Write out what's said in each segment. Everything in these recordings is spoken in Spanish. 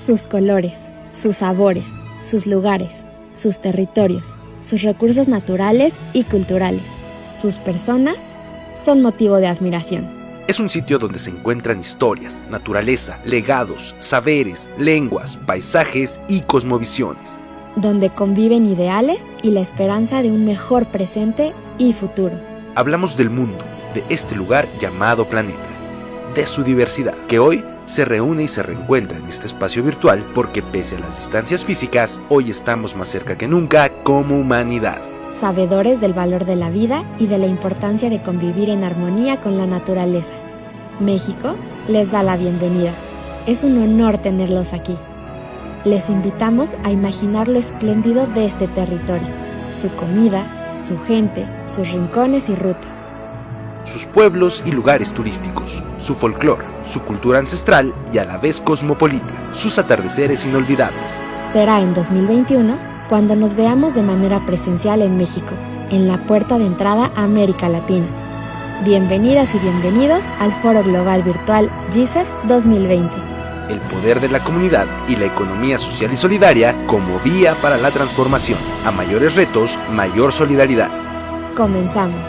sus colores, sus sabores, sus lugares, sus territorios, sus recursos naturales y culturales, sus personas, son motivo de admiración. Es un sitio donde se encuentran historias, naturaleza, legados, saberes, lenguas, paisajes y cosmovisiones. Donde conviven ideales y la esperanza de un mejor presente y futuro. Hablamos del mundo, de este lugar llamado planeta, de su diversidad, que hoy se reúne y se reencuentra en este espacio virtual porque pese a las distancias físicas, hoy estamos más cerca que nunca como humanidad. Sabedores del valor de la vida y de la importancia de convivir en armonía con la naturaleza. México les da la bienvenida. Es un honor tenerlos aquí. Les invitamos a imaginar lo espléndido de este territorio, su comida, su gente, sus rincones y rutas. Sus pueblos y lugares turísticos, su folclore, su cultura ancestral y a la vez cosmopolita, sus atardeceres inolvidables. Será en 2021 cuando nos veamos de manera presencial en México, en la puerta de entrada a América Latina. Bienvenidas y bienvenidos al Foro Global Virtual GICEF 2020. El poder de la comunidad y la economía social y solidaria como vía para la transformación. A mayores retos, mayor solidaridad. Comenzamos.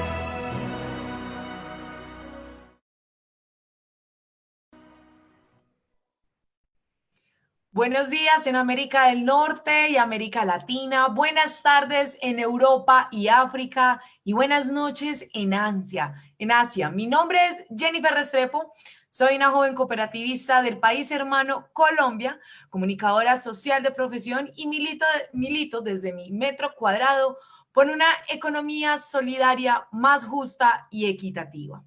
Buenos días en América del Norte y América Latina, buenas tardes en Europa y África y buenas noches en Asia. Mi nombre es Jennifer Restrepo, soy una joven cooperativista del país hermano Colombia, comunicadora social de profesión y milito desde mi metro cuadrado por una economía solidaria más justa y equitativa.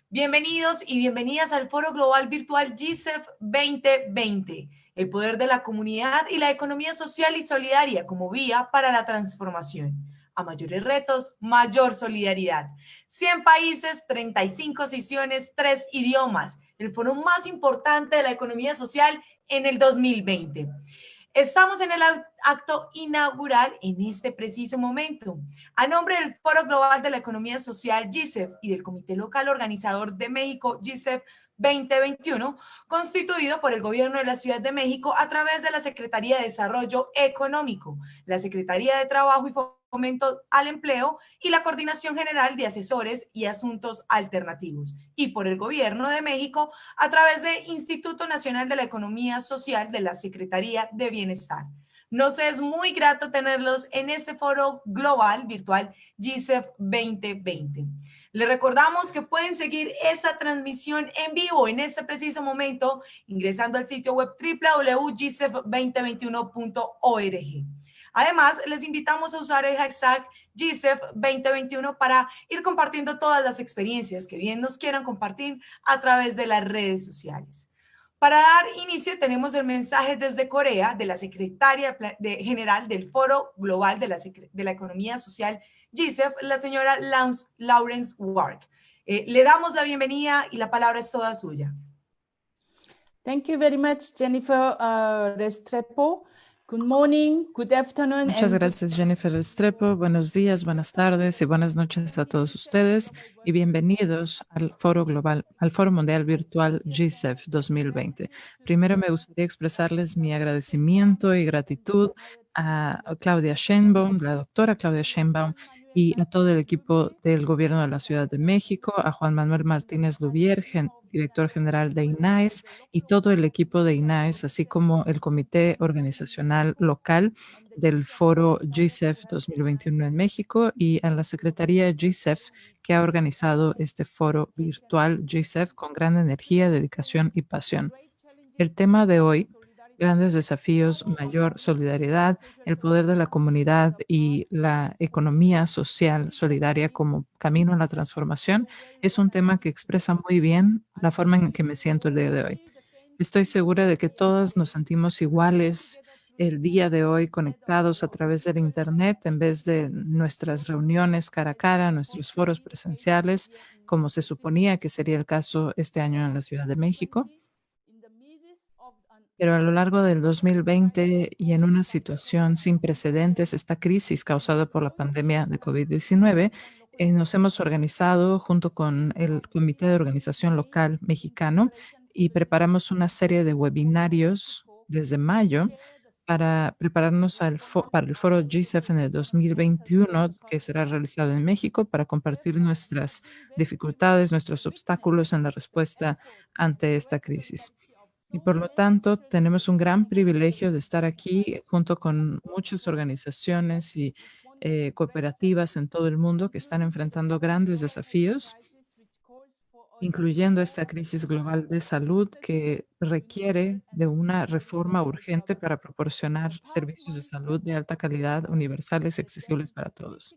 Bienvenidos y bienvenidas al Foro Global Virtual GICEF 2020. El poder de la comunidad y la economía social y solidaria como vía para la transformación. A mayores retos, mayor solidaridad. 100 países, 35 sesiones, 3 idiomas. El foro más importante de la economía social en el 2020. Estamos en el acto inaugural en este preciso momento. A nombre del Foro Global de la Economía Social GICEF y del Comité Local Organizador de México GICEF 2021, constituido por el Gobierno de la Ciudad de México a través de la Secretaría de Desarrollo Económico, la Secretaría de Trabajo y Fomento al Empleo y la Coordinación General de Asesores y Asuntos Alternativos, y por el Gobierno de México a través del Instituto Nacional de la Economía Social de la Secretaría de Bienestar. Nos es muy grato tenerlos en este foro global virtual GICEF 2020. Les recordamos que pueden seguir esta transmisión en vivo en este preciso momento ingresando al sitio web www.gicef2021.org. Además, les invitamos a usar el hashtag GICEF 2021 para ir compartiendo todas las experiencias que bien nos quieran compartir a través de las redes sociales. Para dar inicio, tenemos el mensaje desde Corea de la Secretaria General del Foro Global de la Economía Social GICEF, la señora Lawrence Wark. Le damos la bienvenida y la palabra es toda suya. Thank you very much, Jennifer Restrepo. Good morning, good afternoon. Muchas gracias, Jennifer Restrepo. Buenos días, buenas tardes y buenas noches a todos ustedes y bienvenidos al Foro Global, al Foro Mundial Virtual GICEF 2020. Primero me gustaría expresarles mi agradecimiento y gratitud a Claudia Sheinbaum, la doctora Claudia Sheinbaum, y a todo el equipo del Gobierno de la Ciudad de México, a Juan Manuel Martínez Lubier, director general de INAES, y todo el equipo de INAES, así como el Comité Organizacional Local del Foro GICEF 2021 en México, y a la Secretaría GICEF, que ha organizado este foro virtual GICEF con gran energía, dedicación y pasión. El tema de hoy: grandes desafíos, mayor solidaridad, el poder de la comunidad y la economía social solidaria como camino a la transformación, es un tema que expresa muy bien la forma en que me siento el día de hoy. Estoy segura de que todas nos sentimos iguales el día de hoy, conectados a través del Internet en vez de nuestras reuniones cara a cara, nuestros foros presenciales, como se suponía que sería el caso este año en la Ciudad de México. Pero a lo largo del 2020 y en una situación sin precedentes, esta crisis causada por la pandemia de COVID-19, nos hemos organizado junto con el Comité de Organización Local Mexicano y preparamos una serie de webinarios desde mayo para prepararnos para el foro GCEF en el 2021, que será realizado en México, para compartir nuestras dificultades, nuestros obstáculos en la respuesta ante esta crisis. Y por lo tanto, tenemos un gran privilegio de estar aquí junto con muchas organizaciones y cooperativas en todo el mundo que están enfrentando grandes desafíos, incluyendo esta crisis global de salud que requiere de una reforma urgente para proporcionar servicios de salud de alta calidad, universales y accesibles para todos.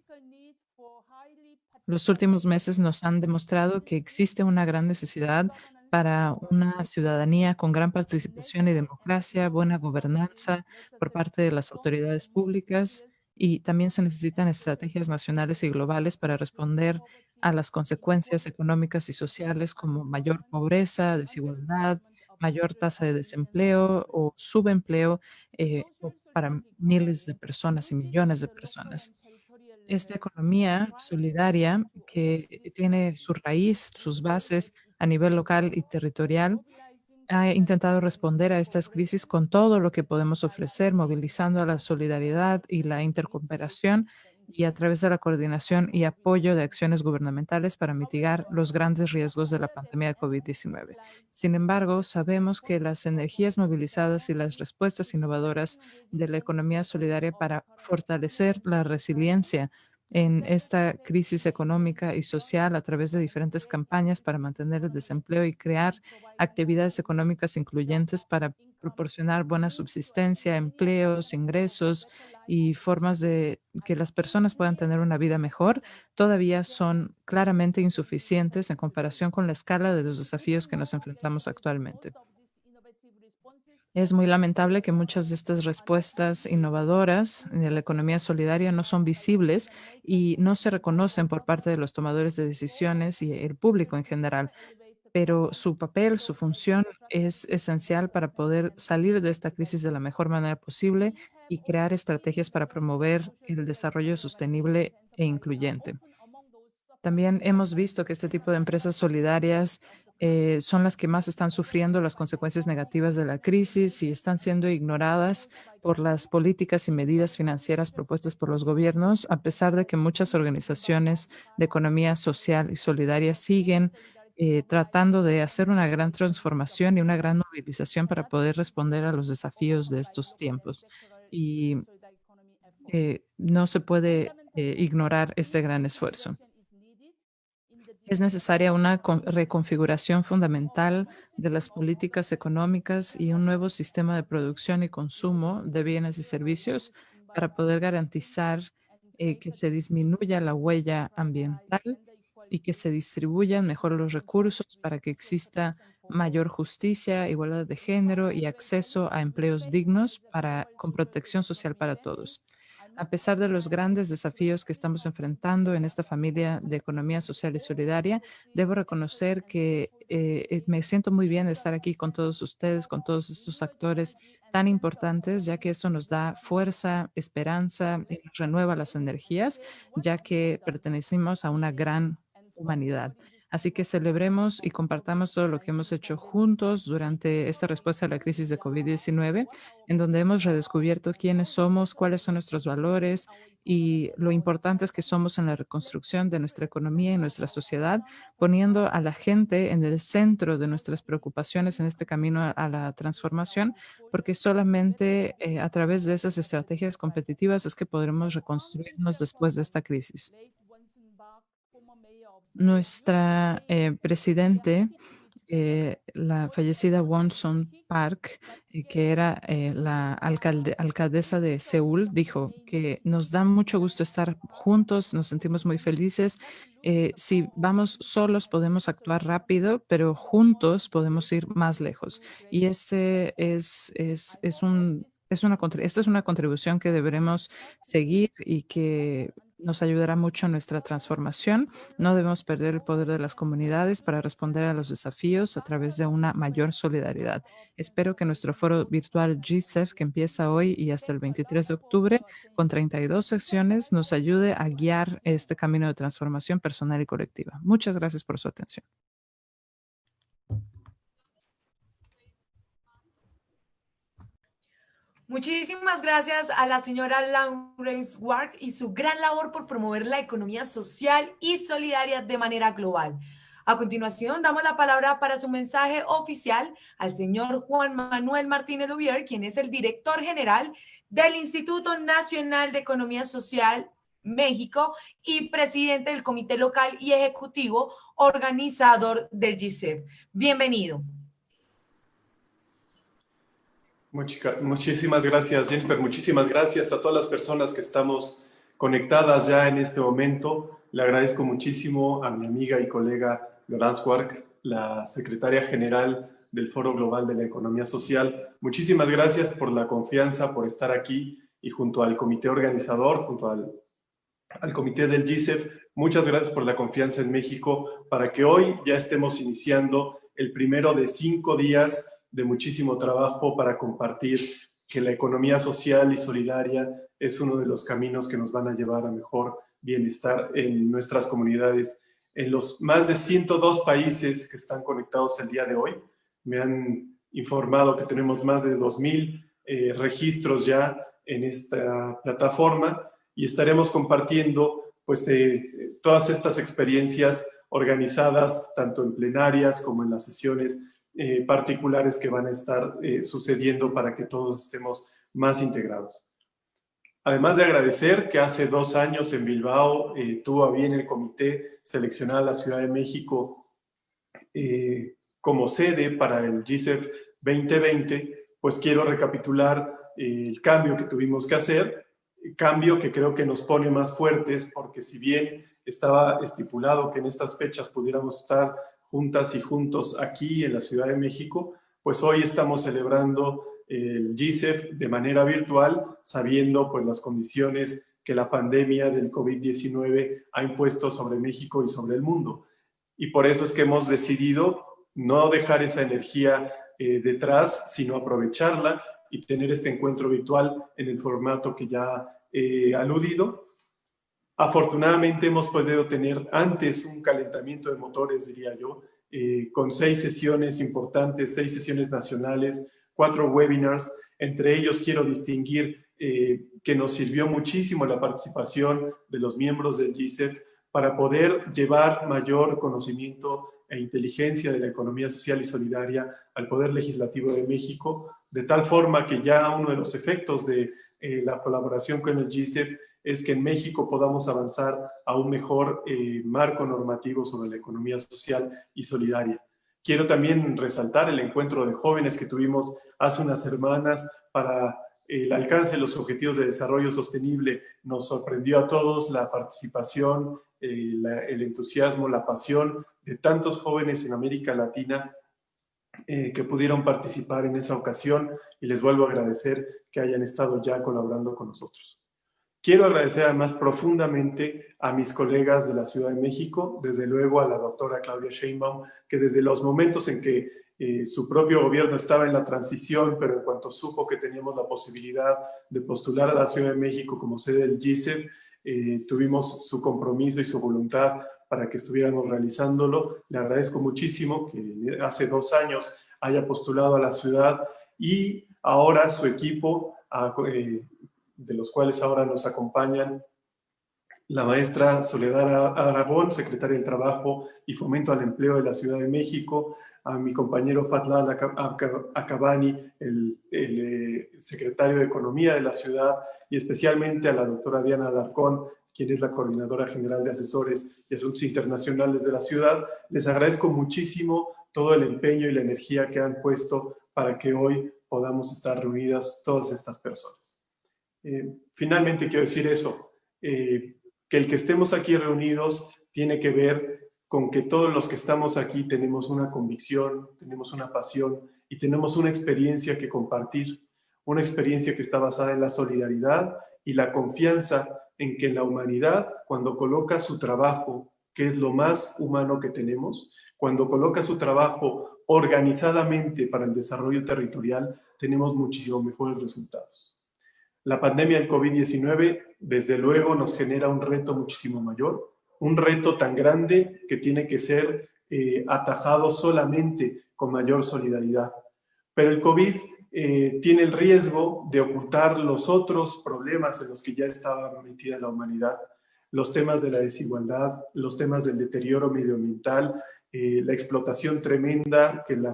Los últimos meses nos han demostrado que existe una gran necesidad para una ciudadanía con gran participación y democracia, buena gobernanza por parte de las autoridades públicas, y también se necesitan estrategias nacionales y globales para responder a las consecuencias económicas y sociales como mayor pobreza, desigualdad, mayor tasa de desempleo o subempleo para miles de personas y millones de personas. Esta economía solidaria que tiene su raíz, sus bases a nivel local y territorial, ha intentado responder a estas crisis con todo lo que podemos ofrecer, movilizando a la solidaridad y la intercooperación y a través de la coordinación y apoyo de acciones gubernamentales para mitigar los grandes riesgos de la pandemia de COVID-19. Sin embargo, sabemos que las energías movilizadas y las respuestas innovadoras de la economía solidaria para fortalecer la resiliencia en esta crisis económica y social a través de diferentes campañas para mantener el desempleo y crear actividades económicas incluyentes para proporcionar buena subsistencia, empleos, ingresos y formas de que las personas puedan tener una vida mejor, todavía son claramente insuficientes en comparación con la escala de los desafíos que nos enfrentamos actualmente. Es muy lamentable que muchas de estas respuestas innovadoras de la economía solidaria no son visibles y no se reconocen por parte de los tomadores de decisiones y el público en general, pero su papel, su función es esencial para poder salir de esta crisis de la mejor manera posible y crear estrategias para promover el desarrollo sostenible e incluyente. También hemos visto que este tipo de empresas solidarias son las que más están sufriendo las consecuencias negativas de la crisis y están siendo ignoradas por las políticas y medidas financieras propuestas por los gobiernos, a pesar de que muchas organizaciones de economía social y solidaria siguen tratando de hacer una gran transformación y una gran movilización para poder responder a los desafíos de estos tiempos. Y no se puede ignorar este gran esfuerzo. Es necesaria una reconfiguración fundamental de las políticas económicas y un nuevo sistema de producción y consumo de bienes y servicios para poder garantizar que se disminuya la huella ambiental y que se distribuyan mejor los recursos para que exista mayor justicia, igualdad de género y acceso a empleos dignos con protección social para todos. A pesar de los grandes desafíos que estamos enfrentando en esta familia de economía social y solidaria, debo reconocer que me siento muy bien de estar aquí con todos ustedes, con todos estos actores tan importantes, ya que esto nos da fuerza, esperanza y nos renueva las energías, ya que pertenecemos a una gran humanidad. Así que celebremos y compartamos todo lo que hemos hecho juntos durante esta respuesta a la crisis de COVID-19, en donde hemos redescubierto quiénes somos, cuáles son nuestros valores y lo importantes que somos en la reconstrucción de nuestra economía y nuestra sociedad, poniendo a la gente en el centro de nuestras preocupaciones en este camino a la transformación, porque solamente a través de esas estrategias competitivas es que podremos reconstruirnos después de esta crisis. Nuestra presidente, la fallecida Won-Son Park, que era la alcaldesa de Seúl, dijo que nos da mucho gusto estar juntos, nos sentimos muy felices. Si vamos solos podemos actuar rápido, pero juntos podemos ir más lejos. Y esta es una contribución que deberemos seguir y que nos ayudará mucho en nuestra transformación. No debemos perder el poder de las comunidades para responder a los desafíos a través de una mayor solidaridad. Espero que nuestro foro virtual GCEF, que empieza hoy y hasta el 23 de octubre, con 32 secciones, nos ayude a guiar este camino de transformación personal y colectiva. Muchas gracias por su atención. Muchísimas gracias a la señora Lawrence Ward y su gran labor por promover la economía social y solidaria de manera global. A continuación, damos la palabra para su mensaje oficial al señor Juan Manuel Martínez Dubier, quien es el director general del Instituto Nacional de Economía Social México y presidente del Comité Local y Ejecutivo organizador del GICEF. Bienvenido. Muchísimas gracias, Jennifer. Muchísimas gracias a todas las personas que estamos conectadas ya en este momento. Le agradezco muchísimo a mi amiga y colega Laurence Wark, la secretaria general del Foro Global de la Economía Social. Muchísimas gracias por la confianza, por estar aquí y junto al comité organizador, junto al comité del GICEF. Muchas gracias por la confianza en México para que hoy ya estemos iniciando el primero de 5 días de muchísimo trabajo para compartir que la economía social y solidaria es uno de los caminos que nos van a llevar a mejor bienestar en nuestras comunidades. En los más de 102 países que están conectados el día de hoy, me han informado que tenemos más de 2,000 registros ya en esta plataforma y estaremos compartiendo pues, todas estas experiencias organizadas tanto en plenarias como en las sesiones particulares que van a estar sucediendo para que todos estemos más integrados. Además de agradecer que hace 2 años en Bilbao tuvo a bien el comité seleccionar a la Ciudad de México como sede para el GICEF 2020, pues quiero recapitular el cambio que tuvimos que hacer, cambio que creo que nos pone más fuertes porque si bien estaba estipulado que en estas fechas pudiéramos estar juntas y juntos aquí en la Ciudad de México, pues hoy estamos celebrando el GICEF de manera virtual, sabiendo pues las condiciones que la pandemia del COVID-19 ha impuesto sobre México y sobre el mundo. Y por eso es que hemos decidido no dejar esa energía detrás, sino aprovecharla y tener este encuentro virtual en el formato que ya he aludido. Afortunadamente hemos podido tener antes un calentamiento de motores, diría yo, con 6 sesiones importantes, 6 sesiones nacionales, 4 webinars. Entre ellos quiero distinguir que nos sirvió muchísimo la participación de los miembros del GICEF para poder llevar mayor conocimiento e inteligencia de la economía social y solidaria al Poder Legislativo de México, de tal forma que ya uno de los efectos de la colaboración con el GICEF es que en México podamos avanzar a un mejor marco normativo sobre la economía social y solidaria. Quiero también resaltar el encuentro de jóvenes que tuvimos hace unas semanas para el alcance de los Objetivos de Desarrollo Sostenible. Nos sorprendió a todos la participación, el entusiasmo, la pasión de tantos jóvenes en América Latina que pudieron participar en esa ocasión y les vuelvo a agradecer que hayan estado ya colaborando con nosotros. Quiero agradecer además profundamente a mis colegas de la Ciudad de México, desde luego a la doctora Claudia Sheinbaum, que desde los momentos en que su propio gobierno estaba en la transición, pero en cuanto supo que teníamos la posibilidad de postular a la Ciudad de México como sede del GICEF, tuvimos su compromiso y su voluntad para que estuviéramos realizándolo. Le agradezco muchísimo que hace 2 años haya postulado a la ciudad y ahora su equipo, de los cuales ahora nos acompañan la maestra Soledad Aragón, secretaria del Trabajo y Fomento al Empleo de la Ciudad de México, a mi compañero Fatlal Akabani, el secretario de Economía de la ciudad, y especialmente a la doctora Diana Alarcón, quien es la coordinadora general de asesores y asuntos internacionales de la ciudad. Les agradezco muchísimo todo el empeño y la energía que han puesto para que hoy podamos estar reunidas todas estas personas. Finalmente quiero decir eso, que el que estemos aquí reunidos tiene que ver con que todos los que estamos aquí tenemos una convicción, tenemos una pasión y tenemos una experiencia que compartir, una experiencia que está basada en la solidaridad y la confianza en que la humanidad, cuando coloca su trabajo, que es lo más humano que tenemos, cuando coloca su trabajo organizadamente para el desarrollo territorial, tenemos muchísimo mejores resultados. La pandemia del COVID-19, desde luego, nos genera un reto muchísimo mayor, un reto tan grande que tiene que ser atajado solamente con mayor solidaridad. Pero el COVID tiene el riesgo de ocultar los otros problemas en los que ya estaba metida la humanidad, los temas de la desigualdad, los temas del deterioro medioambiental, la explotación tremenda que la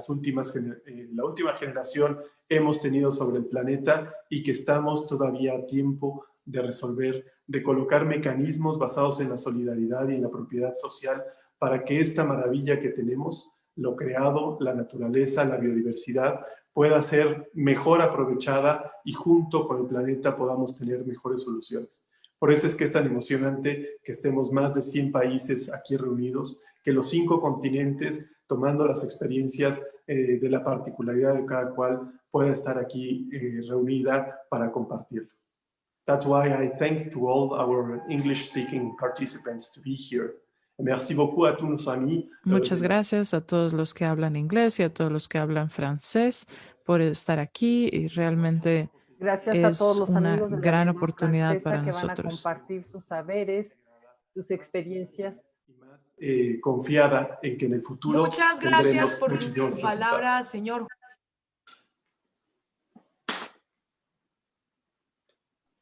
última generación hemos tenido sobre el planeta y que estamos todavía a tiempo de resolver, de colocar mecanismos basados en la solidaridad y en la propiedad social para que esta maravilla que tenemos, lo creado, la naturaleza, la biodiversidad, pueda ser mejor aprovechada y junto con el planeta podamos tener mejores soluciones. Por eso es que es tan emocionante que estemos más de 100 países aquí reunidos, que los 5 continentes, tomando las experiencias de la particularidad de cada cual, pueda estar aquí reunida para compartirlo. That's why I thank to all our English-speaking participants to be here. Merci beaucoup à tous nos amis. Muchas gracias a todos los que hablan inglés y a todos los que hablan francés por estar aquí y realmente Gracias a todos es los una amigos de la gran lengua oportunidad francesa para que van a nosotros. compartir sus saberes, sus experiencias. Confiada en que en el futuro Muchas gracias por sus muchísimos palabras, señor.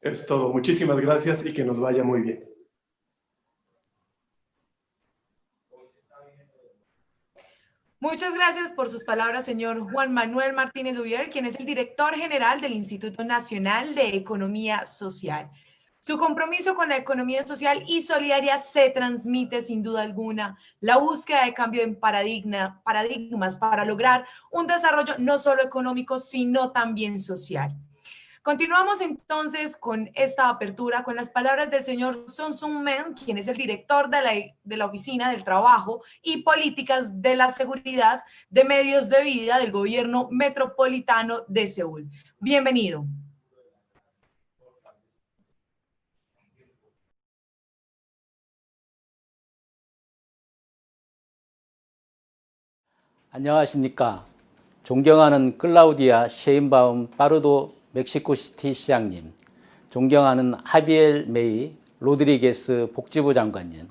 Es todo. Muchísimas gracias y que nos vaya muy bien. Muchas gracias por sus palabras, señor Juan Manuel Martínez Duvier, quien es el director general del Instituto Nacional de Economía Social. Su compromiso con la economía social y solidaria se transmite sin duda alguna. La búsqueda de cambio en paradigmas para lograr un desarrollo no solo económico, sino también social. Continuamos entonces con esta apertura con las palabras del señor Son Sung Men, quien es el director de la Oficina del Trabajo y Políticas de la Seguridad de Medios de Vida del Gobierno Metropolitano de Seúl. Bienvenido. 안녕하십니까. 존경하는 클라우디아 셰인바움 파르도 멕시코시티 시장님, 존경하는 하비엘 메이 로드리게스 복지부 장관님,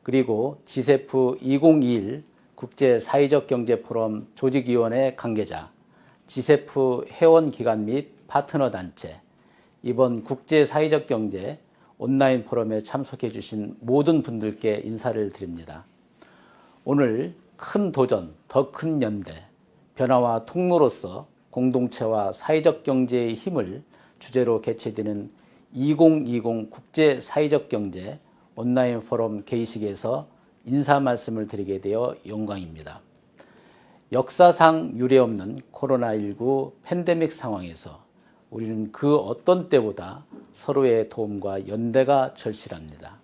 그리고 지세프 2021 국제사회적경제포럼 조직위원회 관계자, 지세프 회원기관 및 파트너 단체, 이번 국제사회적경제 온라인 포럼에 참석해 주신 모든 분들께 인사를 드립니다. 오늘 큰 도전, 더 큰 연대, 변화와 통로로서 공동체와 사회적 경제의 힘을 주제로 개최되는 2020 국제사회적 경제 온라인 포럼 개의식에서 인사 말씀을 드리게 되어 영광입니다. 역사상 유례없는 코로나19 팬데믹 상황에서 우리는 그 어떤 때보다 서로의 도움과 연대가 절실합니다.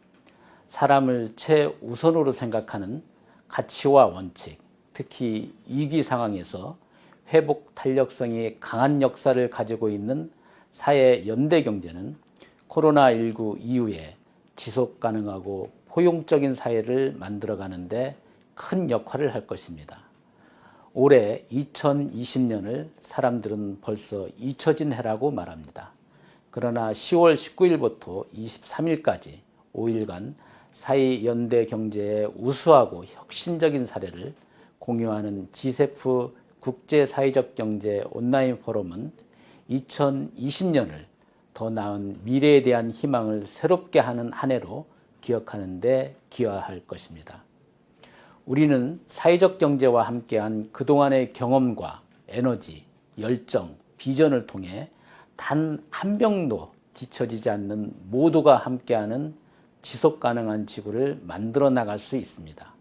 사람을 최우선으로 생각하는 가치와 원칙, 특히 위기 상황에서 회복 탄력성이 강한 역사를 가지고 있는 사회 연대 경제는 코로나19 이후에 지속 가능하고 포용적인 사회를 만들어가는데 큰 역할을 할 것입니다. 올해 2020년을 사람들은 벌써 잊혀진 해라고 말합니다. 그러나 10월 19일부터 23일까지 5일간 사회 연대 경제의 우수하고 혁신적인 사례를 공유하는 지세프 국제사회적 경제 온라인 포럼은 2020년을 더 나은 미래에 대한 희망을 새롭게 하는 한 해로 기억하는 데 기여할 것입니다. 우리는 사회적 경제와 함께한 그동안의 경험과 에너지, 열정, 비전을 통해 단 한 명도 뒤처지지 않는 모두가 함께하는 지속가능한 지구를 만들어 나갈 수 있습니다.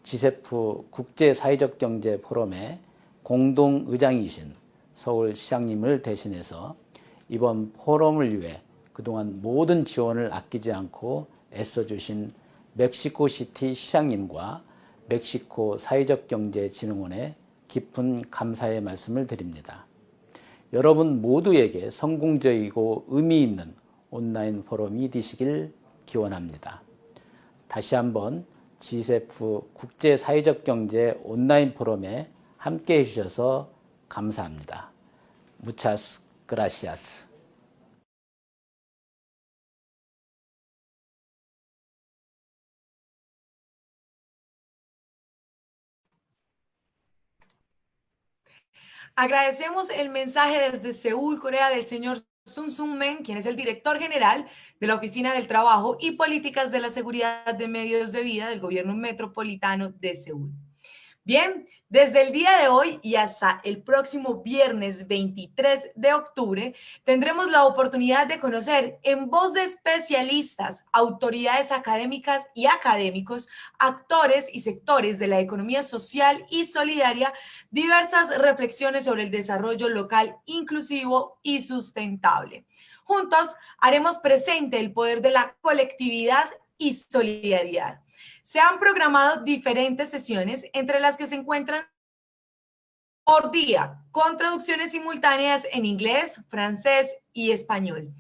지세프 국제사회적 경제 포럼의 공동의장이신 서울시장님을 대신해서 이번 포럼을 위해 그동안 모든 지원을 아끼지 않고 애써주신 멕시코시티 시장님과 멕시코 사회적경제진흥원에 깊은 감사의 말씀을 드립니다. 여러분 모두에게 성공적이고 의미 있는 온라인 포럼이 되시길 기원합니다. 다시 한번 지세프 국제사회적경제 온라인 포럼에 함께 해주셔서 감사합니다. Muchas gracias. Agradecemos el mensaje desde Seúl, Corea, del señor Sun Sung Men, quien es el director general de la Oficina del Trabajo y Políticas de la Seguridad de Medios de Vida del Gobierno Metropolitano de Seúl. Bien, desde el día de hoy y hasta el próximo viernes 23 de octubre, tendremos la oportunidad de conocer en voz de especialistas, autoridades académicas y académicos, actores y sectores de la economía social y solidaria, diversas reflexiones sobre el desarrollo local inclusivo y sustentable. Juntos haremos presente el poder de la colectividad y solidaridad. Se han programado diferentes sesiones, entre las que se encuentran por día, con traducciones simultáneas en inglés, francés y español.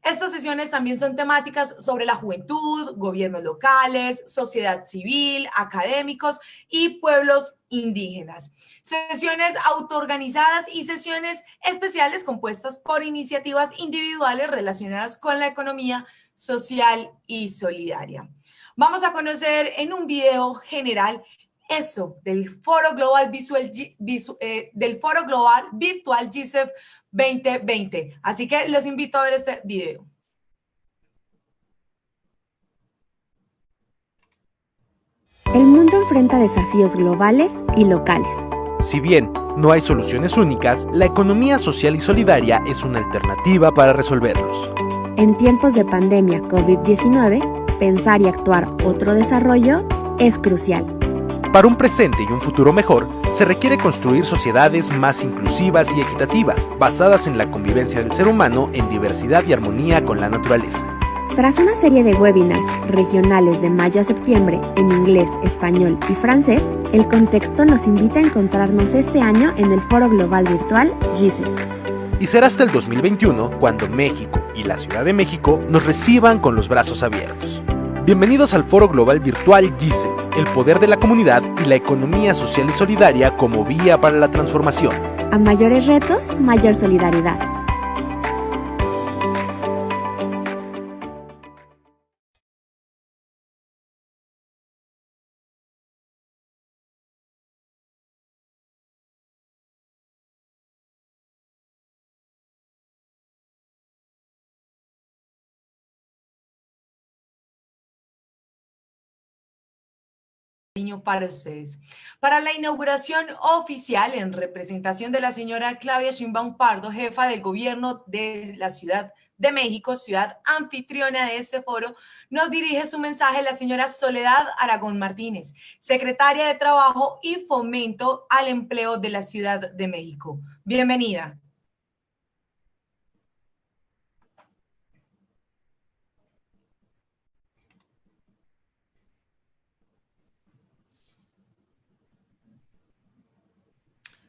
Estas sesiones también son temáticas sobre la juventud, gobiernos locales, sociedad civil, académicos y pueblos indígenas. Sesiones autoorganizadas y sesiones especiales compuestas por iniciativas individuales relacionadas con la economía social y solidaria. Vamos a conocer en un video general eso del Foro Global, del Foro Global Virtual GICEF 2020. Así que los invito a ver este video. El mundo enfrenta desafíos globales y locales. Si bien no hay soluciones únicas, la economía social y solidaria es una alternativa para resolverlos. En tiempos de pandemia COVID-19, pensar y actuar otro desarrollo es crucial. Para un presente y un futuro mejor, se requiere construir sociedades más inclusivas y equitativas, basadas en la convivencia del ser humano en diversidad y armonía con la naturaleza. Tras una serie de webinars regionales de mayo a septiembre en inglés, español y francés, el contexto nos invita a encontrarnos este año en el Foro Global Virtual GICEF. Y será hasta el 2021 cuando México y la Ciudad de México nos reciban con los brazos abiertos. Bienvenidos al Foro Global Virtual GICEF, el poder de la comunidad y la economía social y solidaria como vía para la transformación. A mayores retos, mayor solidaridad. Para ustedes. Para la inauguración oficial, en representación de la señora Claudia Sheinbaum Pardo, jefa del gobierno de la Ciudad de México, ciudad anfitriona de este foro, nos dirige su mensaje la señora Soledad Aragón Martínez, secretaria de Trabajo y Fomento al Empleo de la Ciudad de México. Bienvenida.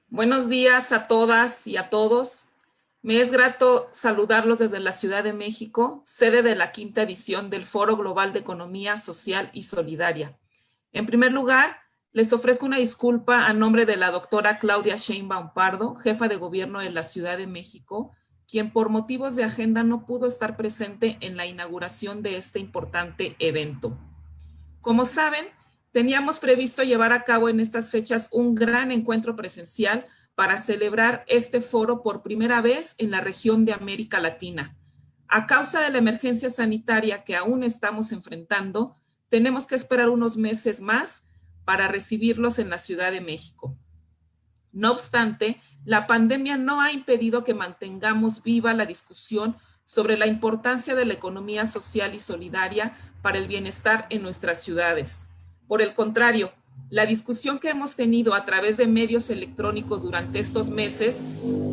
Buenos días a todas y a todos. Me es grato saludarlos desde la Ciudad de México, sede de la 5ª edición del Foro Global de Economía Social y Solidaria. En primer lugar, les ofrezco una disculpa a nombre de la doctora Claudia Sheinbaum Pardo, jefa de gobierno de la Ciudad de México, quien por motivos de agenda no pudo estar presente en la inauguración de este importante evento. Como saben, teníamos previsto llevar a cabo en estas fechas un gran encuentro presencial para celebrar este foro por primera vez en la región de América Latina. A causa de la emergencia sanitaria que aún estamos enfrentando, tenemos que esperar unos meses más para recibirlos en la Ciudad de México. No obstante, la pandemia no ha impedido que mantengamos viva la discusión sobre la importancia de la economía social y solidaria para el bienestar en nuestras ciudades. Por el contrario, la discusión que hemos tenido a través de medios electrónicos durante estos meses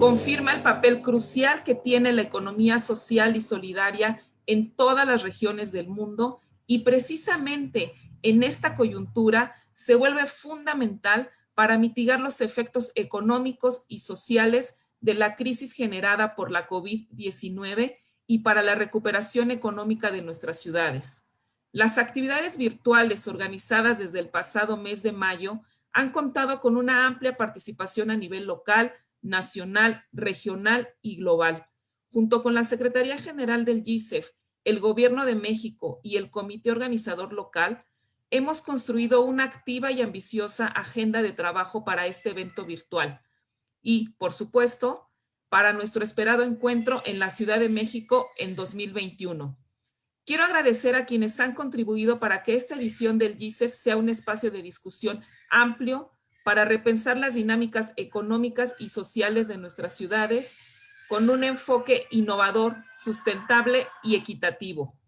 confirma el papel crucial que tiene la economía social y solidaria en todas las regiones del mundo y precisamente en esta coyuntura se vuelve fundamental para mitigar los efectos económicos y sociales de la crisis generada por la COVID-19 y para la recuperación económica de nuestras ciudades. Las actividades virtuales organizadas desde el pasado mes de mayo han contado con una amplia participación a nivel local, nacional, regional y global. Junto con la Secretaría General del GICEF, el Gobierno de México y el Comité Organizador Local, hemos construido una activa y ambiciosa agenda de trabajo para este evento virtual. y, por supuesto, para nuestro esperado encuentro en la Ciudad de México en 2021. Quiero agradecer a quienes han contribuido para que esta edición del GICEF sea un espacio de discusión amplio para repensar las dinámicas económicas y sociales de nuestras ciudades con un enfoque innovador, sustentable y equitativo.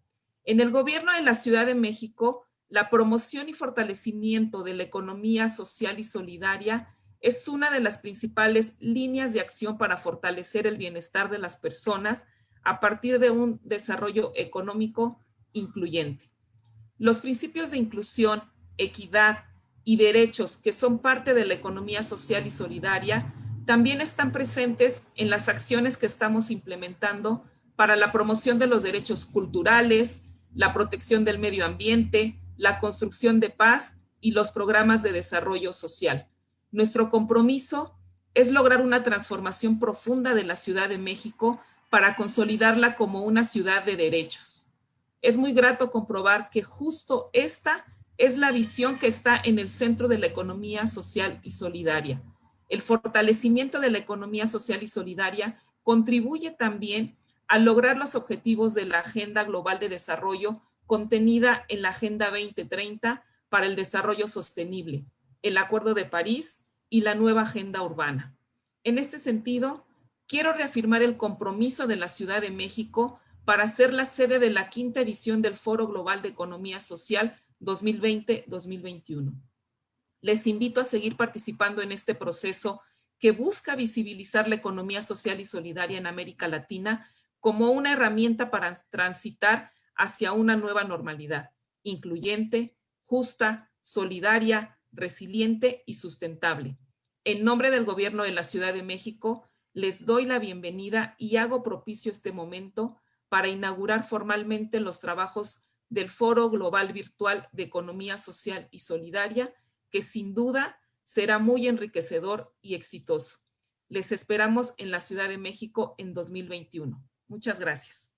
En el gobierno de la Ciudad de México, la promoción y fortalecimiento de la economía social y solidaria es una de las principales líneas de acción para fortalecer el bienestar de las personas a partir de un desarrollo económico incluyente. Los principios de inclusión, equidad y derechos que son parte de la economía social y solidaria también están presentes en las acciones que estamos implementando para la promoción de los derechos culturales, la protección del medio ambiente, la construcción de paz y los programas de desarrollo social. Nuestro compromiso es lograr una transformación profunda de la Ciudad de México para consolidarla como una ciudad de derechos. Es muy grato comprobar que justo esta es la visión que está en el centro de la economía social y solidaria. El fortalecimiento de la economía social y solidaria contribuye también a lograr los objetivos de la Agenda Global de Desarrollo contenida en la Agenda 2030 para el Desarrollo Sostenible, el Acuerdo de París y la nueva Agenda Urbana. En este sentido, quiero reafirmar el compromiso de la Ciudad de México para ser la sede de la 5ª edición del Foro Global de Economía Social 2020-2021. Les invito a seguir participando en este proceso que busca visibilizar la economía social y solidaria en América Latina como una herramienta para transitar hacia una nueva normalidad, incluyente, justa, solidaria, resiliente y sustentable. En nombre del Gobierno de la Ciudad de México, les doy la bienvenida y hago propicio este momento para inaugurar formalmente los trabajos del Foro Global Virtual de Economía Social y Solidaria, que sin duda será muy enriquecedor y exitoso. Les esperamos en la Ciudad de México en 2021. Muchas gracias.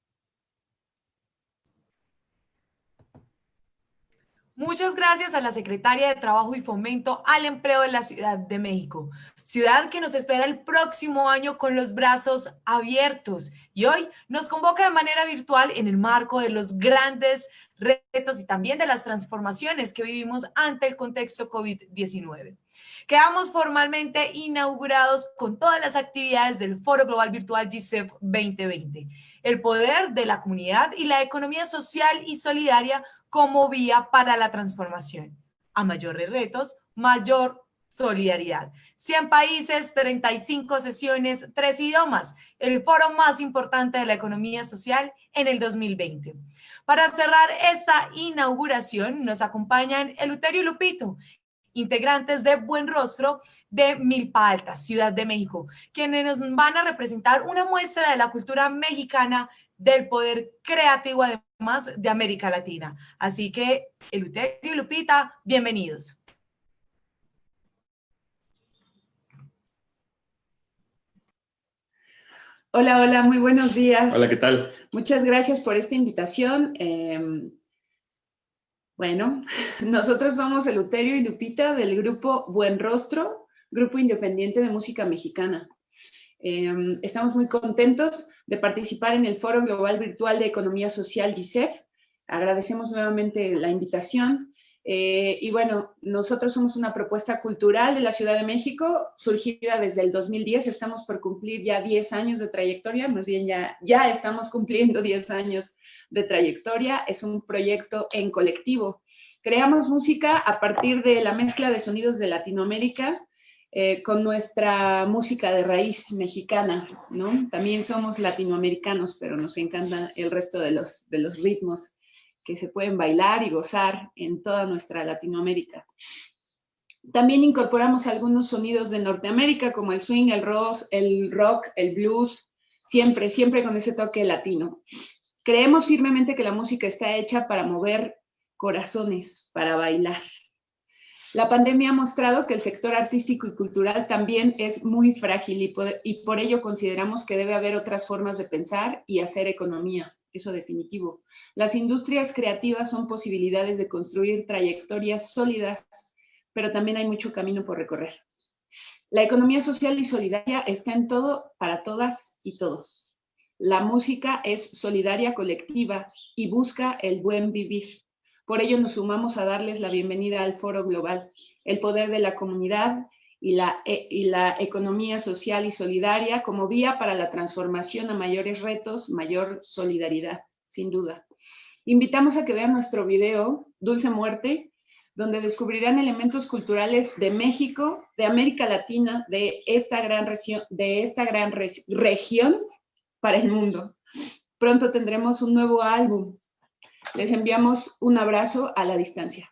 Muchas gracias a la Secretaria de Trabajo y Fomento al Empleo de la Ciudad de México, ciudad que nos espera el próximo año con los brazos abiertos y hoy nos convoca de manera virtual en el marco de los grandes retos y también de las transformaciones que vivimos ante el contexto COVID-19. Quedamos formalmente inaugurados con todas las actividades del Foro Global Virtual GICEF 2020, el poder de la comunidad y la economía social y solidaria como vía para la transformación. A mayores retos, mayor solidaridad. 100 países, 35 sesiones, 3 idiomas, el foro más importante de la economía social en el 2020. Para cerrar esta inauguración nos acompañan Eleuterio y Lupito, integrantes de Buen Rostro de Milpa Alta, Ciudad de México, quienes nos van a representar una muestra de la cultura mexicana del poder creativo además de América Latina. Así que, Eleuterio y Lupita, bienvenidos. Hola, hola, muy buenos días. Hola, ¿qué tal? Muchas gracias por esta invitación. Bueno, nosotros somos Eleuterio y Lupita del grupo Buen Rostro, grupo independiente de música mexicana. Estamos muy contentos de participar en el Foro Global Virtual de Economía Social GICEF. Agradecemos nuevamente la invitación. Y bueno, nosotros somos una propuesta cultural de la Ciudad de México, surgida desde el 2010. Estamos por cumplir ya 10 años de trayectoria, más bien ya estamos cumpliendo 10 años de trayectoria. Es un proyecto en colectivo. Creamos música a partir de la mezcla de sonidos de Latinoamérica, con nuestra música de raíz mexicana, ¿no? También somos latinoamericanos, pero nos encanta el resto de los ritmos que se pueden bailar y gozar en toda nuestra Latinoamérica. También incorporamos algunos sonidos de Norteamérica, como el swing, el rock, el blues, siempre con ese toque latino. Creemos firmemente que la música está hecha para mover corazones, para bailar. La pandemia ha mostrado que el sector artístico y cultural también es muy frágil y por ello consideramos que debe haber otras formas de pensar y hacer economía, eso definitivo. Las industrias creativas son posibilidades de construir trayectorias sólidas, pero también hay mucho camino por recorrer. La economía social y solidaria está en todo, para todas y todos. La música es solidaria, colectiva y busca el buen vivir. Por ello nos sumamos a darles la bienvenida al Foro Global, el poder de la comunidad y la economía social y solidaria como vía para la transformación a mayores retos, mayor solidaridad, sin duda. Invitamos a que vean nuestro video, Dulce Muerte, donde descubrirán elementos culturales de México, de América Latina, de esta gran región para el mundo. Pronto tendremos un nuevo álbum. Les enviamos un abrazo a la distancia.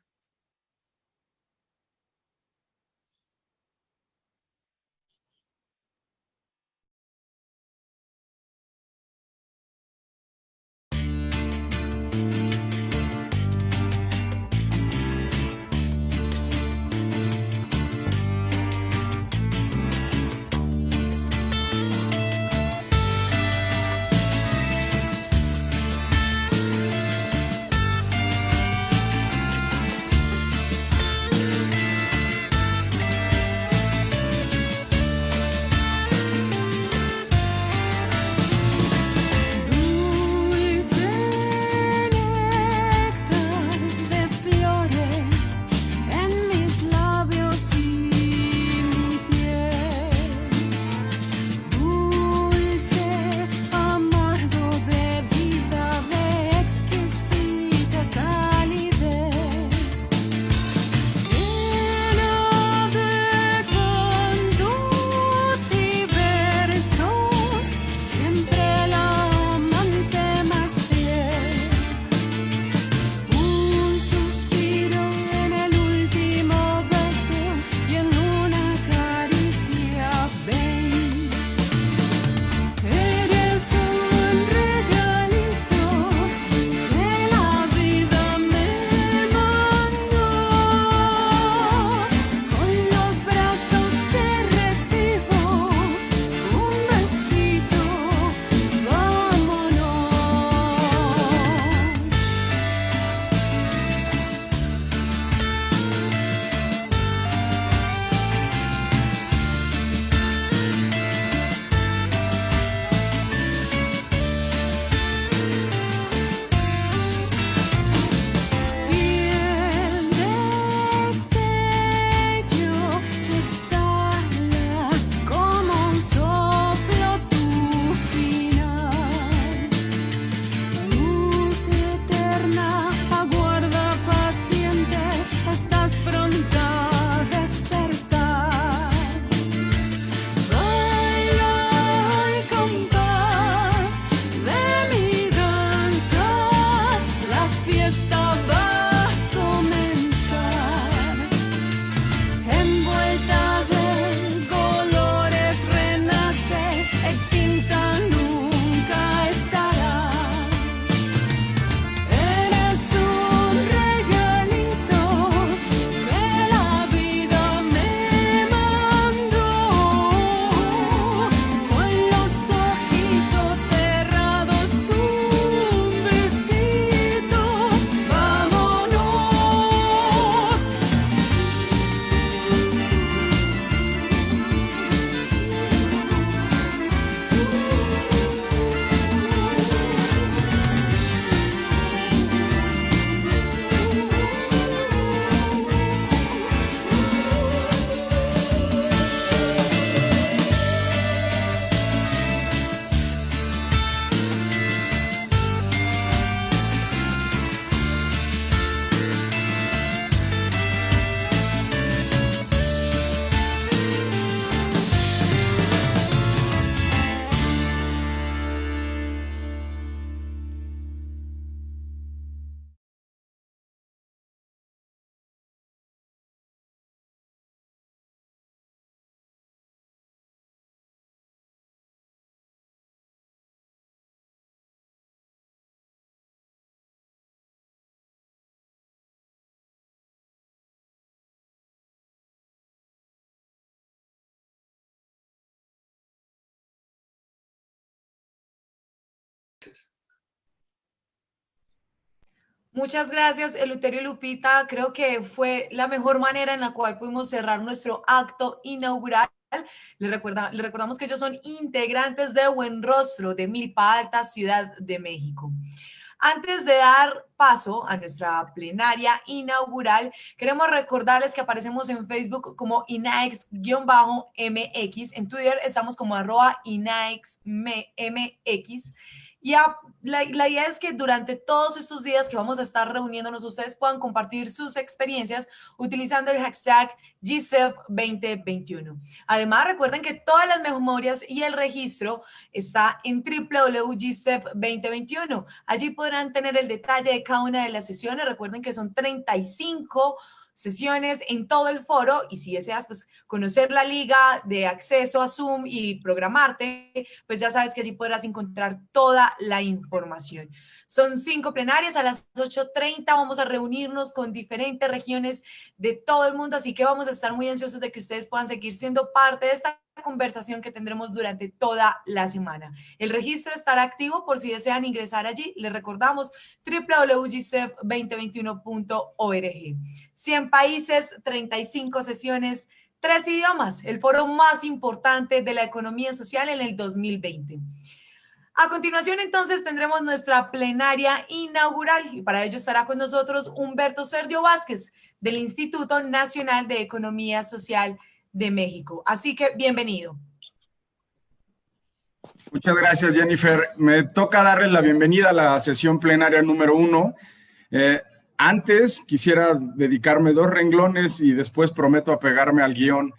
Muchas gracias, Eleuterio y Lupita. Creo que fue la mejor manera en la cual pudimos cerrar nuestro acto inaugural. Les recordamos que ellos son integrantes de Buen Rostro, de Milpa Alta, Ciudad de México. Antes de dar paso a nuestra plenaria inaugural, queremos recordarles que aparecemos en Facebook como INAEX-MX, en Twitter estamos como @INAEXMX, y la idea es que durante todos estos días que vamos a estar reuniéndonos, ustedes puedan compartir sus experiencias utilizando el hashtag GCEF 2021. Además, recuerden que todas las memorias y el registro está en www.gcef 2021. Allí podrán tener el detalle de cada una de las sesiones. Recuerden que son 35 sesiones en todo el foro, y si deseas pues conocer la liga de acceso a Zoom y programarte, pues ya sabes que allí podrás encontrar toda la información. Son 5 plenarias, a las 8:30 vamos a reunirnos con diferentes regiones de todo el mundo, así que vamos a estar muy ansiosos de que ustedes puedan seguir siendo parte de esta conversación que tendremos durante toda la semana. El registro estará activo por si desean ingresar allí. Les recordamos www.gcef2021.org. 100 países, 35 sesiones, 3 idiomas, el foro más importante de la economía social en el 2020. A continuación, entonces, tendremos nuestra plenaria inaugural y para ello estará con nosotros Humberto Sergio Vázquez del Instituto Nacional de Economía Social de México. Así que, bienvenido. Muchas gracias, Jennifer. Me toca darles la bienvenida a la sesión plenaria número 1. Antes quisiera dedicarme 2 renglones y después prometo apegarme al guión,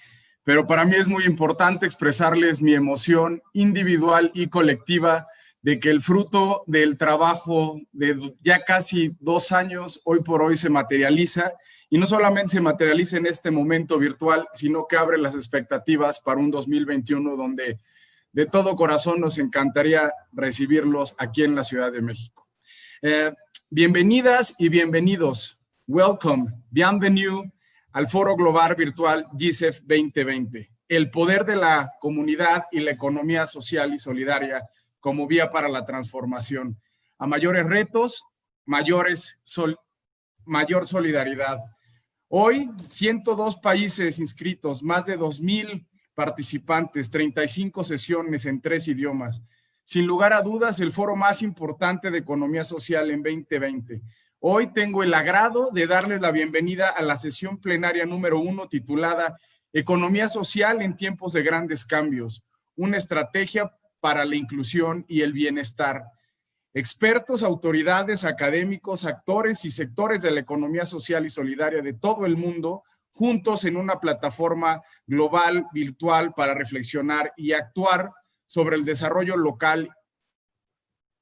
pero para mí es muy importante expresarles mi emoción individual y colectiva de que el fruto del trabajo de ya casi 2 años hoy por hoy se materializa, y no solamente se materializa en este momento virtual, sino que abre las expectativas para un 2021 donde de todo corazón nos encantaría recibirlos aquí en la Ciudad de México. Bienvenidas y bienvenidos. Welcome, bienvenue al Foro Global Virtual GCEF 2020. El poder de la comunidad y la economía social y solidaria como vía para la transformación. A mayores retos, mayor solidaridad. Hoy, 102 países inscritos, más de 2,000 participantes, 35 sesiones en 3 idiomas. Sin lugar a dudas, el foro más importante de economía social en 2020. Hoy tengo el agrado de darles la bienvenida a la sesión plenaria número 1 titulada Economía Social en tiempos de grandes cambios, una estrategia para la inclusión y el bienestar. Expertos, autoridades, académicos, actores y sectores de la economía social y solidaria de todo el mundo, juntos en una plataforma global, virtual, para reflexionar y actuar sobre el desarrollo local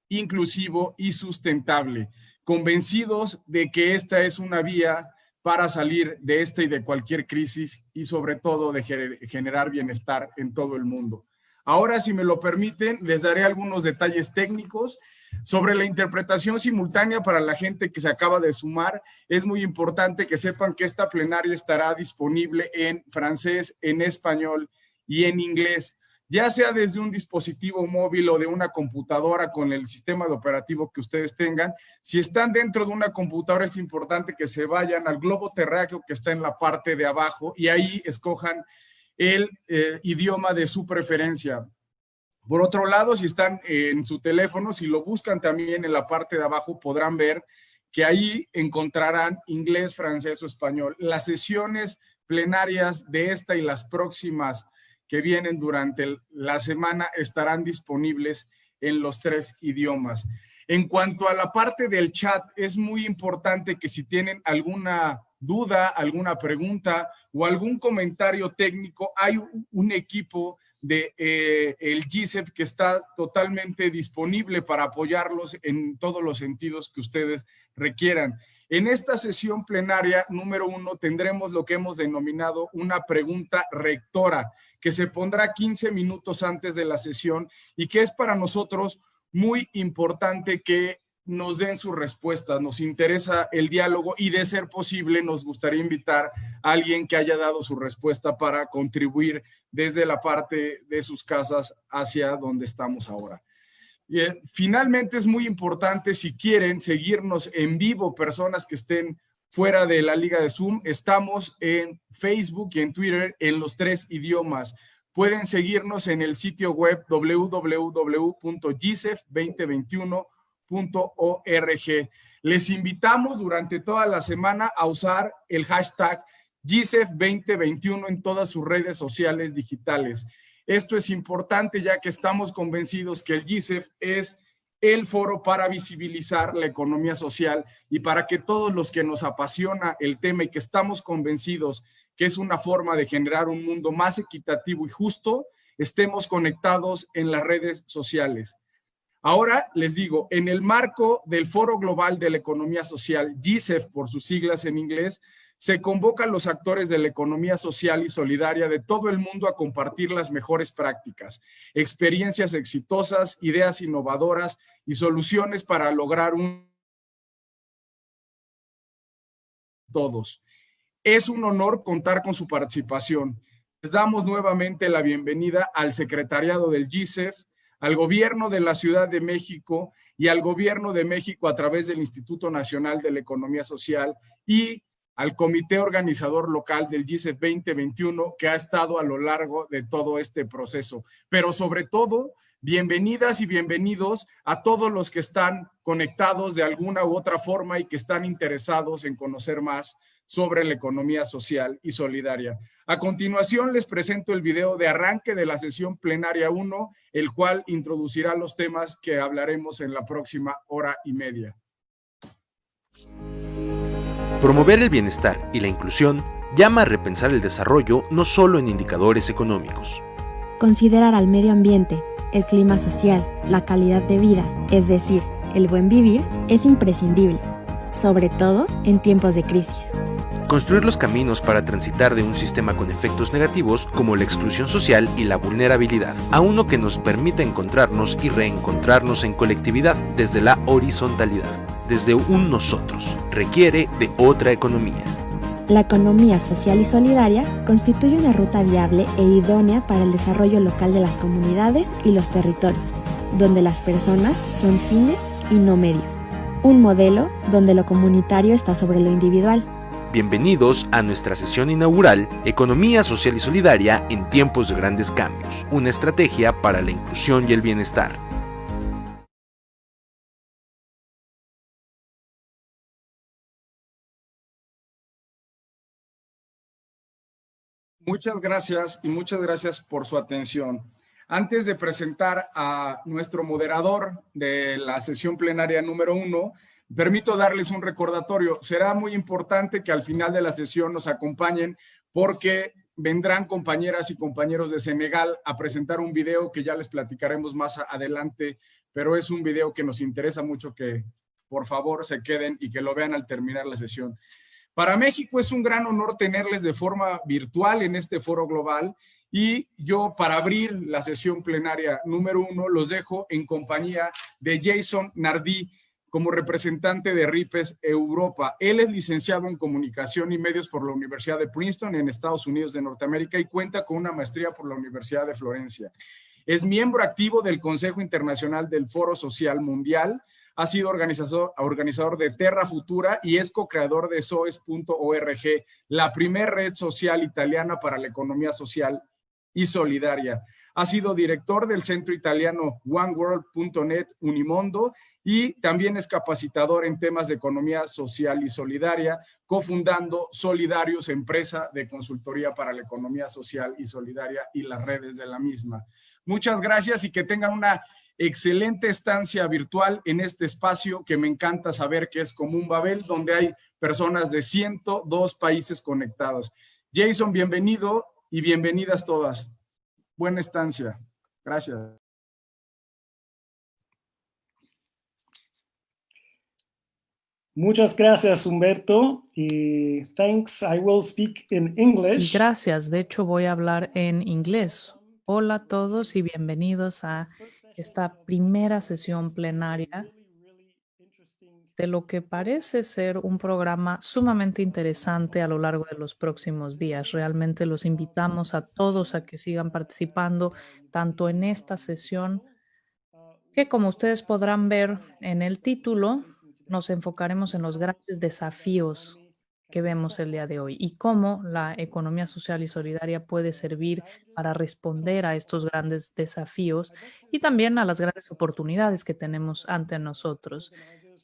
inclusivo y sustentable, convencidos de que esta es una vía para salir de esta y de cualquier crisis y sobre todo de generar bienestar en todo el mundo. Ahora, si me lo permiten, les daré algunos detalles técnicos sobre la interpretación simultánea para la gente que se acaba de sumar. Es muy importante que sepan que esta plenaria estará disponible en francés, en español y en inglés, ya sea desde un dispositivo móvil o de una computadora con el sistema de operativo que ustedes tengan. Si están dentro de una computadora, es importante que se vayan al globo terráqueo que está en la parte de abajo y ahí escojan el idioma de su preferencia. Por otro lado, si están en su teléfono, si lo buscan también en la parte de abajo, podrán ver que ahí encontrarán inglés, francés o español. Las sesiones plenarias de esta y las próximas que vienen durante la semana estarán disponibles en los 3 idiomas. En cuanto a la parte del chat, es muy importante que si tienen alguna duda, alguna pregunta o algún comentario técnico, hay un equipo de el GCEF que está totalmente disponible para apoyarlos en todos los sentidos que ustedes requieran. En esta sesión plenaria número 1 tendremos lo que hemos denominado una pregunta rectora, que se pondrá 15 minutos antes de la sesión y que es para nosotros muy importante que nos den sus respuestas. Nos interesa el diálogo y, de ser posible, nos gustaría invitar a alguien que haya dado su respuesta para contribuir desde la parte de sus casas hacia donde estamos ahora. Finalmente es muy importante, si quieren seguirnos en vivo, personas que estén fuera de la liga de Zoom, estamos en Facebook y en Twitter en los 3 idiomas. Pueden seguirnos en el sitio web www.gicef2021.org. Les invitamos durante toda la semana a usar el hashtag GICEF2021 en todas sus redes sociales digitales. Esto es importante ya que estamos convencidos que el GICEF es el foro para visibilizar la economía social y para que todos los que nos apasiona el tema y que estamos convencidos que es una forma de generar un mundo más equitativo y justo, estemos conectados en las redes sociales. Ahora les digo, en el marco del Foro Global de la Economía Social, GICEF por sus siglas en inglés, se convocan los actores de la economía social y solidaria de todo el mundo a compartir las mejores prácticas, experiencias exitosas, ideas innovadoras y soluciones para lograr todos. Es un honor contar con su participación. Les damos nuevamente la bienvenida al secretariado del GICEF, al gobierno de la Ciudad de México y al gobierno de México a través del Instituto Nacional de la Economía Social y al comité organizador local del GICEF 2021 que ha estado a lo largo de todo este proceso. Pero sobre todo, bienvenidas y bienvenidos a todos los que están conectados de alguna u otra forma y que están interesados en conocer más sobre la economía social y solidaria. A continuación les presento el video de arranque de la sesión plenaria 1, el cual introducirá los temas que hablaremos en la próxima hora y media. Promover el bienestar y la inclusión llama a repensar el desarrollo no solo en indicadores económicos. Considerar al medio ambiente, el clima social, la calidad de vida, es decir, el buen vivir, es imprescindible, sobre todo en tiempos de crisis. Construir los caminos para transitar de un sistema con efectos negativos como la exclusión social y la vulnerabilidad, a uno que nos permita encontrarnos y reencontrarnos en colectividad desde la horizontalidad, desde un nosotros, requiere de otra economía. La economía social y solidaria constituye una ruta viable e idónea para el desarrollo local de las comunidades y los territorios, donde las personas son fines y no medios. Un modelo donde lo comunitario está sobre lo individual. Bienvenidos a nuestra sesión inaugural, Economía Social y Solidaria en tiempos de grandes cambios, una estrategia para la inclusión y el bienestar. Muchas gracias y muchas gracias por su atención. Antes de presentar a nuestro moderador de la sesión plenaria número 1, permito darles un recordatorio. Será muy importante que al final de la sesión nos acompañen porque vendrán compañeras y compañeros de Senegal a presentar un video que ya les platicaremos más adelante, pero es un video que nos interesa mucho que por favor se queden y que lo vean al terminar la sesión. Para México es un gran honor tenerles de forma virtual en este foro global y yo para abrir la sesión plenaria número 1 los dejo en compañía de Jason Nardi como representante de RIPES Europa. Él es licenciado en Comunicación y Medios por la Universidad de Princeton en Estados Unidos de Norteamérica y cuenta con una maestría por la Universidad de Florencia. Es miembro activo del Consejo Internacional del Foro Social Mundial, ha sido organizador de Terra Futura y es co-creador de SOES.org, la primera red social italiana para la economía social y solidaria. Ha sido director del centro italiano OneWorld.net Unimondo y también es capacitador en temas de economía social y solidaria, cofundando Solidarius, empresa de consultoría para la economía social y solidaria y las redes de la misma. Muchas gracias y que tengan una excelente estancia virtual en este espacio que me encanta saber que es como un Babel, donde hay personas de 102 países conectados. Jason, bienvenido y bienvenidas todas. Buena estancia. Gracias. Muchas gracias, Humberto. Y thanks. I will speak in English. Gracias. De hecho, voy a hablar en inglés. Hola a todos y bienvenidos a esta primera sesión plenaria de lo que parece ser un programa sumamente interesante a lo largo de los próximos días. Realmente los invitamos a todos a que sigan participando tanto en esta sesión que, como ustedes podrán ver en el título, nos enfocaremos en los grandes desafíos que vemos el día de hoy y cómo la economía social y solidaria puede servir para responder a estos grandes desafíos y también a las grandes oportunidades que tenemos ante nosotros.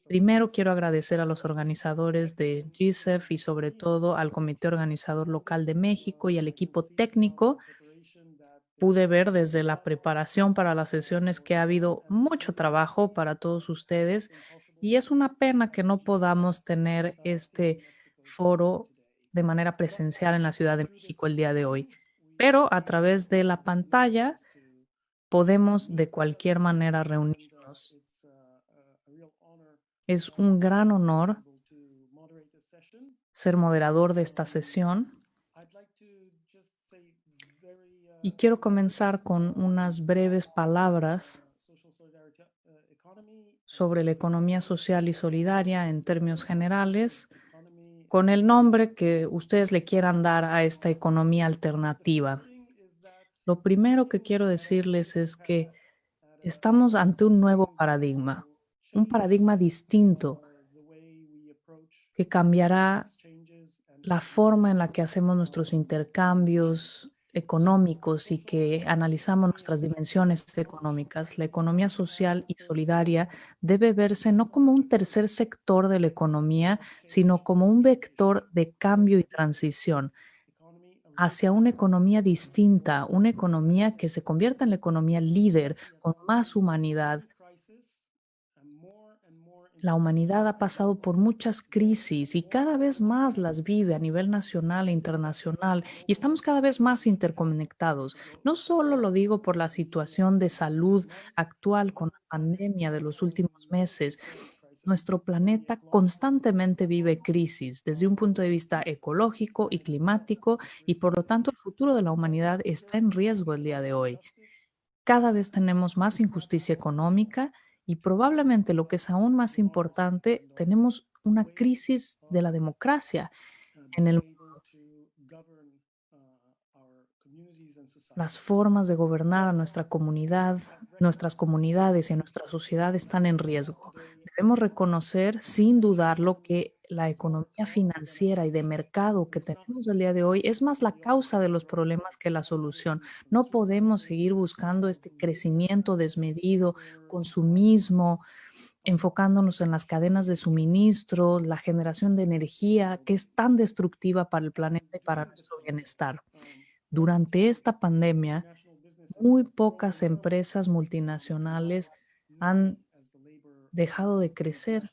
Primero, quiero agradecer a los organizadores de GISEF y sobre todo al Comité Organizador Local de México y al equipo técnico. Pude ver desde la preparación para las sesiones que ha habido mucho trabajo para todos ustedes y es una pena que no podamos tener este foro de manera presencial en la Ciudad de México el día de hoy. Pero a través de la pantalla podemos de cualquier manera reunirnos. Es un gran honor ser moderador de esta sesión. Y quiero comenzar con unas breves palabras sobre la economía social y solidaria en términos generales, con el nombre que ustedes le quieran dar a esta economía alternativa. Lo primero que quiero decirles es que estamos ante un nuevo paradigma, un paradigma distinto que cambiará la forma en la que hacemos nuestros intercambios económicos y que analizamos nuestras dimensiones económicas. La economía social y solidaria debe verse no como un tercer sector de la economía, sino como un vector de cambio y transición hacia una economía distinta, una economía que se convierta en la economía líder con más humanidad. La humanidad ha pasado por muchas crisis y cada vez más las vive a nivel nacional e internacional y estamos cada vez más interconectados. No solo lo digo por la situación de salud actual con la pandemia de los últimos meses. Nuestro planeta constantemente vive crisis desde un punto de vista ecológico y climático y por lo tanto el futuro de la humanidad está en riesgo el día de hoy. Cada vez tenemos más injusticia económica y probablemente lo que es aún más importante, tenemos una crisis de la democracia en el mundo. Las formas de gobernar a nuestra comunidad, nuestras comunidades y a nuestra sociedad están en riesgo. Debemos reconocer sin dudarlo que la economía financiera y de mercado que tenemos el día de hoy es más la causa de los problemas que la solución. No podemos seguir buscando este crecimiento desmedido, consumismo, enfocándonos en las cadenas de suministro, la generación de energía que es tan destructiva para el planeta y para nuestro bienestar. Durante esta pandemia, muy pocas empresas multinacionales han dejado de crecer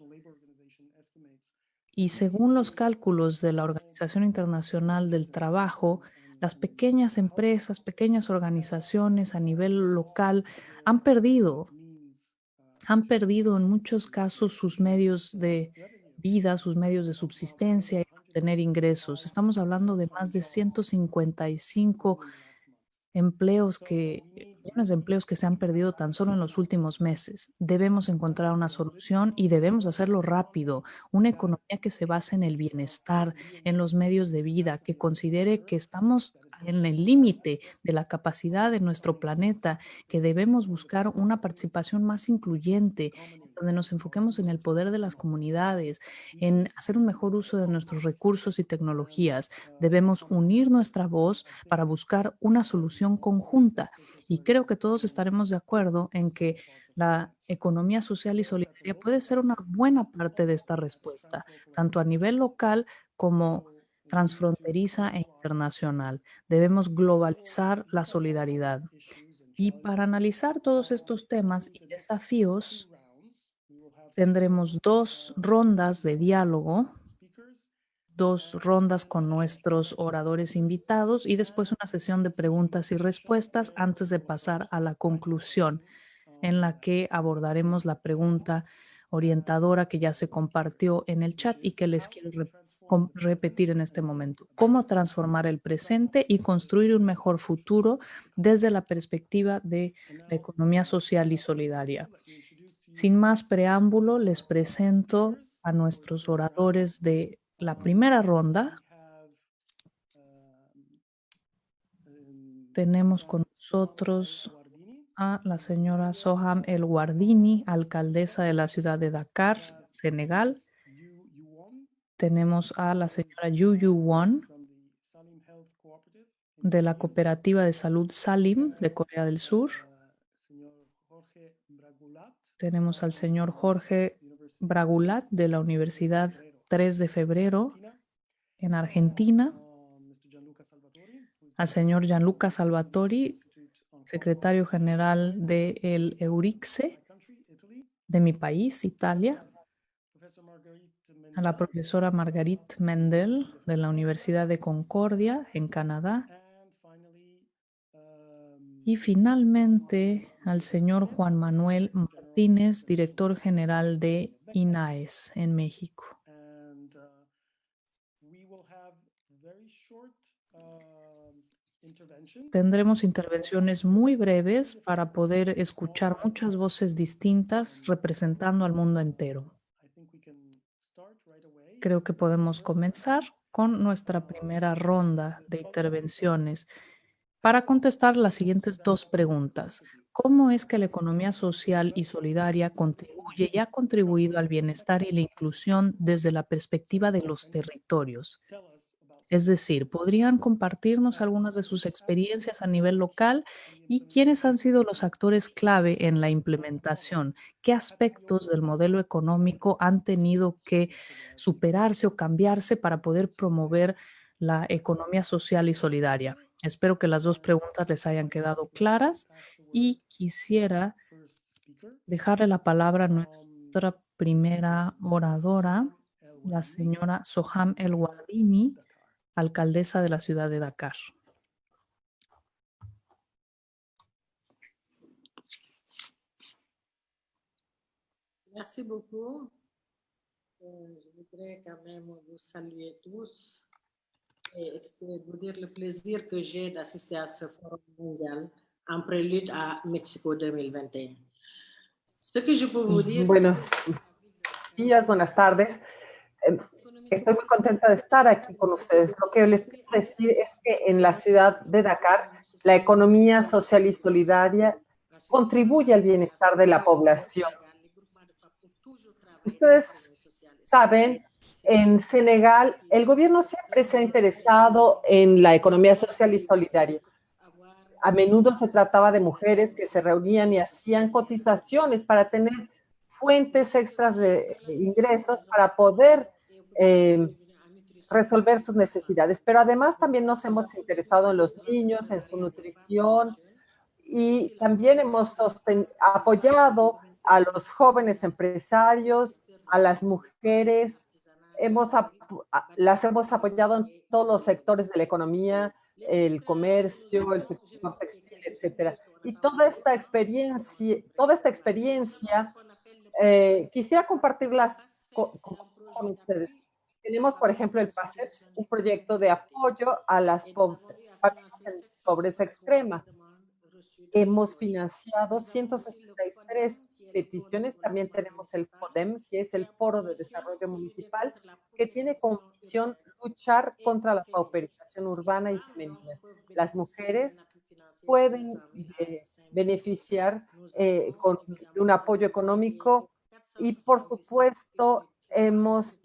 y según los cálculos de la Organización Internacional del Trabajo, las pequeñas empresas, pequeñas organizaciones a nivel local han perdido en muchos casos sus medios de vida, sus medios de subsistencia y obtener ingresos. Estamos hablando de más de 155 millones de empleos que se han perdido tan solo en los últimos meses. Debemos encontrar una solución y debemos hacerlo rápido. Una economía que se base en el bienestar, en los medios de vida, que considere que estamos en el límite de la capacidad de nuestro planeta, que debemos buscar una participación más incluyente, donde nos enfoquemos en el poder de las comunidades, en hacer un mejor uso de nuestros recursos y tecnologías. Debemos unir nuestra voz para buscar una solución conjunta. Y creo que todos estaremos de acuerdo en que la economía social y solidaria puede ser una buena parte de esta respuesta, tanto a nivel local como transfronteriza e internacional. Debemos globalizar la solidaridad. Y para analizar todos estos temas y desafíos, tendremos 2 rondas de diálogo, 2 rondas con nuestros oradores invitados y después una sesión de preguntas y respuestas antes de pasar a la conclusión, en la que abordaremos la pregunta orientadora que ya se compartió en el chat y que les quiero repetir en este momento. ¿Cómo transformar el presente y construir un mejor futuro desde la perspectiva de la economía social y solidaria? Sin más preámbulo, les presento a nuestros oradores de la primera ronda. Tenemos con nosotros a la señora Soham El Wardini, alcaldesa de la ciudad de Dakar, Senegal. Tenemos a la señora Yu Yu Won, de la Cooperativa de Salud Salim de Corea del Sur. Tenemos al señor Jorge Bragulat de la Universidad 3 de Febrero en Argentina. Al señor Gianluca Salvatori, secretario general del Eurixe de mi país, Italia. A la profesora Marguerite Mendel de la Universidad de Concordia en Canadá. Y finalmente al señor Juan Manuel Martínez, director general de INAES en México. Tendremos intervenciones muy breves para poder escuchar muchas voces distintas representando al mundo entero. Creo que podemos comenzar con nuestra primera ronda de intervenciones para contestar las siguientes dos preguntas. ¿Cómo es que la economía social y solidaria contribuye y ha contribuido al bienestar y la inclusión desde la perspectiva de los territorios? Es decir, ¿podrían compartirnos algunas de sus experiencias a nivel local y quiénes han sido los actores clave en la implementación? ¿Qué aspectos del modelo económico han tenido que superarse o cambiarse para poder promover la economía social y solidaria? Espero que las dos preguntas les hayan quedado claras y quisiera dejarle la palabra a nuestra primera oradora, la señora Soham El Wardini, alcaldesa de la ciudad de Dakar. Merci beaucoup. Je voudrais quand même vous saluer tous et vous dire le plaisir que j'ai d'assister à ce forum mondial en prélude à Mexico 2021. Ce que je peux vous dire, Buenos días, buenas tardes. Estoy muy contenta de estar aquí con ustedes. Lo que les quiero decir es que en la ciudad de Dakar, la economía social y solidaria contribuye al bienestar de la población. Ustedes saben, en Senegal, el gobierno siempre se ha interesado en la economía social y solidaria. A menudo se trataba de mujeres que se reunían y hacían cotizaciones para tener fuentes extras de ingresos para poder resolver sus necesidades. Pero además también nos hemos interesado en los niños, en su nutrición, y también hemos apoyado a los jóvenes empresarios, a las mujeres. Las hemos apoyado en todos los sectores de la economía, el comercio, el sector textil, etcétera. Y toda esta experiencia quisiera compartirlas con ustedes. Tenemos, por ejemplo, el PASEPS, un proyecto de apoyo a las familias en pobreza extrema. Hemos financiado 163 peticiones. También tenemos el FODEM, que es el Foro de Desarrollo Municipal, que tiene como misión luchar contra la pauperización urbana y femenina. Las mujeres pueden beneficiar con un apoyo económico y, por supuesto, hemos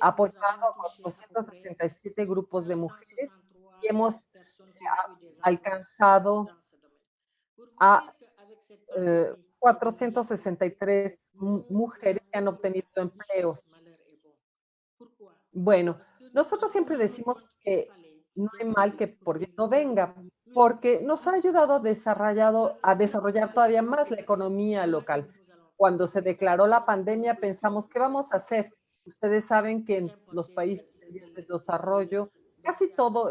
apoyado a 267 grupos de mujeres y hemos alcanzado a 463 mujeres que han obtenido empleos. Bueno, nosotros siempre decimos que no hay mal que por bien no venga, porque nos ha ayudado a desarrollar todavía más la economía local. Cuando se declaró la pandemia, pensamos, ¿qué vamos a hacer? Ustedes saben que en los países de desarrollo casi todo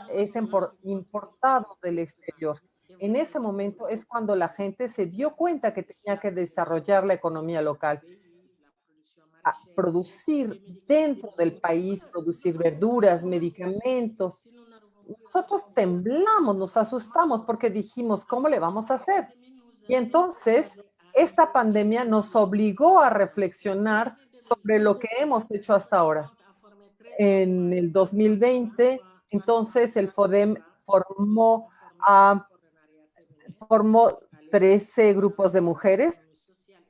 es importado del exterior. En ese momento es cuando la gente se dio cuenta que tenía que desarrollar la economía local. Producir dentro del país, producir verduras, medicamentos. Nosotros temblamos, nos asustamos porque dijimos, ¿cómo le vamos a hacer? Y entonces, esta pandemia nos obligó a reflexionar sobre lo que hemos hecho hasta ahora. En el 2020, entonces, el FODEM formó Formó 13 grupos de mujeres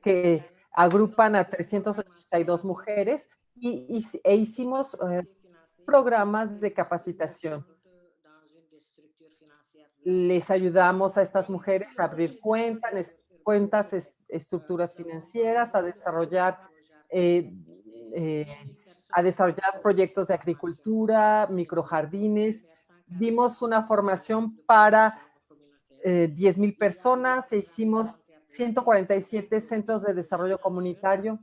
que agrupan a 382 mujeres e hicimos programas de capacitación. Les ayudamos a estas mujeres a abrir cuentas, estructuras financieras, a desarrollar proyectos de agricultura, microjardines. Dimos una formación para 10,000 personas e hicimos 147 centros de desarrollo comunitario.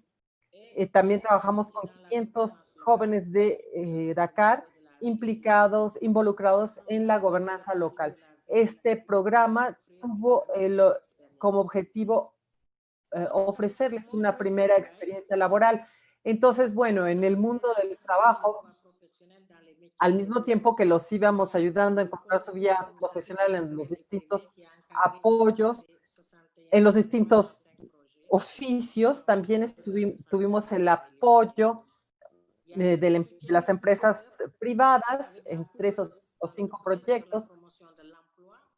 También trabajamos con 500 jóvenes de Dakar involucrados en la gobernanza local. Este programa tuvo como objetivo ofrecerles una primera experiencia laboral. Entonces, bueno, en el mundo del trabajo, al mismo tiempo que los íbamos ayudando a encontrar su vía profesional en los distintos apoyos, en los distintos oficios, también tuvimos el apoyo de las empresas privadas en 3 o 5 proyectos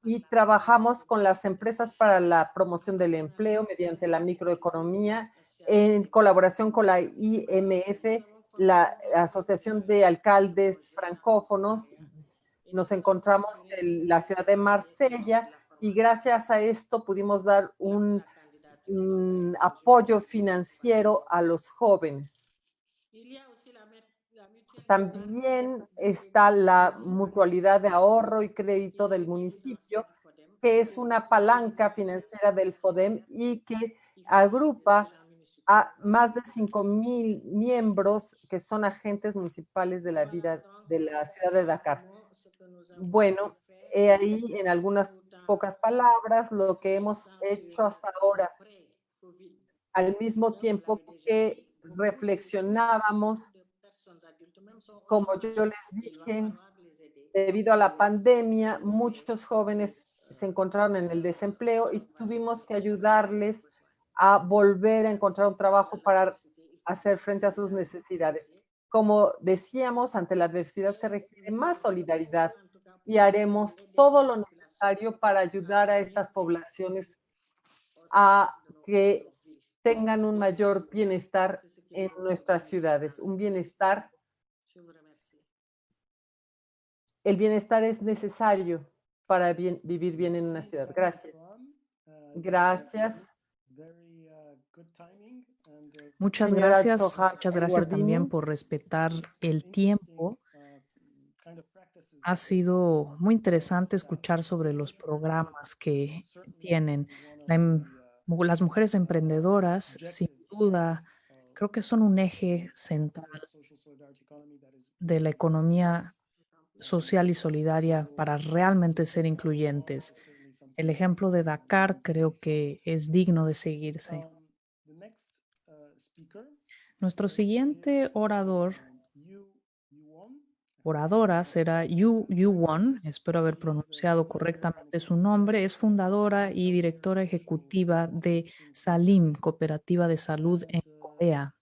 y trabajamos con las empresas para la promoción del empleo mediante la microeconomía en colaboración con la IMF, la Asociación de Alcaldes Francófonos. Nos encontramos en la ciudad de Marsella y gracias a esto pudimos dar un apoyo financiero a los jóvenes. También está la mutualidad de ahorro y crédito del municipio, que es una palanca financiera del FODEM y que agrupa a más de 5,000 miembros que son agentes municipales de la vida de la ciudad de Dakar. Bueno, he ahí en algunas pocas palabras lo que hemos hecho hasta ahora. Al mismo tiempo que reflexionábamos, como yo les dije, debido a la pandemia, muchos jóvenes se encontraron en el desempleo y tuvimos que ayudarles a volver a encontrar un trabajo para hacer frente a sus necesidades. Como decíamos, ante la adversidad se requiere más solidaridad y haremos todo lo necesario para ayudar a estas poblaciones a que tengan un mayor bienestar en nuestras ciudades, un bienestar. El bienestar es necesario para vivir bien en una ciudad. Gracias. Gracias. Muchas Señora gracias. Zohar Muchas gracias Guardini. también por respetar el tiempo. Ha sido muy interesante escuchar sobre los programas que tienen. Las mujeres emprendedoras, sin duda, creo que son un eje central de la economía social y solidaria para realmente ser incluyentes. El ejemplo de Dakar creo que es digno de seguirse. Nuestro siguiente oradora será Yu Won, espero haber pronunciado correctamente su nombre. Es fundadora y directora ejecutiva de Salim, Cooperativa de Salud en Corea.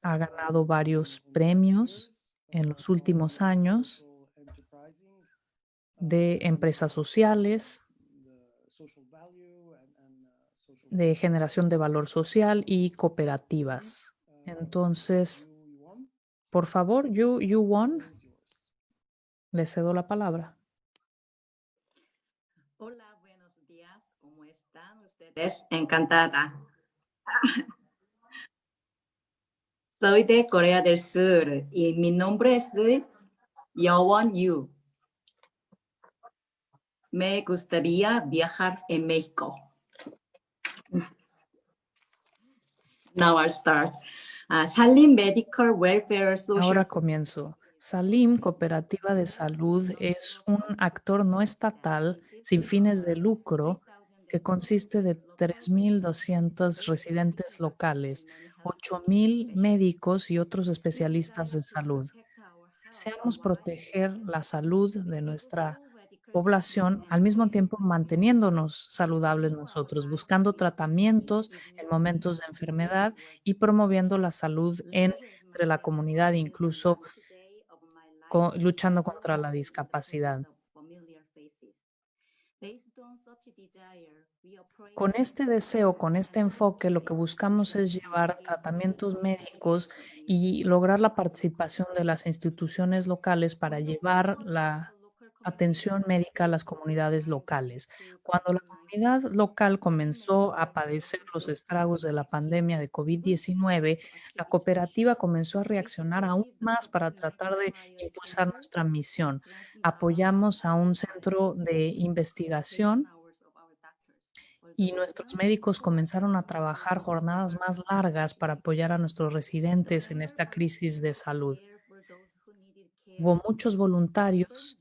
Ha ganado varios premios en los últimos años de empresas sociales, de generación de valor social y cooperativas. Entonces, por favor, Yu Won, le cedo la palabra. Hola, buenos días. ¿Cómo están ustedes? Encantada. Soy de Corea del Sur y mi nombre es Yeowon Yu. Me gustaría viajar en México. Now I'll start. Salim Medical Welfare Social. Ahora comienzo. Salim, Cooperativa de Salud, es un actor no estatal sin fines de lucro que consiste de 3,200 residentes locales, 8,000 médicos y otros especialistas de salud. Deseamos proteger la salud de nuestra población, al mismo tiempo manteniéndonos saludables nosotros, buscando tratamientos en momentos de enfermedad y promoviendo la salud entre la comunidad, incluso luchando contra la discapacidad. Con este deseo, con este enfoque, lo que buscamos es llevar tratamientos médicos y lograr la participación de las instituciones locales para llevar la atención médica a las comunidades locales. Cuando la comunidad local comenzó a padecer los estragos de la pandemia de COVID-19, la cooperativa comenzó a reaccionar aún más para tratar de impulsar nuestra misión. Apoyamos a un centro de investigación y nuestros médicos comenzaron a trabajar jornadas más largas para apoyar a nuestros residentes en esta crisis de salud. Hubo muchos voluntarios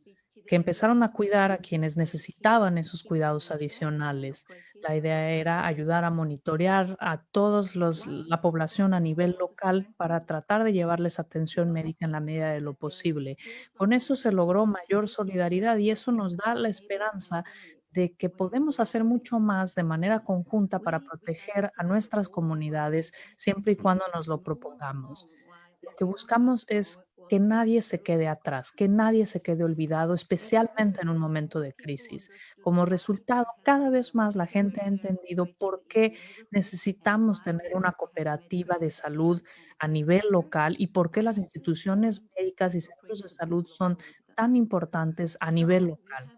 que empezaron a cuidar a quienes necesitaban esos cuidados adicionales. La idea era ayudar a monitorear a la población a nivel local para tratar de llevarles atención médica en la medida de lo posible. Con eso se logró mayor solidaridad y eso nos da la esperanza de que podemos hacer mucho más de manera conjunta para proteger a nuestras comunidades siempre y cuando nos lo propongamos. Lo que buscamos es que nadie se quede atrás, que nadie se quede olvidado, especialmente en un momento de crisis. Como resultado, cada vez más la gente ha entendido por qué necesitamos tener una cooperativa de salud a nivel local y por qué las instituciones médicas y centros de salud son tan importantes a nivel local.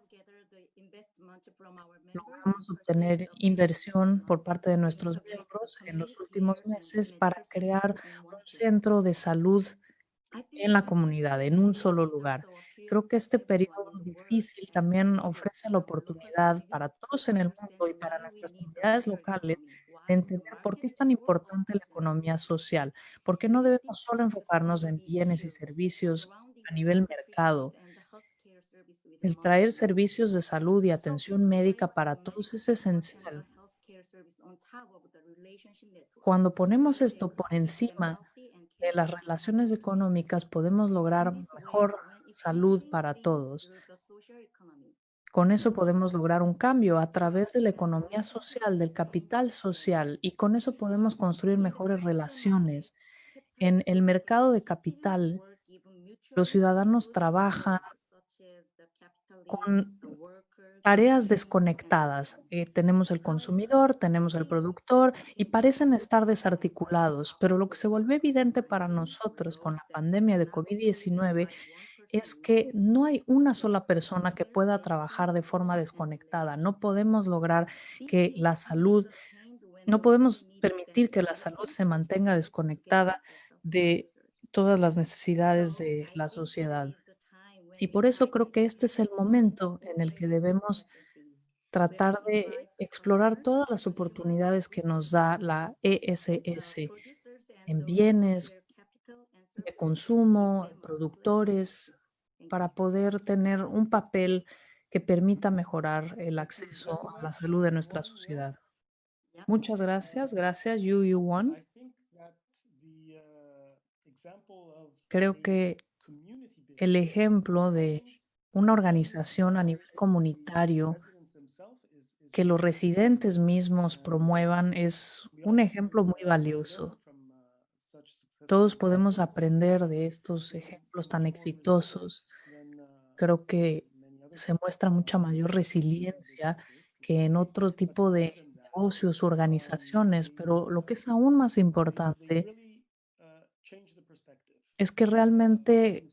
Logramos obtener inversión por parte de nuestros miembros en los últimos meses para crear un centro de salud en la comunidad, en un solo lugar. Creo que este periodo difícil también ofrece la oportunidad para todos en el mundo y para nuestras comunidades locales de entender por qué es tan importante la economía social, por qué no debemos solo enfocarnos en bienes y servicios a nivel mercado. El traer servicios de salud y atención médica para todos es esencial. Cuando ponemos esto por encima de las relaciones económicas, podemos lograr mejor salud para todos. Con eso podemos lograr un cambio a través de la economía social, del capital social, y con eso podemos construir mejores relaciones. En el mercado de capital, los ciudadanos trabajan con tareas desconectadas. Tenemos el consumidor, tenemos el productor y parecen estar desarticulados, pero lo que se volvió evidente para nosotros con la pandemia de COVID-19 es que no hay una sola persona que pueda trabajar de forma desconectada. No podemos lograr que la salud, no podemos permitir que la salud se mantenga desconectada de todas las necesidades de la sociedad. Y por eso creo que este es el momento en el que debemos tratar de explorar todas las oportunidades que nos da la ESS en bienes de consumo, en productores, para poder tener un papel que permita mejorar el acceso a la salud de nuestra sociedad. Muchas gracias. Gracias, Yu Won. Creo que el ejemplo de una organización a nivel comunitario que los residentes mismos promuevan es un ejemplo muy valioso. Todos podemos aprender de estos ejemplos tan exitosos. Creo que se muestra mucha mayor resiliencia que en otro tipo de negocios u organizaciones, pero lo que es aún más importante es que realmente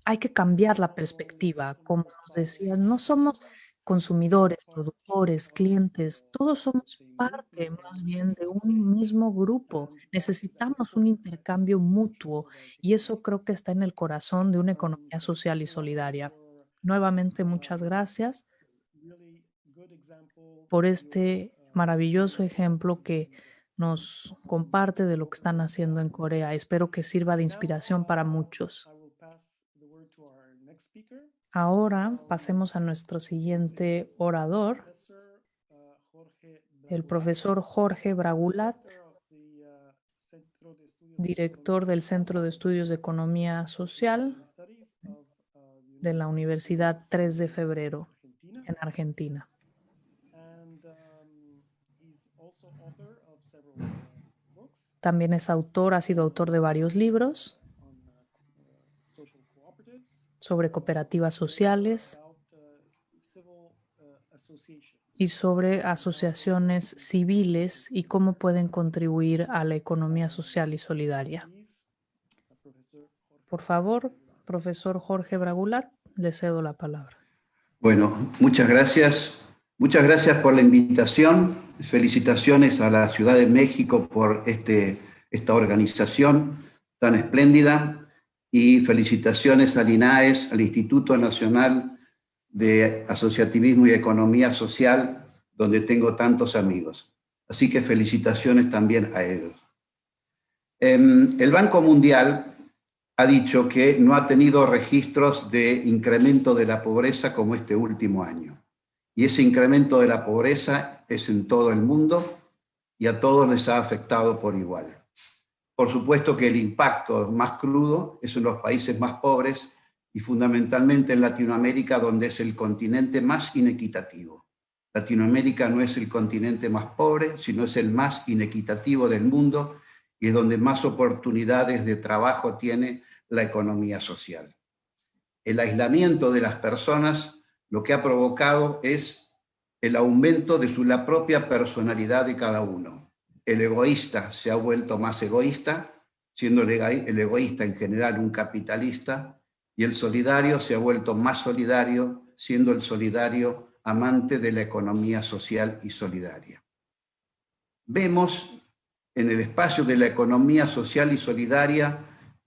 hay que cambiar la perspectiva. Como nos decías, no somos consumidores, productores, clientes, todos somos parte más bien de un mismo grupo. Necesitamos un intercambio mutuo y eso creo que está en el corazón de una economía social y solidaria. Nuevamente, muchas gracias por este maravilloso ejemplo que nos comparte de lo que están haciendo en Corea. Espero que sirva de inspiración para muchos. Ahora pasemos a nuestro siguiente orador, el profesor Jorge Bragulat, director del Centro de Estudios de Economía Social de la Universidad 3 de Febrero en Argentina. También es autor, ha sido autor de varios libros sobre cooperativas sociales y sobre asociaciones civiles y cómo pueden contribuir a la economía social y solidaria. Por favor, profesor Jorge Bragulat, le cedo la palabra. Bueno, muchas gracias. Muchas gracias por la invitación. Felicitaciones a la Ciudad de México por esta organización tan espléndida y felicitaciones al INAES, al Instituto Nacional de Asociativismo y Economía Social, donde tengo tantos amigos. Así que felicitaciones también a ellos. El Banco Mundial ha dicho que no ha tenido registros de incremento de la pobreza como este último año. Y ese incremento de la pobreza es en todo el mundo y a todos les ha afectado por igual. Por supuesto que el impacto más crudo es en los países más pobres y fundamentalmente en Latinoamérica, donde es el continente más inequitativo. Latinoamérica no es el continente más pobre, sino es el más inequitativo del mundo y es donde más oportunidades de trabajo tiene la economía social. El aislamiento de las personas lo que ha provocado es el aumento de la propia personalidad de cada uno. El egoísta se ha vuelto más egoísta, siendo el egoísta en general un capitalista, y el solidario se ha vuelto más solidario, siendo el solidario amante de la economía social y solidaria. Vemos en el espacio de la economía social y solidaria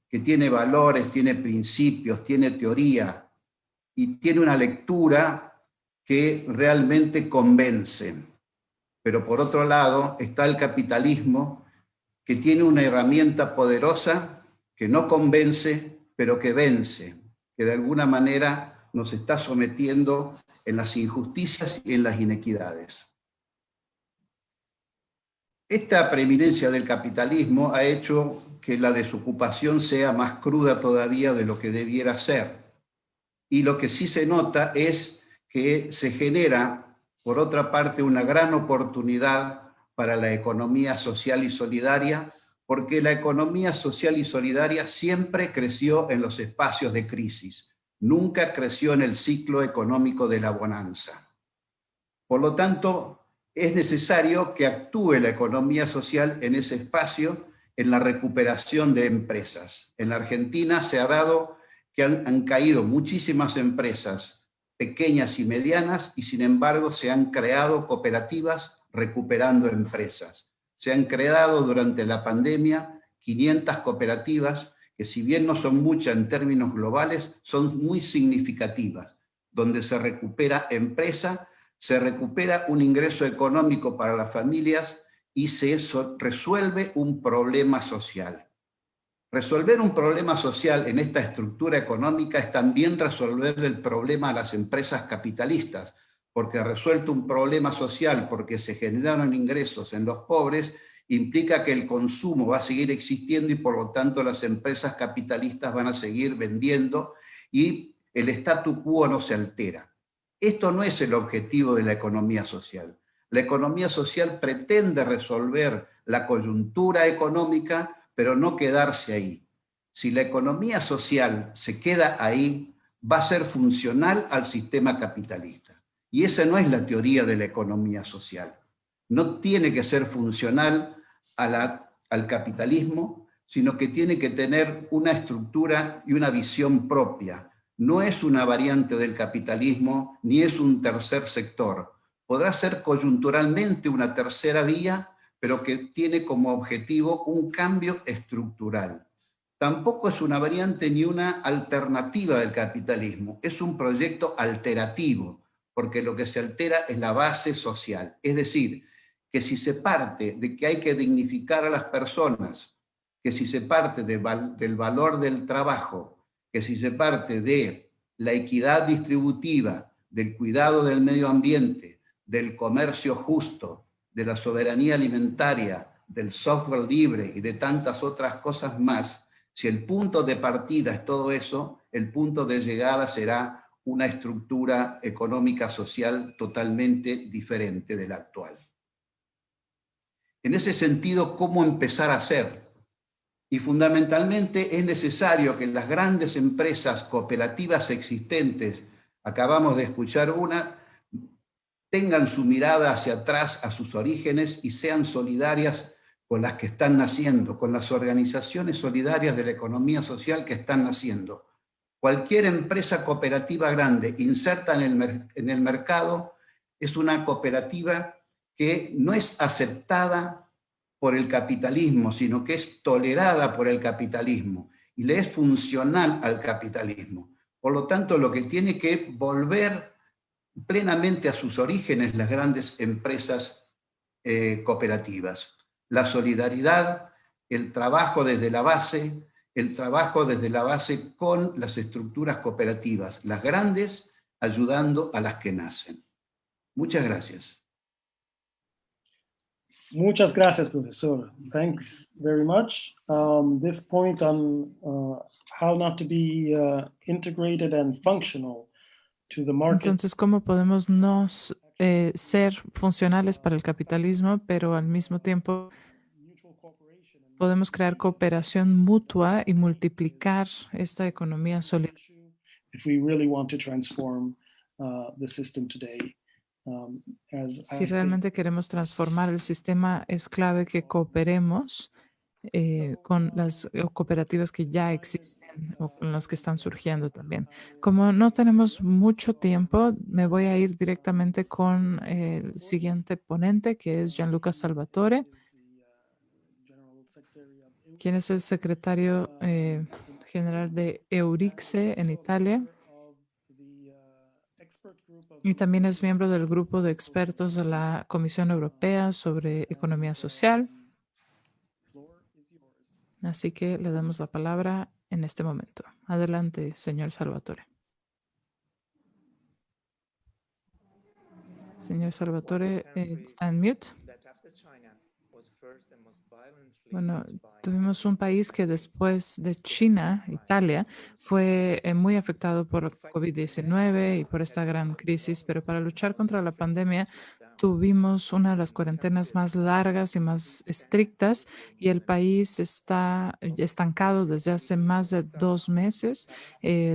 que tiene valores, tiene principios, tiene teoría y tiene una lectura que realmente convence. Pero por otro lado está el capitalismo, que tiene una herramienta poderosa que no convence, pero que vence, que de alguna manera nos está sometiendo en las injusticias y en las inequidades. Esta preeminencia del capitalismo ha hecho que la desocupación sea más cruda todavía de lo que debiera ser. Y lo que sí se nota es que se genera, por otra parte, una gran oportunidad para la economía social y solidaria, porque la economía social y solidaria siempre creció en los espacios de crisis, nunca creció en el ciclo económico de la bonanza. Por lo tanto, es necesario que actúe la economía social en ese espacio, en la recuperación de empresas. En la Argentina se ha dado que han caído muchísimas empresas pequeñas y medianas y sin embargo se han creado cooperativas recuperando empresas. Se han creado durante la pandemia 500 cooperativas que, si bien no son muchas en términos globales, son muy significativas, donde se recupera empresa, se recupera un ingreso económico para las familias y se resuelve un problema social. Resolver un problema social en esta estructura económica es también resolver el problema a las empresas capitalistas, porque resuelto un problema social porque se generaron ingresos en los pobres, implica que el consumo va a seguir existiendo y por lo tanto las empresas capitalistas van a seguir vendiendo y el statu quo no se altera. Esto no es el objetivo de la economía social. La economía social pretende resolver la coyuntura económica, pero no quedarse ahí. Si la economía social se queda ahí, va a ser funcional al sistema capitalista. Y esa no es la teoría de la economía social. No tiene que ser funcional al capitalismo, sino que tiene que tener una estructura y una visión propia. No es una variante del capitalismo, ni es un tercer sector. Podrá ser coyunturalmente una tercera vía, pero que tiene como objetivo un cambio estructural. Tampoco es una variante ni una alternativa del capitalismo, es un proyecto alterativo, porque lo que se altera es la base social. Es decir, que si se parte de que hay que dignificar a las personas, que si se parte del valor del trabajo, que si se parte de la equidad distributiva, del cuidado del medio ambiente, del comercio justo, de la soberanía alimentaria, del software libre y de tantas otras cosas más, si el punto de partida es todo eso, el punto de llegada será una estructura económica social totalmente diferente de la actual. En ese sentido, ¿cómo empezar a hacer? Y fundamentalmente es necesario que las grandes empresas cooperativas existentes, acabamos de escuchar una, tengan su mirada hacia atrás a sus orígenes y sean solidarias con las que están naciendo, con las organizaciones solidarias de la economía social que están naciendo. Cualquier empresa cooperativa grande inserta en el mercado es una cooperativa que no es aceptada por el capitalismo, sino que es tolerada por el capitalismo y le es funcional al capitalismo. Por lo tanto, lo que tiene que volver plenamente a sus orígenes las grandes empresas cooperativas. La solidaridad, el trabajo desde la base con las estructuras cooperativas, las grandes ayudando a las que nacen. Muchas gracias. Muchas gracias, profesor. Thanks very much. This point on how not to be integrated and functional to the market. Entonces, ¿cómo podemos no ser funcionales para el capitalismo, pero al mismo tiempo podemos crear cooperación mutua y multiplicar esta economía solidaria? If we really want to transform the system today. Si realmente queremos transformar el sistema, es clave que cooperemos con las cooperativas que ya existen o con las que están surgiendo también. Como no tenemos mucho tiempo, me voy a ir directamente con el siguiente ponente, que es Gianluca Salvatore, quien es el secretario general de Eurixe en Italia. Y también es miembro del grupo de expertos de la Comisión Europea sobre Economía Social. Así que le damos la palabra en este momento. Adelante, señor Salvatore. Señor Salvatore, está en mute. Bueno, tuvimos un país que después de China, Italia, fue muy afectado por COVID-19 y por esta gran crisis, pero para luchar contra la pandemia tuvimos una de las cuarentenas más largas y más estrictas y el país está estancado desde hace más de 2 meses.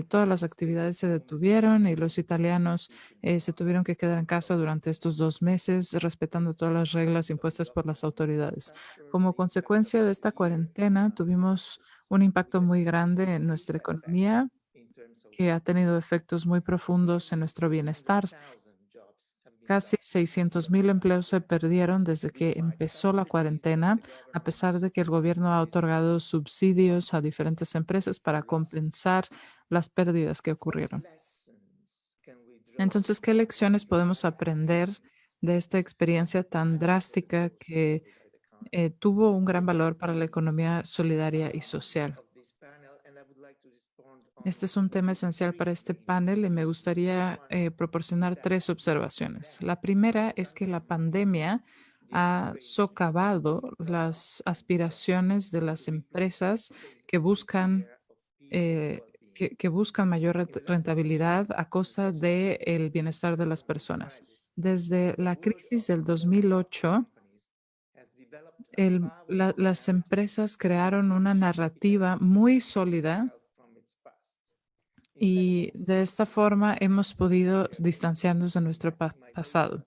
Todas las actividades se detuvieron y los italianos se tuvieron que quedar en casa durante estos 2 meses, respetando todas las reglas impuestas por las autoridades. Como consecuencia de esta cuarentena, tuvimos un impacto muy grande en nuestra economía que ha tenido efectos muy profundos en nuestro bienestar. Casi 600,000 empleos se perdieron desde que empezó la cuarentena, a pesar de que el gobierno ha otorgado subsidios a diferentes empresas para compensar las pérdidas que ocurrieron. Entonces, ¿qué lecciones podemos aprender de esta experiencia tan drástica que tuvo un gran valor para la economía solidaria y social? Este es un tema esencial para este panel y me gustaría proporcionar 3 observaciones. La primera es que la pandemia ha socavado las aspiraciones de las empresas que buscan mayor rentabilidad a costa del bienestar de las personas. Desde la crisis del 2008, las empresas crearon una narrativa muy sólida y de esta forma hemos podido distanciarnos de nuestro pasado.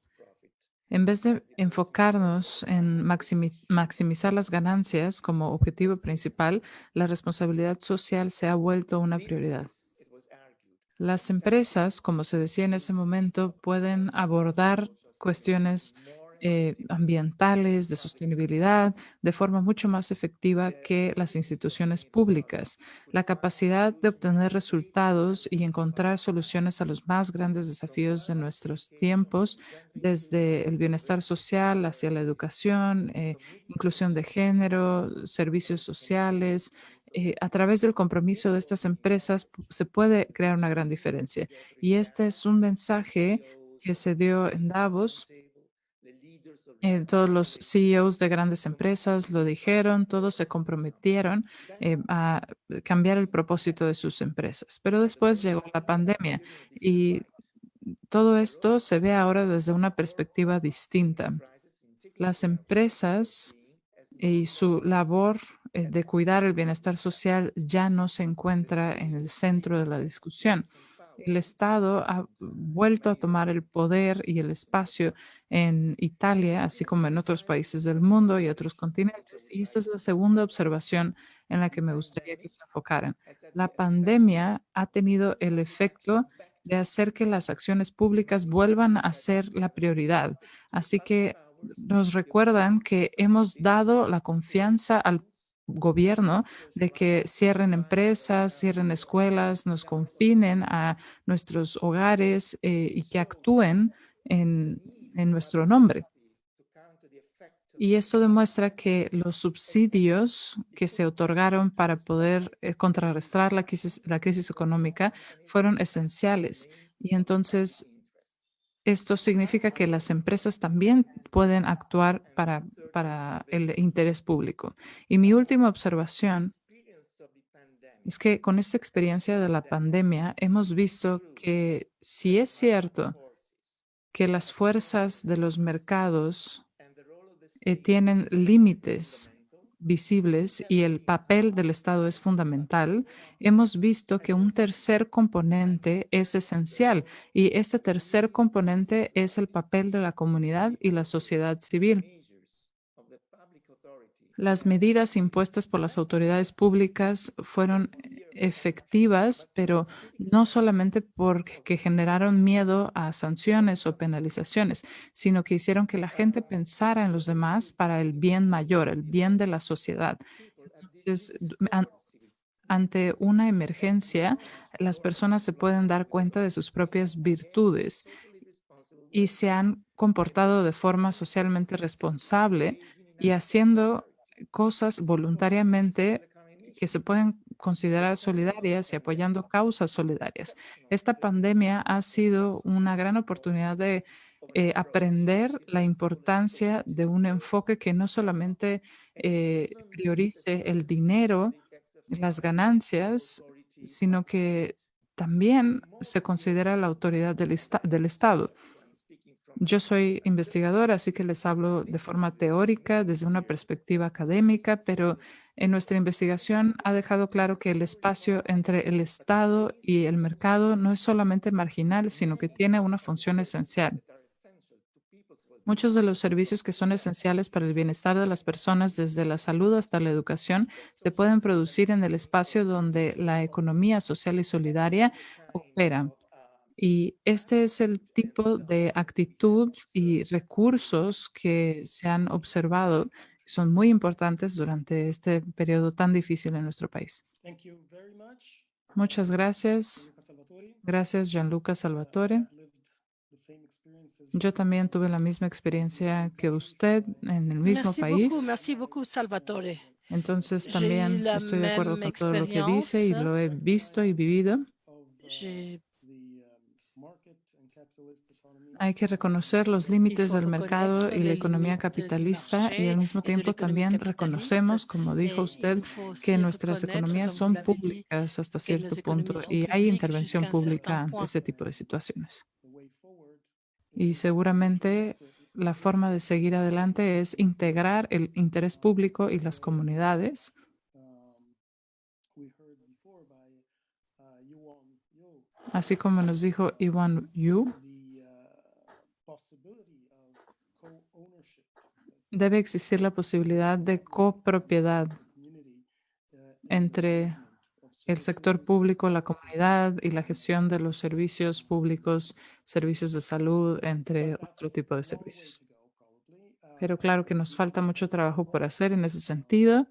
En vez de enfocarnos en maximizar las ganancias como objetivo principal, la responsabilidad social se ha vuelto una prioridad. Las empresas, como se decía en ese momento, pueden abordar cuestiones ambientales, de sostenibilidad, de forma mucho más efectiva que las instituciones públicas. La capacidad de obtener resultados y encontrar soluciones a los más grandes desafíos de nuestros tiempos, desde el bienestar social hacia la educación, inclusión de género, servicios sociales. A través del compromiso de estas empresas se puede crear una gran diferencia. Y este es un mensaje que se dio en Davos. Todos los CEOs de grandes empresas lo dijeron, todos se comprometieron a cambiar el propósito de sus empresas. Pero después llegó la pandemia y todo esto se ve ahora desde una perspectiva distinta. Las empresas y su labor de cuidar el bienestar social ya no se encuentra en el centro de la discusión. el Estado ha vuelto a tomar el poder y el espacio en Italia, así como en otros países del mundo y otros continentes. Y esta es la segunda observación en la que me gustaría que se enfocaran. La pandemia ha tenido el efecto de hacer que las acciones públicas vuelvan a ser la prioridad. Así que nos recuerdan que hemos dado la confianza al gobierno de que cierren empresas, cierren escuelas, nos confinen a nuestros hogares y que actúen en nuestro nombre. Y esto demuestra que los subsidios que se otorgaron para poder contrarrestar la crisis económica fueron esenciales. Y entonces esto significa que las empresas también pueden actuar para el interés público. Y mi última observación es que con esta experiencia de la pandemia hemos visto que si es cierto que las fuerzas de los mercados tienen límites visibles y el papel del Estado es fundamental, hemos visto que un tercer componente es esencial y este tercer componente es el papel de la comunidad y la sociedad civil. Las medidas impuestas por las autoridades públicas fueron efectivas, pero no solamente porque generaron miedo a sanciones o penalizaciones, sino que hicieron que la gente pensara en los demás para el bien mayor, el bien de la sociedad. Entonces, ante una emergencia, las personas se pueden dar cuenta de sus propias virtudes y se han comportado de forma socialmente responsable y haciendo cosas voluntariamente que se pueden considerar solidarias y apoyando causas solidarias. Esta pandemia ha sido una gran oportunidad de aprender la importancia de un enfoque que no solamente priorice el dinero, las ganancias, sino que también se considera la autoridad del Estado. Yo soy investigadora, así que les hablo de forma teórica, desde una perspectiva académica, pero en nuestra investigación ha dejado claro que el espacio entre el Estado y el mercado no es solamente marginal, sino que tiene una función esencial. Muchos de los servicios que son esenciales para el bienestar de las personas, desde la salud hasta la educación, se pueden producir en el espacio donde la economía social y solidaria opera. Y este es el tipo de actitud y recursos que se han observado, que son muy importantes durante este periodo tan difícil en nuestro país. Muchas gracias. Gracias, Gianluca Salvatore. Yo también tuve la misma experiencia que usted en el mismo país. Merci beaucoup, Salvatore. Entonces también estoy de acuerdo con todo lo que dice y lo he visto y vivido. Hay que reconocer los límites del mercado y la economía capitalista y al mismo tiempo también reconocemos, como dijo usted, que nuestras economías son públicas hasta cierto punto y hay intervención pública ante ese tipo de situaciones. Y seguramente la forma de seguir adelante es integrar el interés público y las comunidades. Así como nos dijo Iwan Yu, debe existir la posibilidad de copropiedad entre el sector público, la comunidad y la gestión de los servicios públicos, servicios de salud, entre otro tipo de servicios. Pero claro que nos falta mucho trabajo por hacer en ese sentido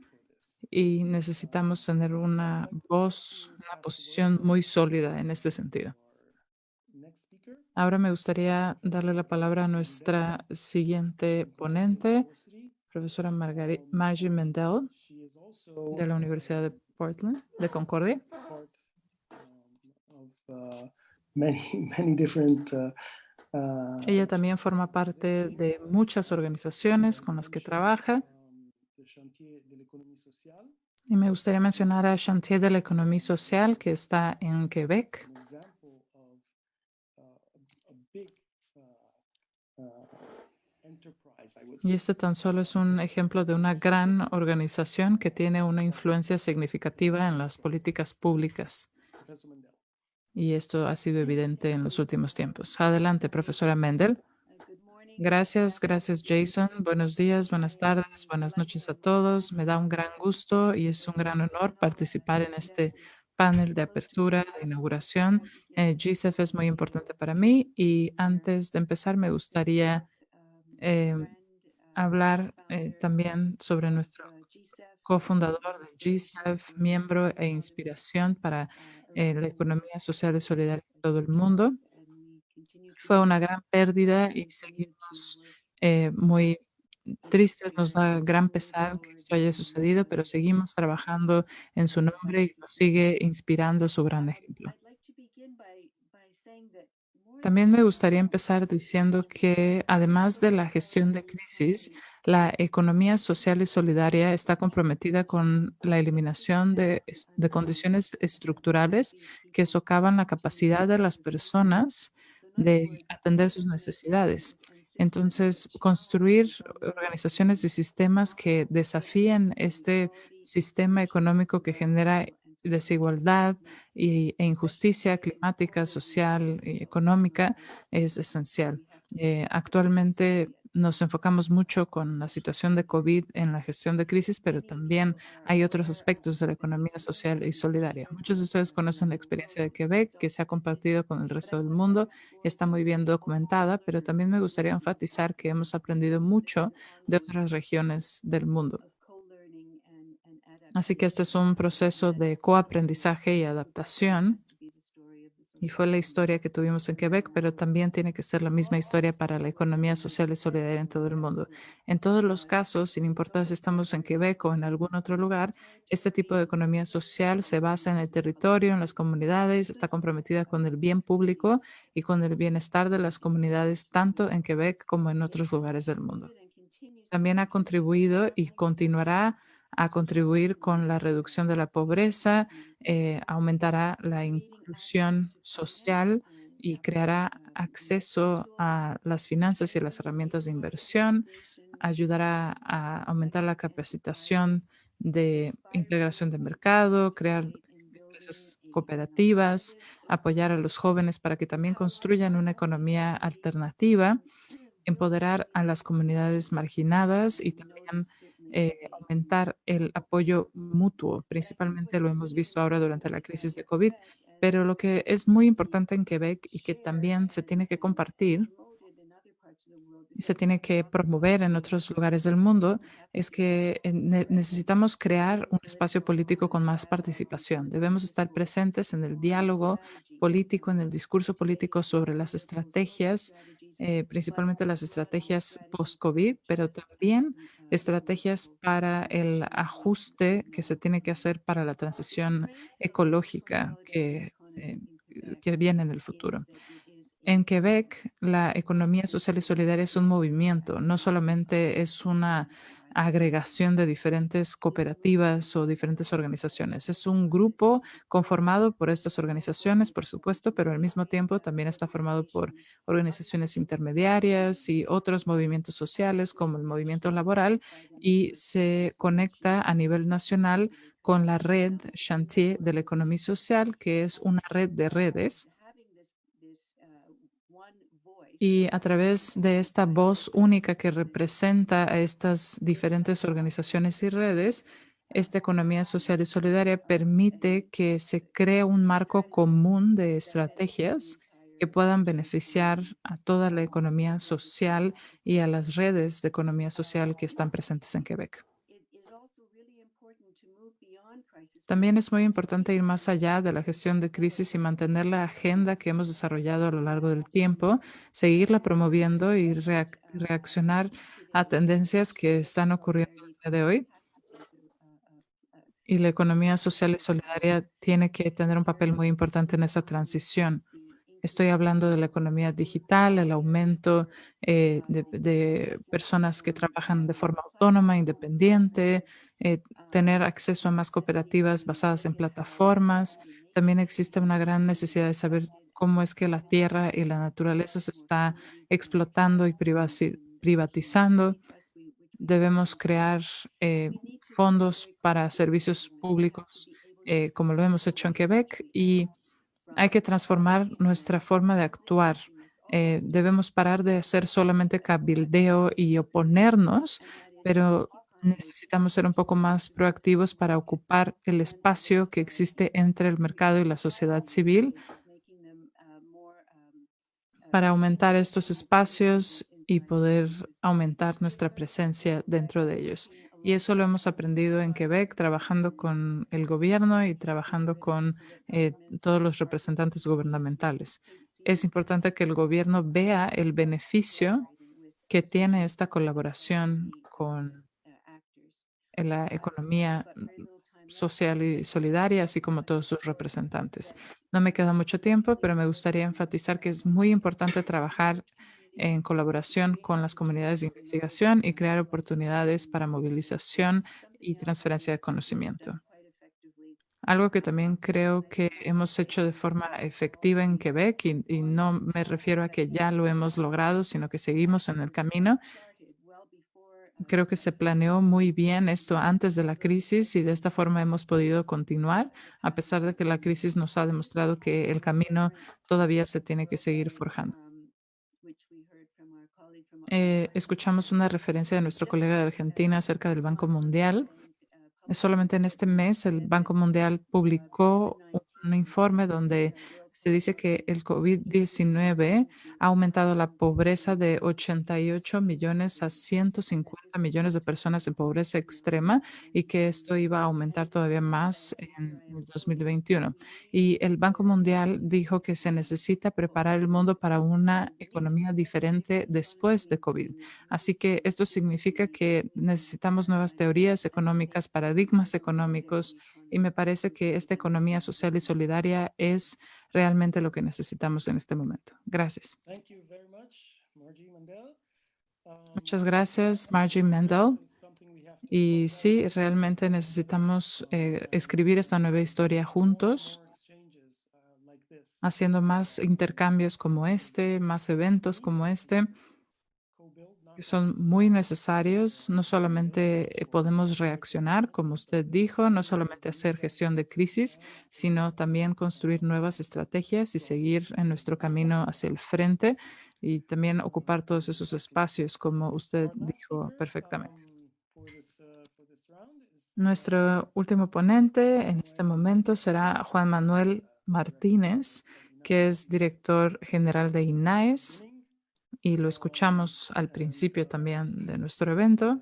y necesitamos tener una voz, una posición muy sólida en este sentido. Ahora me gustaría darle la palabra a nuestra siguiente ponente, profesora Margie Mendel, de la Universidad de Portland, de Concordia. Ella también forma parte de muchas organizaciones con las que trabaja. Y me gustaría mencionar a Chantier de la Economía Social, que está en Quebec. Y este tan solo es un ejemplo de una gran organización que tiene una influencia significativa en las políticas públicas. y esto ha sido evidente en los últimos tiempos. Adelante, profesora Mendel. Gracias, gracias Jason. Buenos días, buenas tardes, buenas noches a todos. Me da un gran gusto y es un gran honor participar en este panel de apertura, de inauguración. GCEF es muy importante para mí y antes de empezar me gustaría hablar también sobre nuestro cofundador de GCEF, miembro e inspiración para la economía social y solidaria en todo el mundo. Fue una gran pérdida y seguimos muy tristes, nos da gran pesar que esto haya sucedido, pero seguimos trabajando en su nombre y nos sigue inspirando su gran ejemplo. También me gustaría empezar diciendo que además de la gestión de crisis, la economía social y solidaria está comprometida con la eliminación de condiciones estructurales que socavan la capacidad de las personas de atender sus necesidades. Entonces, construir organizaciones y sistemas que desafíen este sistema económico que genera desigualdad e injusticia climática, social y económica es esencial. Actualmente nos enfocamos mucho con la situación de COVID en la gestión de crisis, pero también hay otros aspectos de la economía social y solidaria. Muchos de ustedes conocen la experiencia de Quebec, que se ha compartido con el resto del mundo, está muy bien documentada, pero también me gustaría enfatizar que hemos aprendido mucho de otras regiones del mundo. Así que este es un proceso de coaprendizaje y adaptación. Y fue la historia que tuvimos en Quebec, pero también tiene que ser la misma historia para la economía social y solidaria en todo el mundo. En todos los casos, sin importar si estamos en Quebec o en algún otro lugar, este tipo de economía social se basa en el territorio, en las comunidades, está comprometida con el bien público y con el bienestar de las comunidades, tanto en Quebec como en otros lugares del mundo. También ha contribuido y continuará a contribuir con la reducción de la pobreza, aumentará la inclusión social y creará acceso a las finanzas y las herramientas de inversión, ayudará a aumentar la capacitación de integración de mercado, crear empresas cooperativas, apoyar a los jóvenes para que también construyan una economía alternativa, empoderar a las comunidades marginadas y también aumentar el apoyo mutuo. Principalmente lo hemos visto ahora durante la crisis de COVID, pero lo que es muy importante en Quebec y que también se tiene que compartir y se tiene que promover en otros lugares del mundo es que necesitamos crear un espacio político con más participación. Debemos estar presentes en el diálogo político, en el discurso político sobre las estrategias, principalmente las estrategias post-COVID, pero también estrategias para el ajuste que se tiene que hacer para la transición ecológica que viene en el futuro. En Quebec, la economía social y solidaria es un movimiento, no solamente es una agregación de diferentes cooperativas o diferentes organizaciones. Es un grupo conformado por estas organizaciones, por supuesto, pero al mismo tiempo también está formado por organizaciones intermediarias y otros movimientos sociales como el movimiento laboral y se conecta a nivel nacional con la red Chantier de la Economía Social, que es una red de redes. Y a través de esta voz única que representa a estas diferentes organizaciones y redes, esta economía social y solidaria permite que se cree un marco común de estrategias que puedan beneficiar a toda la economía social y a las redes de economía social que están presentes en Quebec. También es muy importante ir más allá de la gestión de crisis y mantener la agenda que hemos desarrollado a lo largo del tiempo, seguirla promoviendo y reaccionar a tendencias que están ocurriendo el día de hoy. Y la economía social y solidaria tiene que tener un papel muy importante en esa transición. Estoy hablando de la economía digital, el aumento de personas que trabajan de forma autónoma, independiente, tener acceso a más cooperativas basadas en plataformas. También existe una gran necesidad de saber cómo es que la tierra y la naturaleza se está explotando y privatizando. Debemos crear fondos para servicios públicos como lo hemos hecho en Quebec y Hay que transformar nuestra forma de actuar. Debemos parar de hacer solamente cabildeo y oponernos, pero necesitamos ser un poco más proactivos para ocupar el espacio que existe entre el mercado y la sociedad civil, para aumentar estos espacios y poder aumentar nuestra presencia dentro de ellos. Y eso lo hemos aprendido en Quebec, trabajando con el gobierno y trabajando con todos los representantes gubernamentales. Es importante que el gobierno vea el beneficio que tiene esta colaboración con la economía social y solidaria, así como todos sus representantes. No me queda mucho tiempo, pero me gustaría enfatizar que es muy importante trabajar en colaboración con las comunidades de investigación y crear oportunidades para movilización y transferencia de conocimiento. Algo que también creo que hemos hecho de forma efectiva en Quebec, y no me refiero a que ya lo hemos logrado, sino que seguimos en el camino. Creo que se planeó muy bien esto antes de la crisis y de esta forma hemos podido continuar, a pesar de que la crisis nos ha demostrado que el camino todavía se tiene que seguir forjando. Escuchamos una referencia de nuestro colega de Argentina acerca del Banco Mundial. Solamente en este mes el Banco Mundial publicó un informe donde se dice que el COVID-19 ha aumentado la pobreza de 88 millones a 150 millones de personas en pobreza extrema y que esto iba a aumentar todavía más en el 2021. Y el Banco Mundial dijo que se necesita preparar el mundo para una economía diferente después de COVID. Así que esto significa que necesitamos nuevas teorías económicas, paradigmas económicos, y me parece que esta economía social y solidaria es realmente lo que necesitamos en este momento. Gracias. Muchas gracias, Margie Mendel. Y sí, realmente necesitamos escribir esta nueva historia juntos, haciendo más intercambios como este, más eventos como este, que son muy necesarios. No solamente podemos reaccionar, como usted dijo, no solamente hacer gestión de crisis, sino también construir nuevas estrategias y seguir en nuestro camino hacia el frente y también ocupar todos esos espacios, como usted dijo perfectamente. Nuestro último ponente en este momento será Juan Manuel Martínez, que es director general de INAES. Y lo escuchamos al principio también de nuestro evento.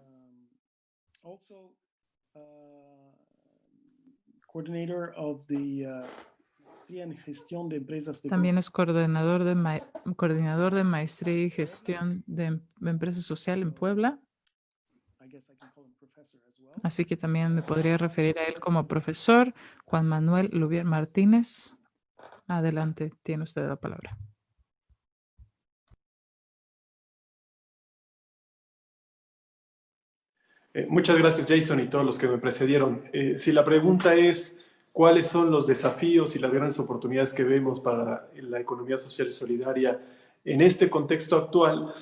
También es coordinador de maestría y gestión de empresa social en Puebla. Así que también me podría referir a él como profesor. Juan Manuel Lubier Martínez. Adelante, tiene usted la palabra. Muchas gracias, Jason, y todos los que me precedieron. Si la pregunta es cuáles son los desafíos y las grandes oportunidades que vemos para la economía social y solidaria en este contexto actual,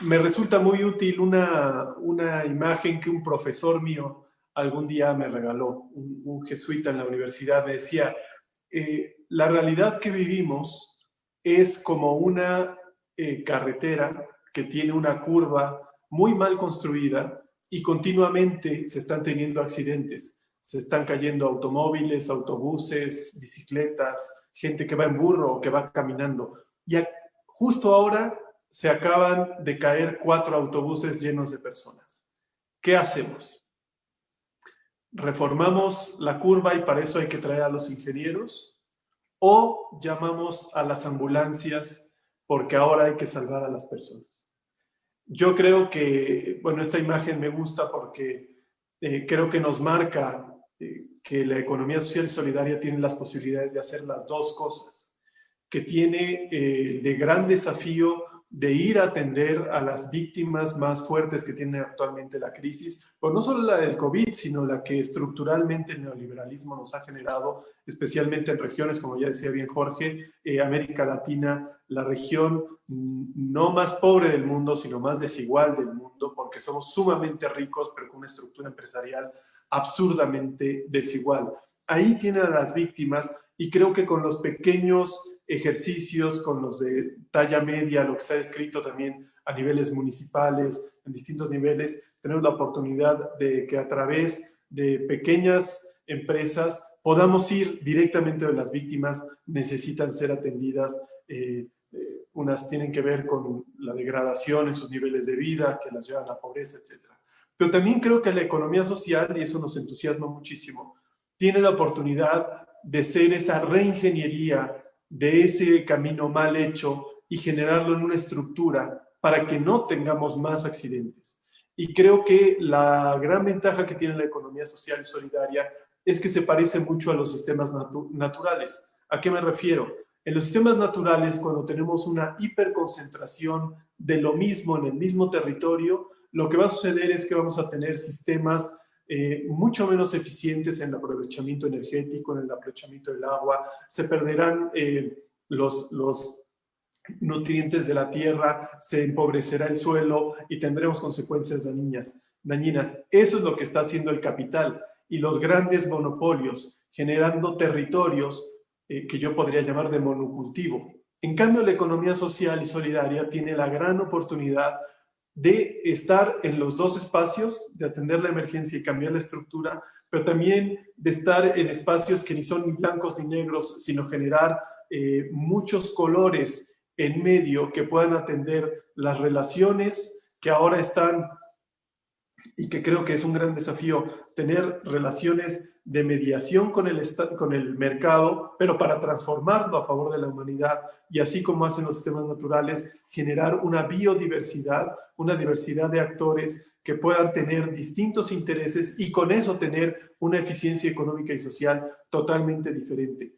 me resulta muy útil una imagen que un profesor mío algún día me regaló, un jesuita en la universidad. Me decía, la realidad que vivimos es como una carretera que tiene una curva muy mal construida, y continuamente se están teniendo accidentes. Se están cayendo automóviles, autobuses, bicicletas, gente que va en burro o que va caminando. Y justo ahora se acaban de caer 4 autobuses llenos de personas. ¿Qué hacemos? ¿Reformamos la curva y para eso hay que traer a los ingenieros? ¿O llamamos a las ambulancias porque ahora hay que salvar a las personas? Yo creo que, bueno, esta imagen me gusta porque creo que nos marca que la economía social y solidaria tiene las posibilidades de hacer las dos cosas, que tiene de gran desafío de ir a atender a las víctimas más fuertes que tiene actualmente la crisis, pues no solo la del COVID, sino la que estructuralmente el neoliberalismo nos ha generado, especialmente en regiones, como ya decía bien Jorge, América Latina, la región no más pobre del mundo, sino más desigual del mundo, porque somos sumamente ricos, pero con una estructura empresarial absurdamente desigual. ahí tienen a las víctimas y creo que con los pequeños ejercicios, con los de talla media, lo que se ha descrito también a niveles municipales, en distintos niveles, tenemos la oportunidad de que a través de pequeñas empresas podamos ir directamente a las víctimas, necesitan ser atendidas. Unas tienen que ver con la degradación en sus niveles de vida, que las llevan a la pobreza, etc. Pero también creo que la economía social, y eso nos entusiasma muchísimo, tiene la oportunidad de ser esa reingeniería de ese camino mal hecho y generarlo en una estructura para que no tengamos más accidentes. Y creo que la gran ventaja que tiene la economía social y solidaria es que se parece mucho a los sistemas naturales. ¿A qué me refiero? En los sistemas naturales, cuando tenemos una hiperconcentración de lo mismo en el mismo territorio, lo que va a suceder es que vamos a tener sistemas mucho menos eficientes en el aprovechamiento energético, en el aprovechamiento del agua, se perderán los nutrientes de la tierra, se empobrecerá el suelo y tendremos consecuencias dañinas. Eso es lo que está haciendo el capital y los grandes monopolios, generando territorios que yo podría llamar de monocultivo. En cambio, la economía social y solidaria tiene la gran oportunidad de estar en los dos espacios, de atender la emergencia y cambiar la estructura, pero también de estar en espacios que ni son ni blancos ni negros, sino generar muchos colores en medio que puedan atender las relaciones que ahora están, y que creo que es un gran desafío, tener relaciones de mediación con el mercado, pero para transformarlo a favor de la humanidad, y así como hacen los sistemas naturales, generar una biodiversidad, una diversidad de actores que puedan tener distintos intereses y con eso tener una eficiencia económica y social totalmente diferente.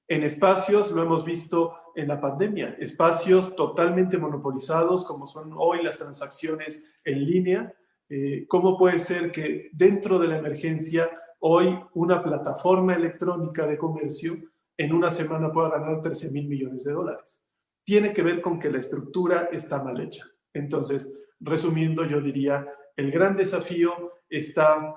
En espacios, lo hemos visto en la pandemia, espacios totalmente monopolizados como son hoy las transacciones en línea. ¿Cómo puede ser que dentro de la emergencia hoy una plataforma electrónica de comercio en una semana pueda ganar 13,000 millones de dólares? Tiene que ver con que la estructura está mal hecha. Entonces, resumiendo, yo diría, el gran desafío está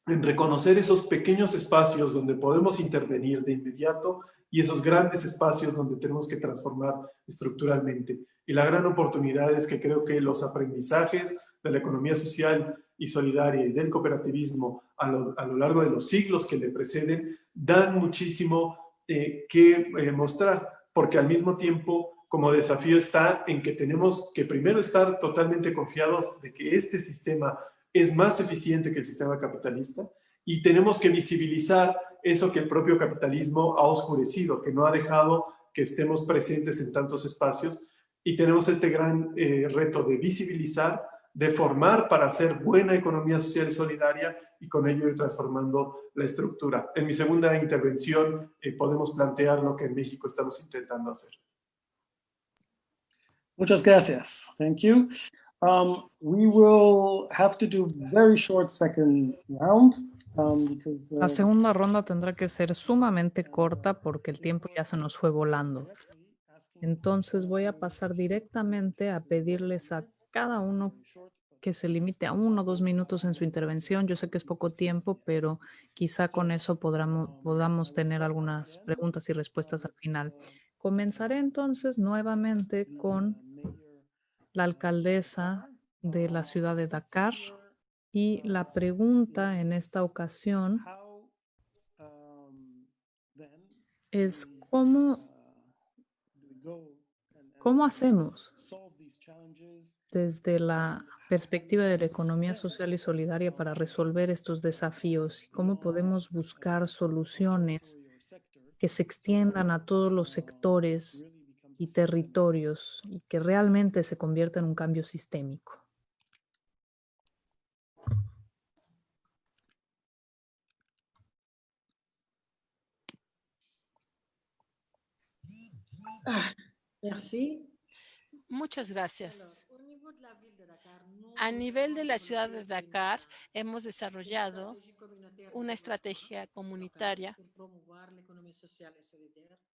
en reconocer esos pequeños espacios donde podemos intervenir de inmediato y esos grandes espacios donde tenemos que transformar estructuralmente. Y la gran oportunidad es que creo que los aprendizajes de la economía social y solidaria y del cooperativismo a lo largo de los siglos que le preceden dan muchísimo que mostrar, porque al mismo tiempo como desafío está en que tenemos que primero estar totalmente confiados de que este sistema es más eficiente que el sistema capitalista y tenemos que visibilizar eso que el propio capitalismo ha oscurecido, que no ha dejado que estemos presentes en tantos espacios, y tenemos este gran reto de visibilizar, de formar para hacer buena economía social y solidaria y con ello ir transformando la estructura. En mi segunda intervención podemos plantear lo que en México estamos intentando hacer. Muchas gracias. Thank you. We will have to do very short second round. Because, La segunda ronda tendrá que ser sumamente corta porque el tiempo ya se nos fue volando. Entonces voy a pasar directamente a pedirles a cada uno que se limite a 1 o 2 minutos en su intervención. Yo sé que es poco tiempo, pero quizá con eso podamos tener algunas preguntas y respuestas al final. Comenzaré entonces nuevamente con la alcaldesa de la ciudad de Dakar. Y la pregunta en esta ocasión es ¿cómo hacemos desde la perspectiva de la economía social y solidaria para resolver estos desafíos? ¿Y cómo podemos buscar soluciones que se extiendan a todos los sectores y territorios y que realmente se convierta en un cambio sistémico? Merci. Muchas gracias. A nivel de la ciudad de Dakar, hemos desarrollado una estrategia comunitaria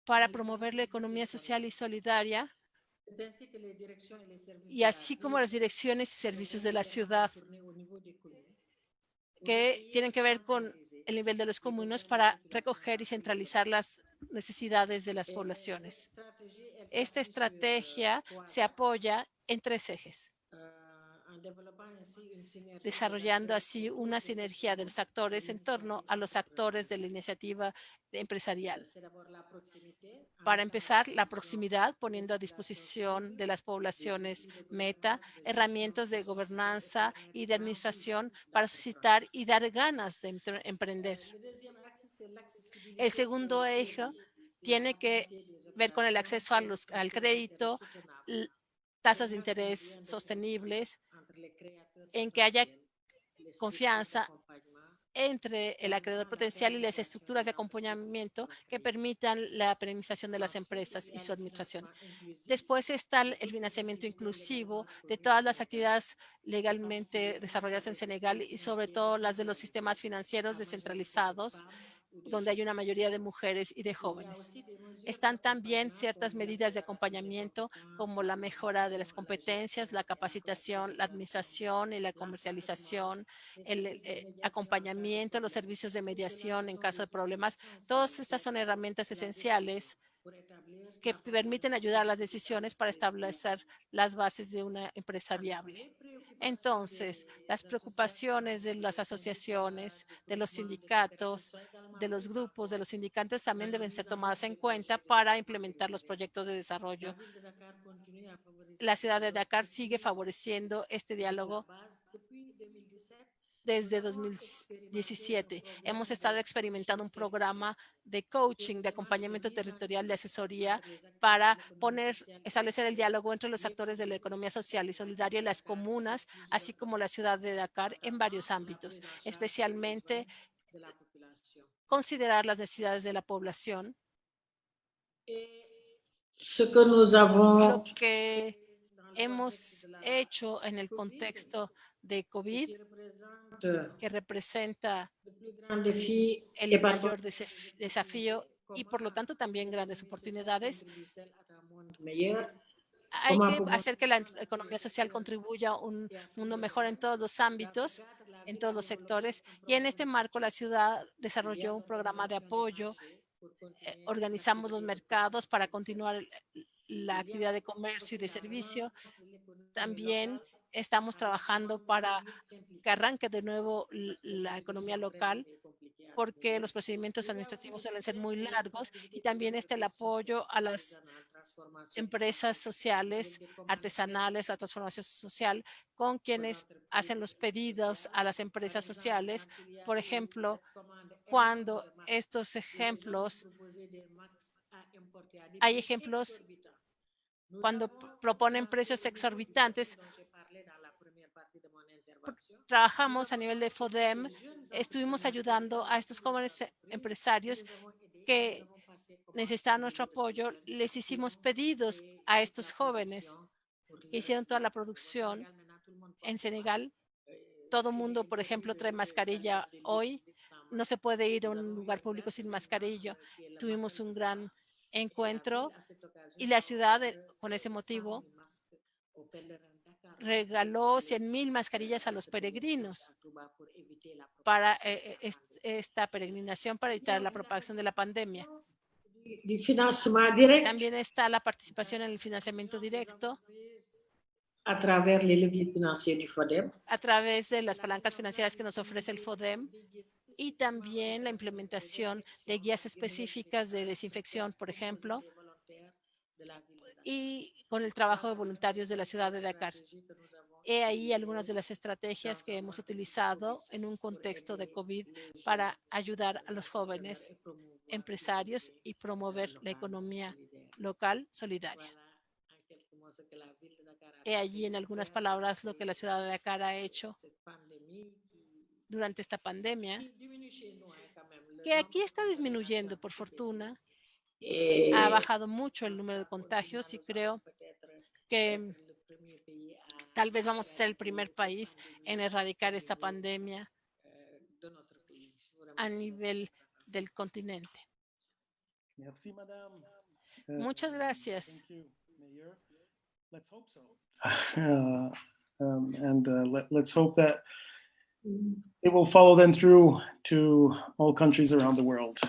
para promover la economía social y solidaria, y así como las direcciones y servicios de la ciudad que tienen que ver con el nivel de los comunes para recoger y centralizar las necesidades de las poblaciones. Esta estrategia se apoya en 3 ejes, desarrollando así una sinergia de los actores en torno a los actores de la iniciativa empresarial. Para empezar, la proximidad, poniendo a disposición de las poblaciones meta herramientas de gobernanza y de administración para suscitar y dar ganas de emprender. El segundo eje tiene que ver con el acceso al crédito, tasas de interés sostenibles, en que haya confianza entre el acreedor potencial y las estructuras de acompañamiento que permitan la perennización de las empresas y su administración. Después está el financiamiento inclusivo de todas las actividades legalmente desarrolladas en Senegal y sobre todo las de los sistemas financieros descentralizados, donde hay una mayoría de mujeres y de jóvenes. Están también ciertas medidas de acompañamiento como la mejora de las competencias, la capacitación, la administración y la comercialización, el acompañamiento, los servicios de mediación en caso de problemas. Todas estas son herramientas esenciales que permiten ayudar a las decisiones para establecer las bases de una empresa viable. Entonces, las preocupaciones de las asociaciones, de los sindicatos, de los grupos, de los sindicantes también deben ser tomadas en cuenta para implementar los proyectos de desarrollo. La ciudad de Dakar sigue favoreciendo este diálogo desde 2017. Hemos estado experimentando un programa de coaching, de acompañamiento territorial, de asesoría para establecer el diálogo entre los actores de la economía social y solidaria y las comunas, así como la ciudad de Dakar en varios ámbitos, especialmente considerar las necesidades de la población. Lo que hemos hecho en el contexto de COVID, que representa el mayor desafío y por lo tanto también grandes oportunidades. Hay que hacer que la economía social contribuya a un mundo mejor en todos los ámbitos, en todos los sectores. Y en este marco, la ciudad desarrolló un programa de apoyo. Organizamos los mercados para continuar la actividad de comercio y de servicio. También estamos trabajando para que arranque de nuevo la economía local, porque los procedimientos administrativos suelen ser muy largos, y también está el apoyo a las empresas sociales, artesanales, la transformación social, con quienes hacen los pedidos a las empresas sociales. Por ejemplo, cuando estos ejemplos, hay ejemplos cuando proponen precios exorbitantes. Trabajamos a nivel de FODEM, estuvimos ayudando a estos jóvenes empresarios que necesitaban nuestro apoyo. Les hicimos pedidos a estos jóvenes que hicieron toda la producción en Senegal. Todo mundo, por ejemplo, trae mascarilla hoy. No se puede ir a un lugar público sin mascarilla. Tuvimos un gran encuentro y la ciudad, con ese motivo, regaló 100,000 mascarillas a los peregrinos para esta peregrinación para evitar la propagación de la pandemia. También está la participación en el financiamiento directo a través del levier financiero du FODEM, a través de las palancas financieras que nos ofrece el FODEM, y también la implementación de guías específicas de desinfección, por ejemplo, y con el trabajo de voluntarios de la ciudad de Dakar. He ahí algunas de las estrategias que hemos utilizado en un contexto de COVID para ayudar a los jóvenes empresarios y promover la economía local solidaria. He allí en algunas palabras lo que la ciudad de Dakar ha hecho durante esta pandemia, que aquí está disminuyendo por fortuna. Ha bajado mucho el número de contagios y creo que tal vez vamos a ser el primer país en erradicar esta pandemia a nivel del continente. Muchas gracias. Let's hope that it will follow then through to all countries around the world.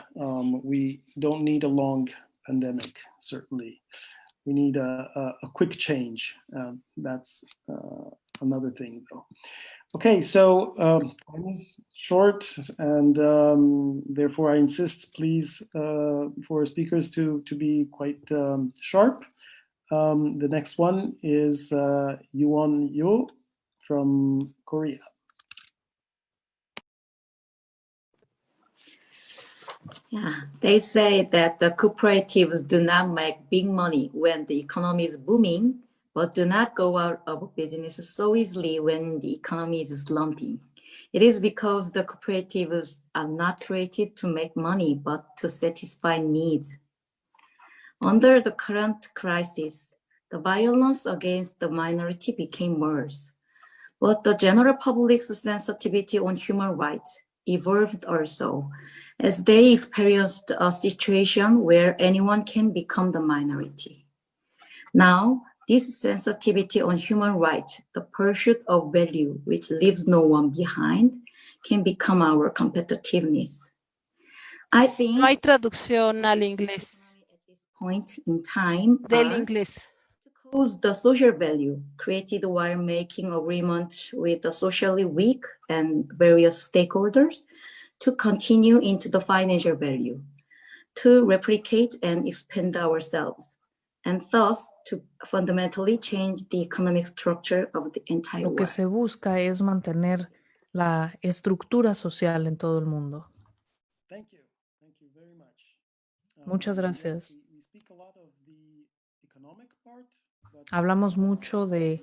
We don't need a long pandemic, certainly. We need a quick change. That's another thing, though. Okay, so time is short, and therefore I insist, please, for speakers to be quite sharp. The next one is Yuan Yo from Korea. Yeah, they say that the cooperatives do not make big money when the economy is booming, but do not go out of business so easily when the economy is slumping. It is because the cooperatives are not created to make money, but to satisfy needs. Under the current crisis, the violence against the minority became worse, but the general public's sensitivity on human rights evolved also, as they experienced a situation where anyone can become the minority. Now, this sensitivity on human rights, the pursuit of value which leaves no one behind, can become our competitiveness. I think No hay traducción al inglés point in time del are inglés. cause the social value created while making agreements with the socially weak and various stakeholders to continue into the financial value, to replicate and expand ourselves, and thus to fundamentally change the economic structure of the entire Lo que world. se busca es mantener la estructura social en todo el mundo. Thank you. Thank you very much. Muchas Yes, gracias. we speak a lot of the economic part, but Hablamos mucho de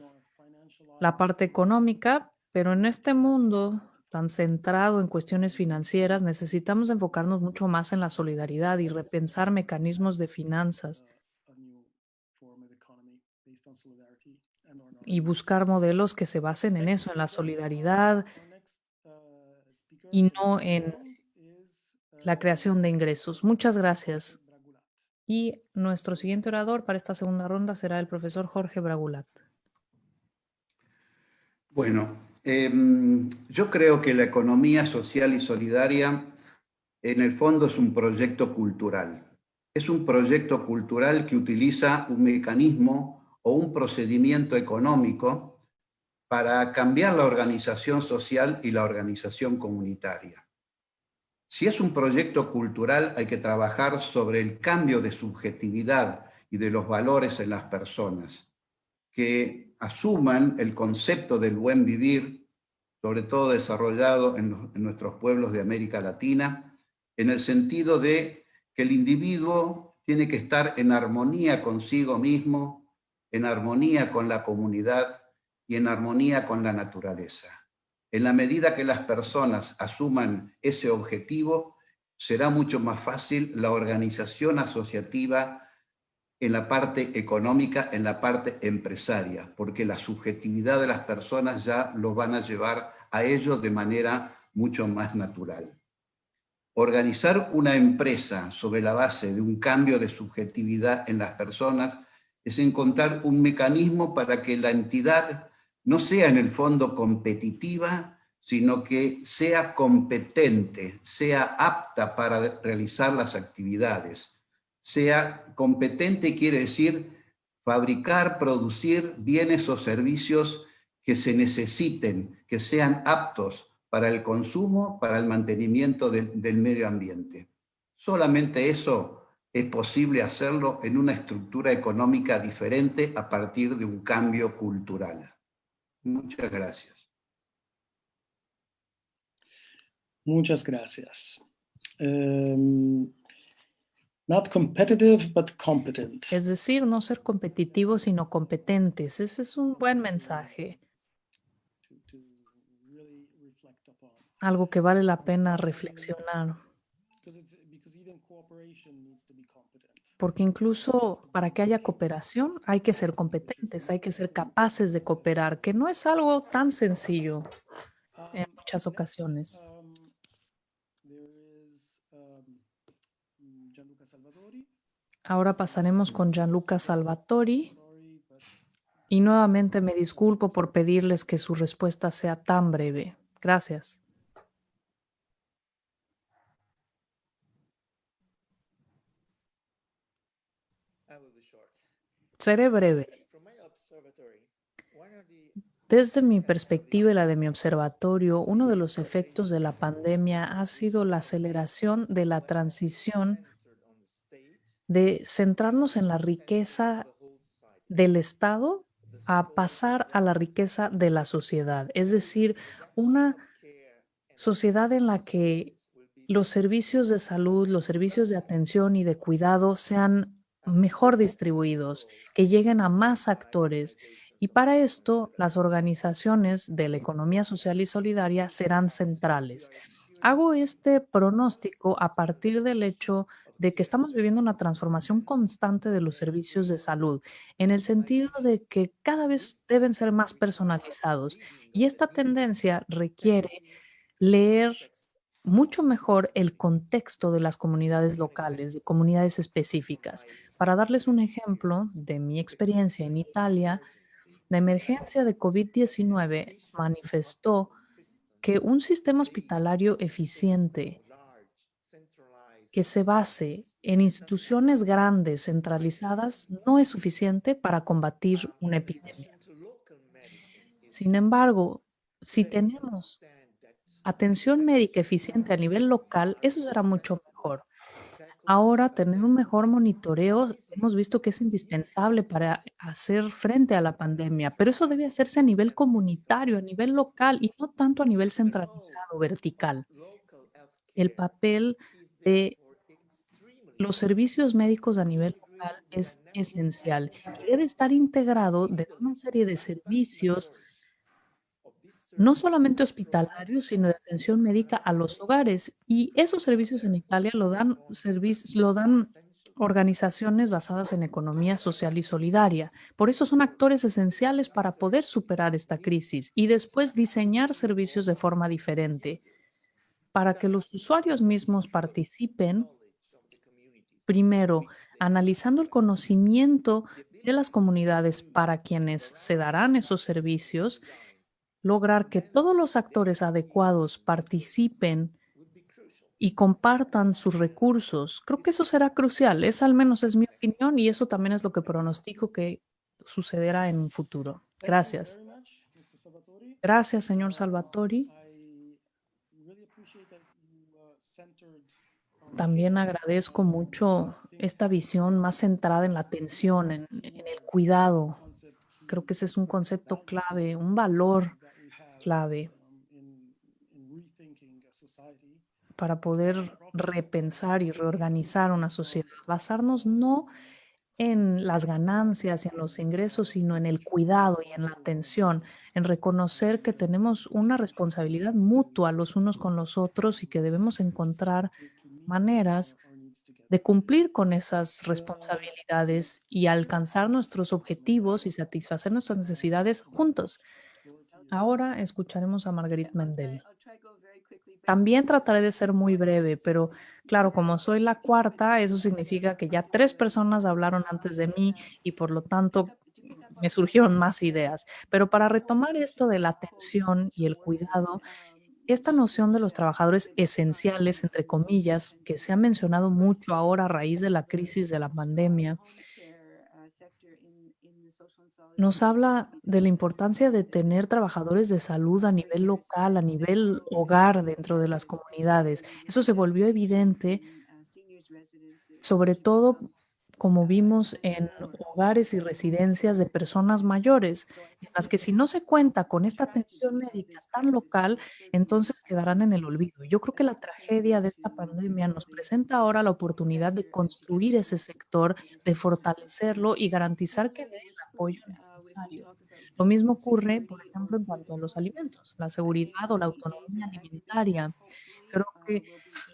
la parte económica, pero en este mundo tan centrado en cuestiones financieras, necesitamos enfocarnos mucho más en la solidaridad y repensar mecanismos de finanzas a new form of economy based on solidarity and on y buscar modelos que se basen en eso, en la solidaridad y no en la creación de ingresos. Muchas gracias. Y nuestro siguiente orador para esta segunda ronda será el profesor Jorge Bragulat. Bueno, yo creo que la economía social y solidaria en el fondo es un proyecto cultural. Es un proyecto cultural que utiliza un mecanismo o un procedimiento económico para cambiar la organización social y la organización comunitaria. Si es un proyecto cultural, hay que trabajar sobre el cambio de subjetividad y de los valores en las personas, que asuman el concepto del buen vivir, sobre todo desarrollado en nuestros pueblos de América Latina, en el sentido de que el individuo tiene que estar en armonía consigo mismo, en armonía con la comunidad y en armonía con la naturaleza. En la medida que las personas asuman ese objetivo, será mucho más fácil la organización asociativa en la parte económica, en la parte empresaria, porque la subjetividad de las personas ya lo van a llevar a ello de manera mucho más natural. Organizar una empresa sobre la base de un cambio de subjetividad en las personas es encontrar un mecanismo para que la entidad no sea en el fondo competitiva, sino que sea competente, sea apta para realizar las actividades. Sea competente quiere decir fabricar, producir bienes o servicios que se necesiten, que sean aptos para el consumo, para el mantenimiento del medio ambiente. Solamente eso es posible hacerlo en una estructura económica diferente a partir de un cambio cultural. Muchas gracias. Muchas gracias. Not competitive, but competent. Es decir, no ser competitivos, sino competentes. Ese es un buen mensaje. Algo que vale la pena reflexionar. Porque incluso para que haya cooperación hay que ser competentes, hay que ser capaces de cooperar, que no es algo tan sencillo en muchas ocasiones. Ahora pasaremos con Gianluca Salvatori y nuevamente me disculpo por pedirles que su respuesta sea tan breve. Gracias. Gracias. Seré breve. Desde mi perspectiva y la de mi observatorio, uno de los efectos de la pandemia ha sido la aceleración de la transición de centrarnos en la riqueza del Estado a pasar a la riqueza de la sociedad. Es decir, una sociedad en la que los servicios de salud, los servicios de atención y de cuidado sean mejor distribuidos, que lleguen a más actores. Y para esto, las organizaciones de la economía social y solidaria serán centrales. Hago este pronóstico a partir del hecho de que estamos viviendo una transformación constante de los servicios de salud, en el sentido de que cada vez deben ser más personalizados. Y esta tendencia requiere leer mucho mejor el contexto de las comunidades locales, de comunidades específicas. Para darles un ejemplo de mi experiencia en Italia, la emergencia de COVID-19 manifestó que un sistema hospitalario eficiente que se base en instituciones grandes, centralizadas, no es suficiente para combatir una epidemia. Sin embargo, si tenemos atención médica eficiente a nivel local, eso será mucho mejor. Ahora, tener un mejor monitoreo, hemos visto que es indispensable para hacer frente a la pandemia, pero eso debe hacerse a nivel comunitario, a nivel local y no tanto a nivel centralizado, vertical. El papel de los servicios médicos a nivel local es esencial y debe estar integrado de una serie de servicios no solamente hospitalarios, sino de atención médica a los hogares. Y esos servicios en Italia lo dan organizaciones basadas en economía social y solidaria. Por eso son actores esenciales para poder superar esta crisis y después diseñar servicios de forma diferente para que los usuarios mismos participen. Primero, analizando el conocimiento de las comunidades para quienes se darán esos servicios, lograr que todos los actores adecuados participen y compartan sus recursos. Creo que eso será crucial. Esa al menos es mi opinión y eso también es lo que pronostico que sucederá en un futuro. Gracias. Gracias, señor Salvatori. También agradezco mucho esta visión más centrada en la atención, en el cuidado. Creo que ese es un concepto clave, un valor clave para poder repensar y reorganizar una sociedad. Basarnos no en las ganancias y en los ingresos, sino en el cuidado y en la atención, en reconocer que tenemos una responsabilidad mutua los unos con los otros y que debemos encontrar maneras de cumplir con esas responsabilidades y alcanzar nuestros objetivos y satisfacer nuestras necesidades juntos. Ahora escucharemos a Marguerite Mendel. También trataré de ser muy breve, pero claro, como soy la cuarta, eso significa que ya 3 personas hablaron antes de mí y por lo tanto me surgieron más ideas. Pero para retomar esto de la atención y el cuidado, esta noción de los trabajadores esenciales, entre comillas, que se ha mencionado mucho ahora a raíz de la crisis de la pandemia, nos habla de la importancia de tener trabajadores de salud a nivel local, a nivel hogar dentro de las comunidades. Eso se volvió evidente, sobre todo como vimos en hogares y residencias de personas mayores, en las que si no se cuenta con esta atención médica tan local, entonces quedarán en el olvido. Yo creo que la tragedia de esta pandemia nos presenta ahora la oportunidad de construir ese sector, de fortalecerlo y garantizar que dé el apoyo necesario. Lo mismo ocurre, por ejemplo, en cuanto a los alimentos, la seguridad o la autonomía alimentaria. Creo que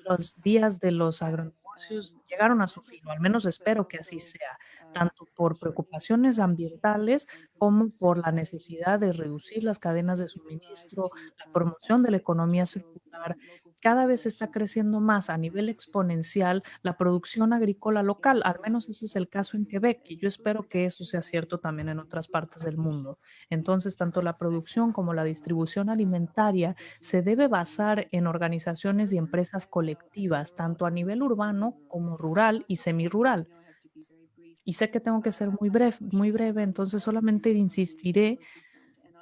los días de los agronegocios llegaron a su fin, o al menos espero que así sea, tanto por preocupaciones ambientales como por la necesidad de reducir las cadenas de suministro, la promoción de la economía circular, cada vez está creciendo más a nivel exponencial la producción agrícola local. Al menos ese es el caso en Quebec y yo espero que eso sea cierto también en otras partes del mundo. Entonces, tanto la producción como la distribución alimentaria se debe basar en organizaciones y empresas colectivas, tanto a nivel urbano como rural y semirural. Y sé que tengo que ser muy breve, entonces solamente insistiré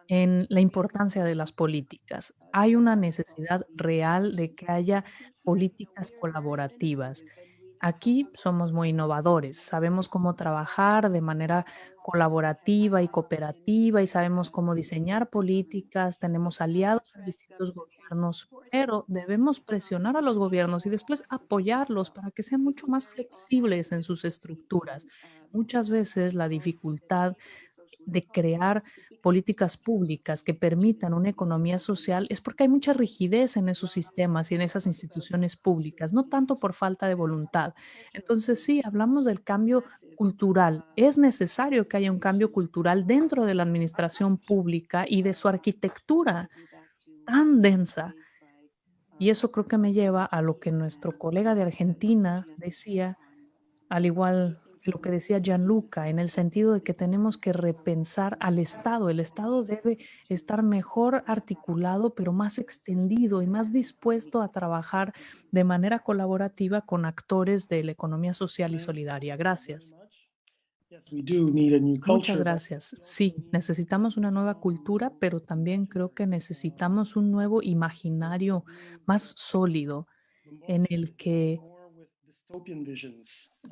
en la importancia de las políticas. Hay una necesidad real de que haya políticas colaborativas. Aquí somos muy innovadores, sabemos cómo trabajar de manera colaborativa y cooperativa y sabemos cómo diseñar políticas, tenemos aliados en distintos gobiernos, pero debemos presionar a los gobiernos y después apoyarlos para que sean mucho más flexibles en sus estructuras. Muchas veces la dificultad de crear políticas públicas que permitan una economía social es porque hay mucha rigidez en esos sistemas y en esas instituciones públicas, no tanto por falta de voluntad. Entonces, sí, hablamos del cambio cultural. Es necesario que haya un cambio cultural dentro de la administración pública y de su arquitectura tan densa. Y eso creo que me lleva a lo que nuestro colega de Argentina decía, al igual que lo que decía Gianluca, en el sentido de que tenemos que repensar al Estado. El Estado debe estar mejor articulado, pero más extendido y más dispuesto a trabajar de manera colaborativa con actores de la economía social y solidaria. Gracias. Muchas gracias. Sí, necesitamos una nueva cultura, pero también creo que necesitamos un nuevo imaginario más sólido en el que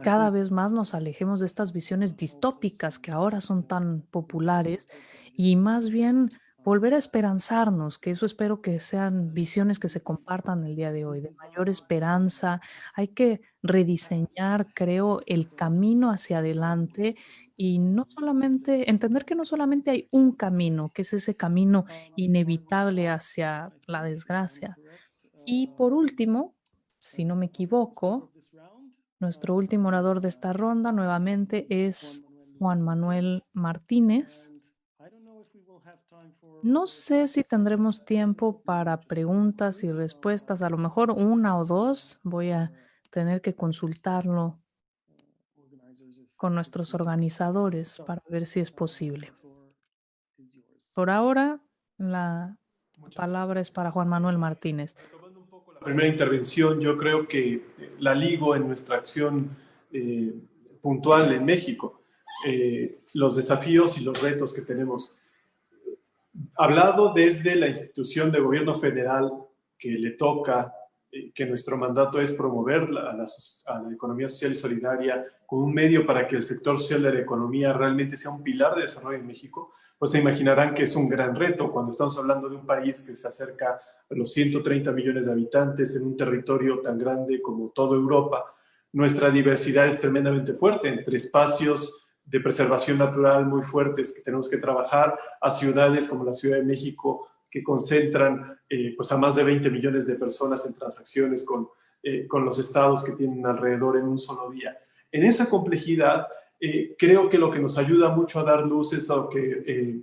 cada vez más nos alejemos de estas visiones distópicas que ahora son tan populares y más bien volver a esperanzarnos, que eso espero que sean visiones que se compartan el día de hoy, de mayor esperanza. Hay que rediseñar, creo, el camino hacia adelante y no solamente, entender que no solamente hay un camino, que es ese camino inevitable hacia la desgracia. Y por último, si no me equivoco, nuestro último orador de esta ronda nuevamente es Juan Manuel Martínez. No sé si tendremos tiempo para preguntas y respuestas, a lo mejor una o dos. Voy a tener que consultarlo con nuestros organizadores para ver si es posible. Por ahora, la palabra es para Juan Manuel Martínez. La primera intervención yo creo que la ligo en nuestra acción puntual en México, los desafíos y los retos que tenemos. Hablado desde la institución de gobierno federal que le toca, que nuestro mandato es promover a la economía social y solidaria con un medio para que el sector social de la economía realmente sea un pilar de desarrollo en México, pues se imaginarán que es un gran reto cuando estamos hablando de un país que se acerca a los 130 millones de habitantes en un territorio tan grande como toda Europa. Nuestra diversidad es tremendamente fuerte entre espacios de preservación natural muy fuertes que tenemos que trabajar, a ciudades como la Ciudad de México que concentran pues a más de 20 millones de personas en transacciones con los estados que tienen alrededor en un solo día. En esa complejidad, creo que lo que nos ayuda mucho a dar luz es lo que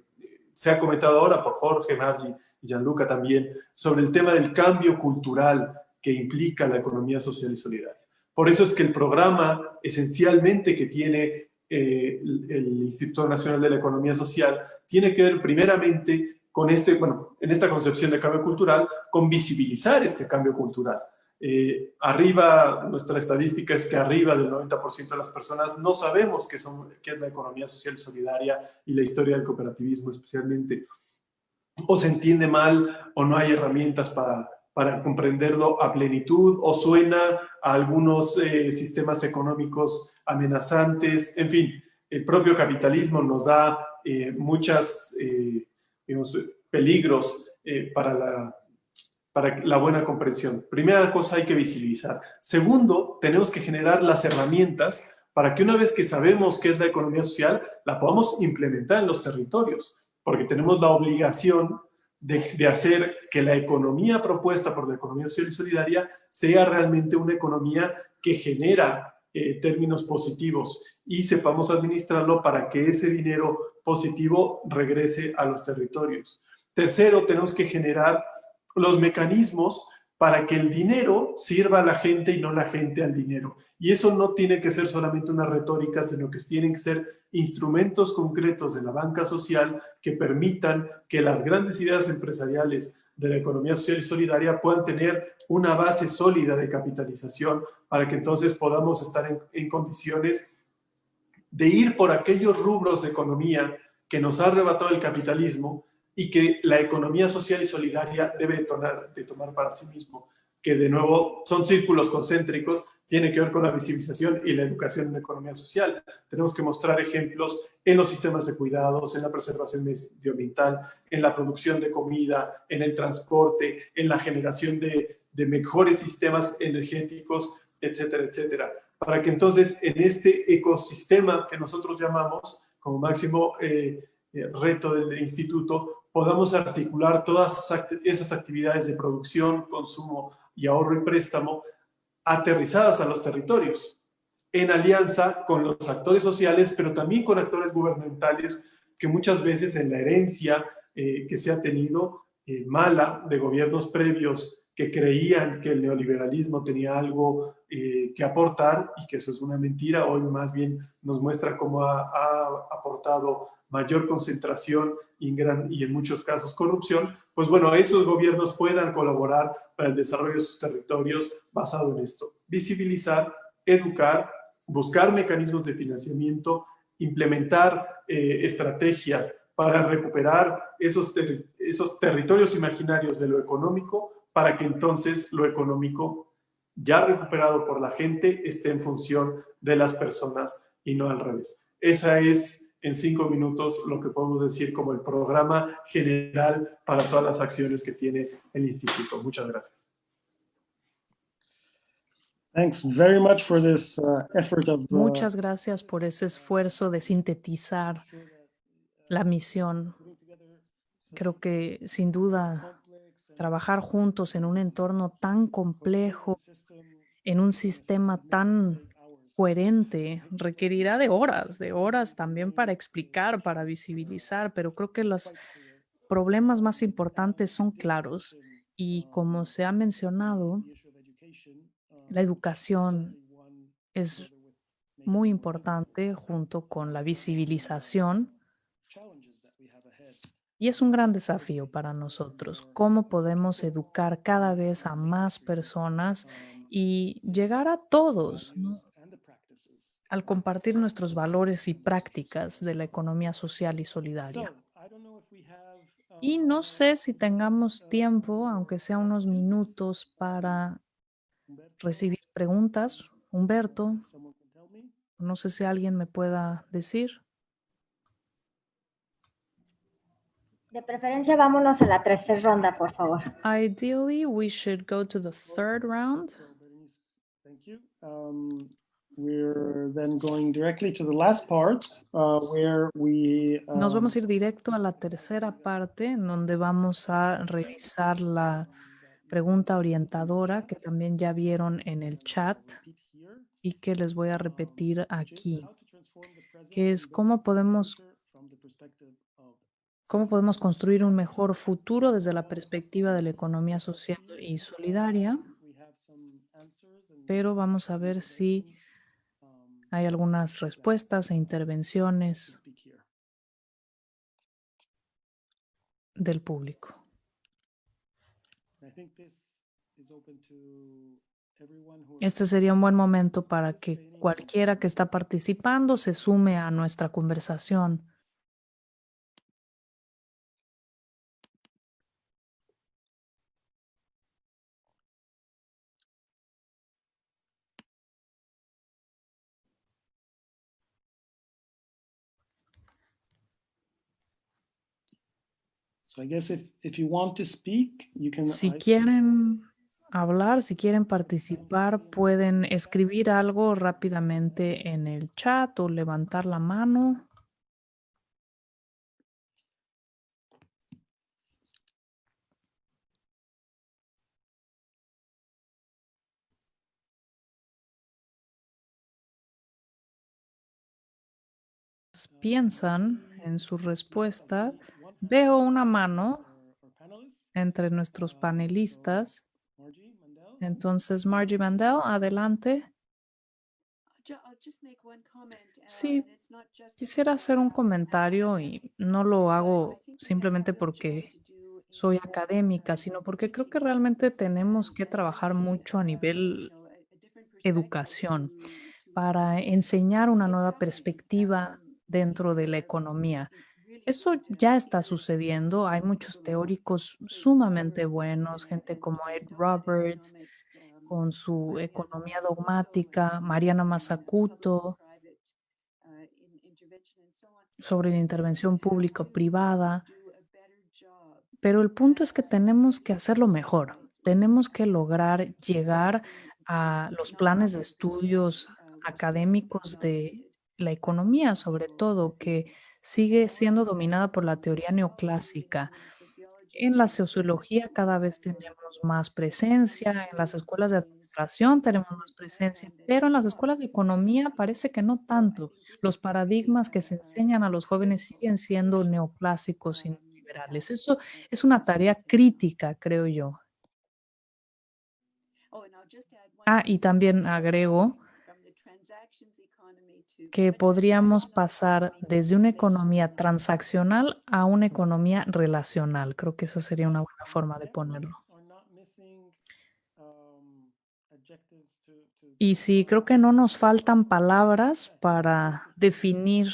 se ha comentado ahora por Jorge, Margie y Gianluca también, sobre el tema del cambio cultural que implica la economía social y solidaria. Por eso es que el programa esencialmente que tiene el Instituto Nacional de la Economía Social tiene que ver primeramente con en esta concepción de cambio cultural, con visibilizar este cambio cultural. Arriba, nuestra estadística es que arriba del 90% de las personas no sabemos qué es la economía social y solidaria y la historia del cooperativismo especialmente. O se entiende mal o no hay herramientas para comprenderlo a plenitud, o suena a algunos sistemas económicos amenazantes. En fin, el propio capitalismo nos da muchos peligros para la buena comprensión. Primera cosa, hay que visibilizar. Segundo, tenemos que generar las herramientas para que una vez que sabemos qué es la economía social, la podamos implementar en los territorios, porque tenemos la obligación de hacer que la economía propuesta por la economía social y solidaria sea realmente una economía que genera términos positivos y sepamos administrarlo para que ese dinero positivo regrese a los territorios. Tercero, tenemos que generar los mecanismos para que el dinero sirva a la gente y no la gente al dinero. Y eso no tiene que ser solamente una retórica, sino que tienen que ser instrumentos concretos de la banca social que permitan que las grandes ideas empresariales de la economía social y solidaria puedan tener una base sólida de capitalización para que entonces podamos estar en condiciones de ir por aquellos rubros de economía que nos ha arrebatado el capitalismo y que la economía social y solidaria debe de tomar para sí mismo, que de nuevo son círculos concéntricos, tiene que ver con la visibilización y la educación en la economía social. Tenemos que mostrar ejemplos en los sistemas de cuidados, en la preservación medioambiental, en la producción de comida, en el transporte, en la generación de mejores sistemas energéticos, etcétera, etcétera. Para que entonces en este ecosistema que nosotros llamamos como máximo reto del instituto, podamos articular todas esas actividades de producción, consumo y ahorro y préstamo aterrizadas a los territorios, en alianza con los actores sociales, pero también con actores gubernamentales que muchas veces en la herencia que se ha tenido mala de gobiernos previos que creían que el neoliberalismo tenía algo que aportar y que eso es una mentira, hoy más bien nos muestra cómo ha aportado mayor concentración y en muchos casos corrupción, pues bueno, esos gobiernos puedan colaborar para el desarrollo de sus territorios basado en esto. Visibilizar, educar, buscar mecanismos de financiamiento, implementar estrategias para recuperar esos territorios imaginarios de lo económico, para que entonces lo económico ya recuperado por la gente esté en función de las personas y no al revés. Esa es, en 5 minutos, lo que podemos decir como el programa general para todas las acciones que tiene el instituto. Muchas gracias. Thanks very much for this effort of Muchas gracias por ese esfuerzo de sintetizar la misión. Creo que sin duda trabajar juntos en un entorno tan complejo, en un sistema tan coherente, requerirá de horas también para explicar, para visibilizar, pero creo que los problemas más importantes son claros y como se ha mencionado, la educación es muy importante junto con la visibilización. Y es un gran desafío para nosotros. ¿Cómo podemos educar cada vez a más personas y llegar a todos, ¿no? Al compartir nuestros valores y prácticas de la economía social y solidaria? Y no sé si tengamos tiempo, aunque sea unos minutos, para recibir preguntas. Humberto, no sé si alguien me pueda decir. De preferencia, vámonos a la tercera ronda, por favor. Ideally, we should go to the third round. Thank you. We're then going directly to the last part, where we... Nos vamos a ir directo a la tercera parte, en donde vamos a revisar la pregunta orientadora que también ya vieron en el chat y que les voy a repetir aquí, que es cómo podemos construir un mejor futuro desde la perspectiva de la economía social y solidaria. Pero vamos a ver si hay algunas respuestas e intervenciones del público. Este sería un buen momento para que cualquiera que está participando se sume a nuestra conversación. So I guess if you want to speak, you can... Si quieren hablar, si quieren participar, pueden escribir algo rápidamente en el chat o levantar la mano. Piensan en su respuesta. Veo una mano entre nuestros panelistas. Entonces, Margie Mandel, adelante. Sí, quisiera hacer un comentario y no lo hago simplemente porque soy académica, sino porque creo que realmente tenemos que trabajar mucho a nivel educación para enseñar una nueva perspectiva dentro de la economía. Eso ya está sucediendo. Hay muchos teóricos sumamente buenos, gente como Ed Roberts, con su economía dogmática, Mariana Mazzucato, sobre la intervención público-privada. Pero el punto es que tenemos que hacerlo mejor. Tenemos que lograr llegar a los planes de estudios académicos de la economía, sobre todo, que sigue siendo dominada por la teoría neoclásica. En la sociología cada vez tenemos más presencia, en las escuelas de administración tenemos más presencia, pero en las escuelas de economía parece que no tanto. Los paradigmas que se enseñan a los jóvenes siguen siendo neoclásicos y neoliberales. Eso es una tarea crítica, creo yo. Y también agrego que podríamos pasar desde una economía transaccional a una economía relacional. Creo que esa sería una buena forma de ponerlo. Y sí, creo que no nos faltan palabras para definir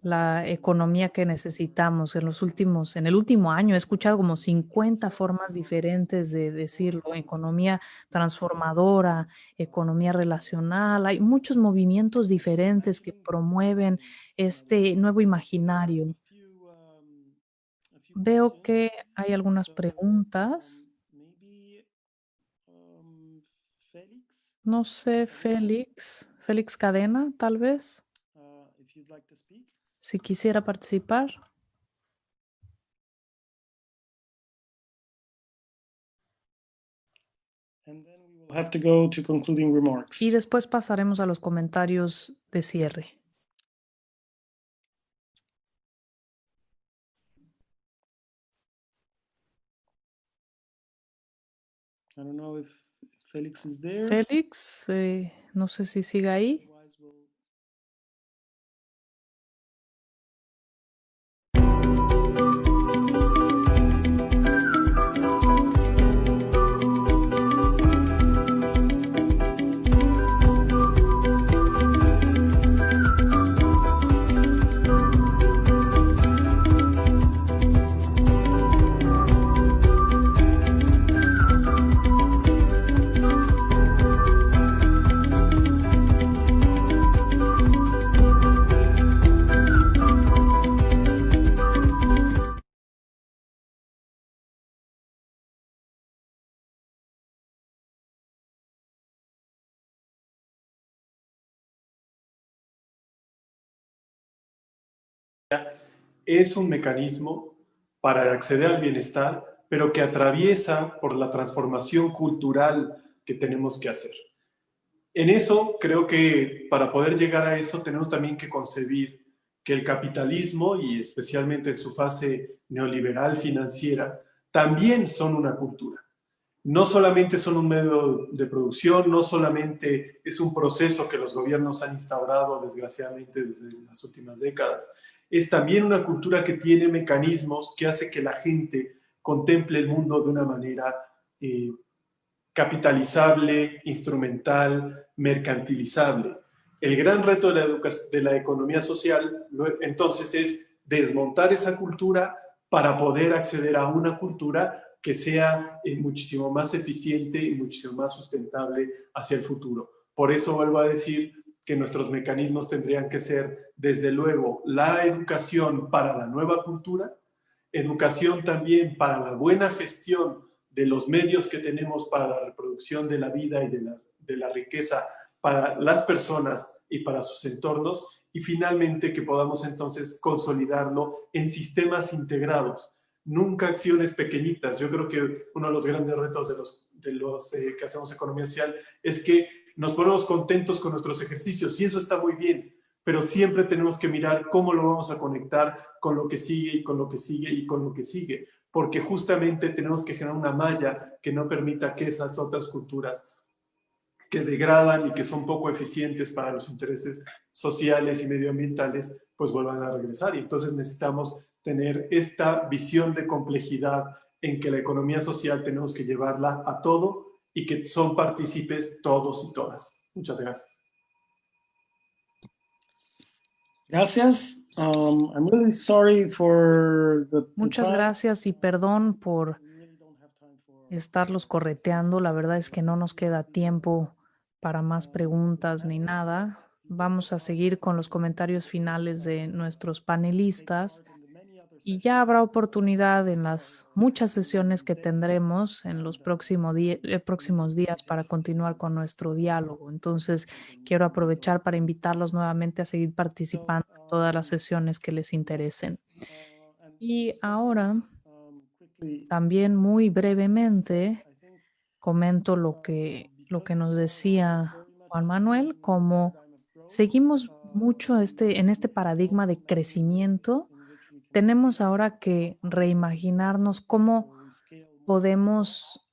la economía que necesitamos. En el último año he escuchado como 50 formas diferentes de decirlo: economía transformadora, economía relacional. Hay muchos movimientos diferentes que promueven este nuevo imaginario. Veo que hay algunas preguntas. No sé, Félix Cadena, tal vez. Si quisiera participar. Have to go to concluding remarks. Y después pasaremos a los comentarios de cierre. I don't know if Felix is there. Félix, no sé si sigue ahí. Es un mecanismo para acceder al bienestar, pero que atraviesa por la transformación cultural que tenemos que hacer. En eso, creo que para poder llegar a eso tenemos también que concebir que el capitalismo, y especialmente en su fase neoliberal financiera, también son una cultura. No solamente son un medio de producción, no solamente es un proceso que los gobiernos han instaurado, desgraciadamente, desde las últimas décadas. Es también una cultura que tiene mecanismos que hace que la gente contemple el mundo de una manera capitalizable, instrumental, mercantilizable. El gran reto de la economía social, entonces, es desmontar esa cultura para poder acceder a una cultura que sea muchísimo más eficiente y muchísimo más sustentable hacia el futuro. Por eso vuelvo a decir que nuestros mecanismos tendrían que ser, desde luego, la educación para la nueva cultura, educación también para la buena gestión de los medios que tenemos para la reproducción de la vida y de la riqueza para las personas y para sus entornos, y finalmente que podamos entonces consolidarlo en sistemas integrados, nunca acciones pequeñitas. Yo creo que uno de los grandes retos de los que hacemos economía social es que nos ponemos contentos con nuestros ejercicios, y eso está muy bien, pero siempre tenemos que mirar cómo lo vamos a conectar con lo que sigue y con lo que sigue y con lo que sigue, porque justamente tenemos que generar una malla que no permita que esas otras culturas que degradan y que son poco eficientes para los intereses sociales y medioambientales, pues vuelvan a regresar. Y entonces necesitamos tener esta visión de complejidad en que la economía social tenemos que llevarla a todo y que son partícipes todos y todas. Muchas gracias. Gracias. I'm really sorry for the Muchas time. gracias y perdón por estarlos correteando. La verdad es que no nos queda tiempo para más preguntas ni nada. Vamos a seguir con los comentarios finales de nuestros panelistas y ya habrá oportunidad en las muchas sesiones que tendremos en los próximos días para continuar con nuestro diálogo. Entonces, quiero aprovechar para invitarlos nuevamente a seguir participando en todas las sesiones que les interesen. Y ahora, también muy brevemente, comento lo que nos decía Juan Manuel, como seguimos mucho en este paradigma de crecimiento, tenemos ahora que reimaginarnos cómo podemos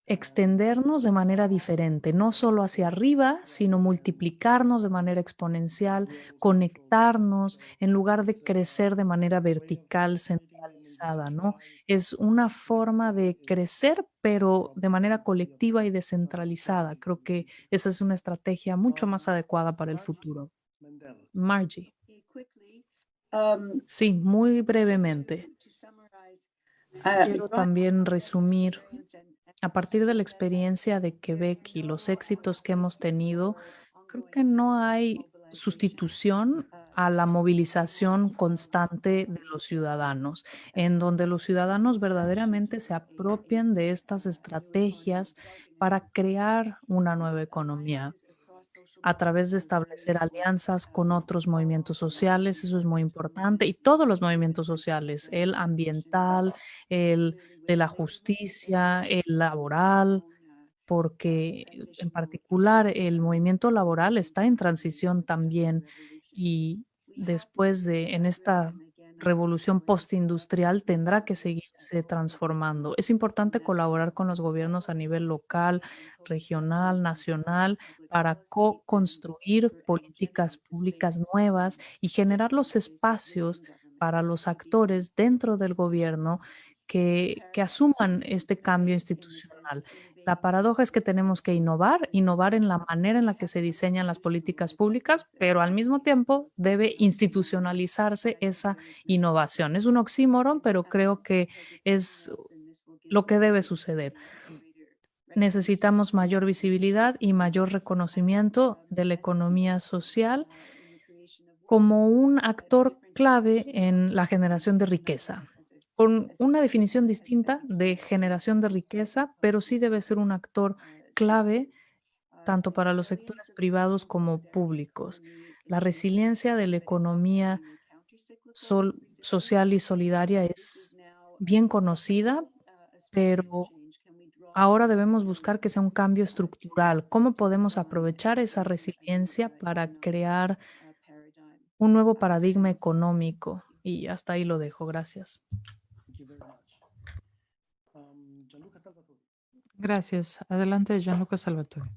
extendernos de manera diferente, no solo hacia arriba, sino multiplicarnos de manera exponencial, conectarnos en lugar de crecer de manera vertical, centralizada, ¿no? Es una forma de crecer, pero de manera colectiva y descentralizada. Creo que esa es una estrategia mucho más adecuada para el futuro. Margie. Sí, muy brevemente. Quiero también resumir, a partir de la experiencia de Quebec y los éxitos que hemos tenido, creo que no hay sustitución a la movilización constante de los ciudadanos, en donde los ciudadanos verdaderamente se apropian de estas estrategias para crear una nueva economía a través de establecer alianzas con otros movimientos sociales, eso es muy importante, y todos los movimientos sociales, el ambiental, el de la justicia, el laboral, porque en particular el movimiento laboral está en transición también y después en esta revolución postindustrial tendrá que seguirse transformando. Es importante colaborar con los gobiernos a nivel local, regional, nacional, para co-construir políticas públicas nuevas y generar los espacios para los actores dentro del gobierno que asuman este cambio institucional. La paradoja es que tenemos que innovar en la manera en la que se diseñan las políticas públicas, pero al mismo tiempo debe institucionalizarse esa innovación. Es un oxímoron, pero creo que es lo que debe suceder. Necesitamos mayor visibilidad y mayor reconocimiento de la economía social como un actor clave en la generación de riqueza, con una definición distinta de generación de riqueza, pero sí debe ser un actor clave tanto para los sectores privados como públicos. La resiliencia de la economía social y solidaria es bien conocida, pero ahora debemos buscar que sea un cambio estructural. ¿Cómo podemos aprovechar esa resiliencia para crear un nuevo paradigma económico? Y hasta ahí lo dejo. Gracias. Gracias. Adelante, Gianluca Salvatore.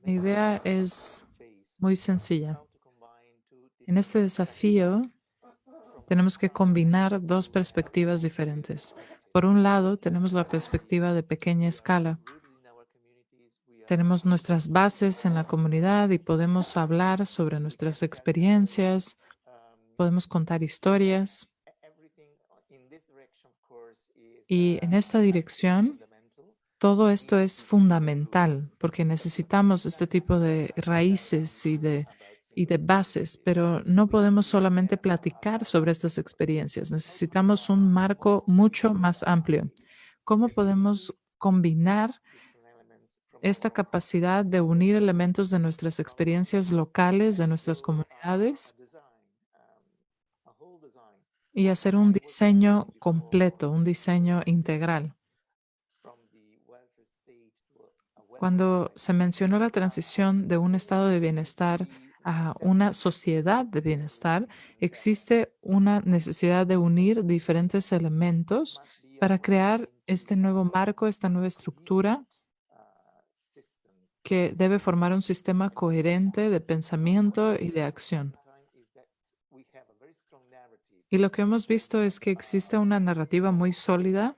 Mi idea es muy sencilla. En este desafío tenemos que combinar dos perspectivas diferentes. Por un lado, tenemos la perspectiva de pequeña escala. Tenemos nuestras bases en la comunidad y podemos hablar sobre nuestras experiencias, podemos contar historias. Y en esta dirección, todo esto es fundamental porque necesitamos este tipo de raíces y de bases, pero no podemos solamente platicar sobre estas experiencias. Necesitamos un marco mucho más amplio. ¿Cómo podemos combinar esta capacidad de unir elementos de nuestras experiencias locales, de nuestras comunidades, y hacer un diseño completo, un diseño integral? Cuando se mencionó la transición de un estado de bienestar a una sociedad de bienestar, existe una necesidad de unir diferentes elementos para crear este nuevo marco, esta nueva estructura que debe formar un sistema coherente de pensamiento y de acción. Y lo que hemos visto es que existe una narrativa muy sólida,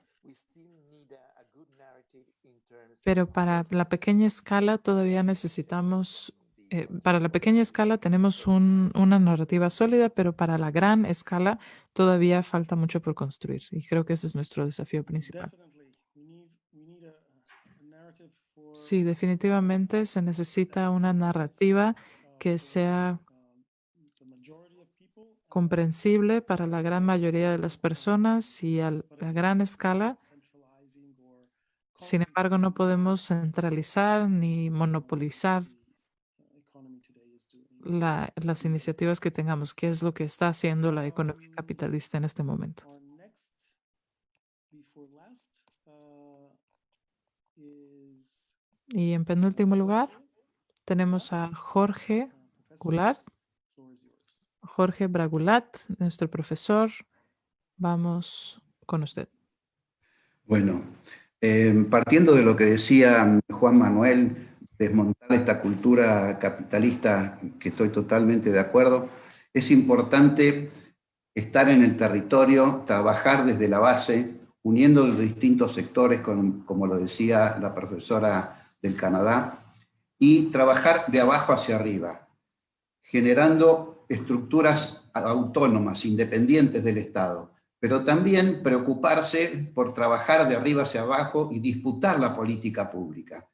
pero para la pequeña escala todavía necesitamos, para la pequeña escala tenemos una narrativa sólida, pero para la gran escala todavía falta mucho por construir. Y creo que ese es nuestro desafío principal. Sí, definitivamente se necesita una narrativa que sea comprensible para la gran mayoría de las personas y a gran escala. Sin embargo, no podemos centralizar ni monopolizar las iniciativas que tengamos, que es lo que está haciendo la economía capitalista en este momento. Y en penúltimo lugar, tenemos a Jorge Goulart. Jorge Bragulat, nuestro profesor. Vamos con usted. Bueno, partiendo de lo que decía Juan Manuel, desmontar esta cultura capitalista, que estoy totalmente de acuerdo, es importante estar en el territorio, trabajar desde la base, uniendo los distintos sectores, como lo decía la profesora del Canadá, y trabajar de abajo hacia arriba, generando estructuras autónomas, independientes del Estado, pero también preocuparse por trabajar de arriba hacia abajo y disputar la política pública.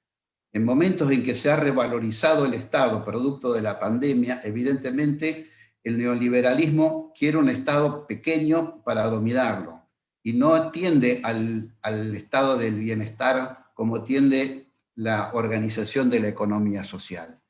En momentos en que se ha revalorizado el Estado producto de la pandemia, evidentemente el neoliberalismo quiere un Estado pequeño para dominarlo y no tiende al estado del bienestar como tiende la organización de la economía social.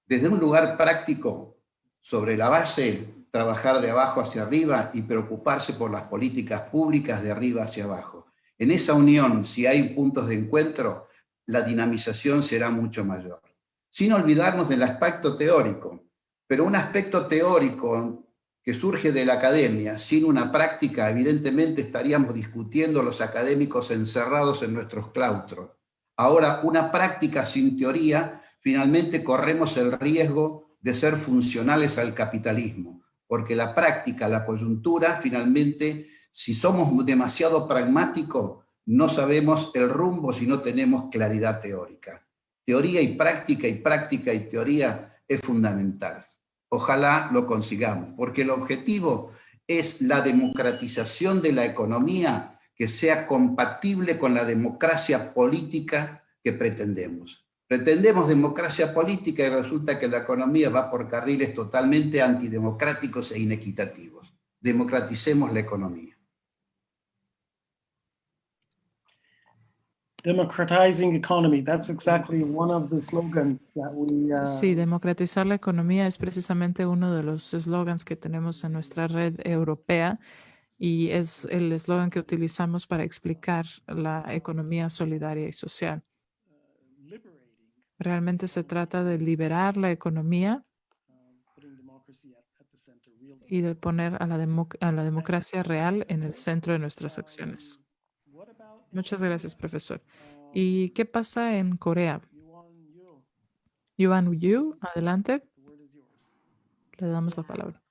Desde un lugar práctico, sobre la base, trabajar de abajo hacia arriba y preocuparse por las políticas públicas de arriba hacia abajo. En esa unión, si hay puntos de encuentro, la dinamización será mucho mayor. Sin olvidarnos del aspecto teórico, pero un aspecto teórico que surge de la academia, sin una práctica, evidentemente estaríamos discutiendo los académicos encerrados en nuestros claustros. Ahora, una práctica sin teoría, finalmente corremos el riesgo de ser funcionales al capitalismo, porque la práctica, la coyuntura, finalmente, si somos demasiado pragmáticos, no sabemos el rumbo si no tenemos claridad teórica. Teoría y práctica y teoría es fundamental. Ojalá lo consigamos, porque el objetivo es la democratización de la economía que sea compatible con la democracia política que pretendemos. Pretendemos democracia política y resulta que la economía va por carriles totalmente antidemocráticos e inequitativos. Democraticemos la economía. Democratizing economy, that's exactly one of the slogans that we... Sí, democratizar la economía es precisamente uno de los eslogans que tenemos en nuestra red europea y es el eslogan que utilizamos para explicar la economía solidaria y social. Realmente se trata de liberar la economía y de poner a la democracia real en el centro de nuestras acciones. Muchas gracias, profesor. ¿Y qué pasa en Corea? Yuan Yu, adelante. Le damos la palabra.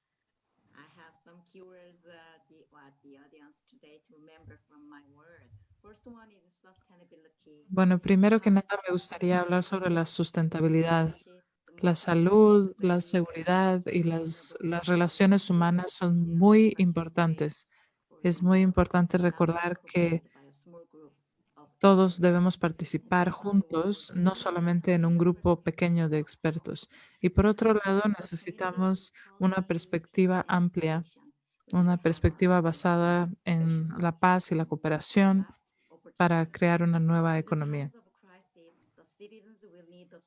Bueno, primero que nada me gustaría hablar sobre la sustentabilidad. La salud, la seguridad y las relaciones humanas son muy importantes. Es muy importante recordar que todos debemos participar juntos, no solamente en un grupo pequeño de expertos. Y por otro lado, necesitamos una perspectiva amplia, una perspectiva basada en la paz y la cooperación para crear una nueva economía.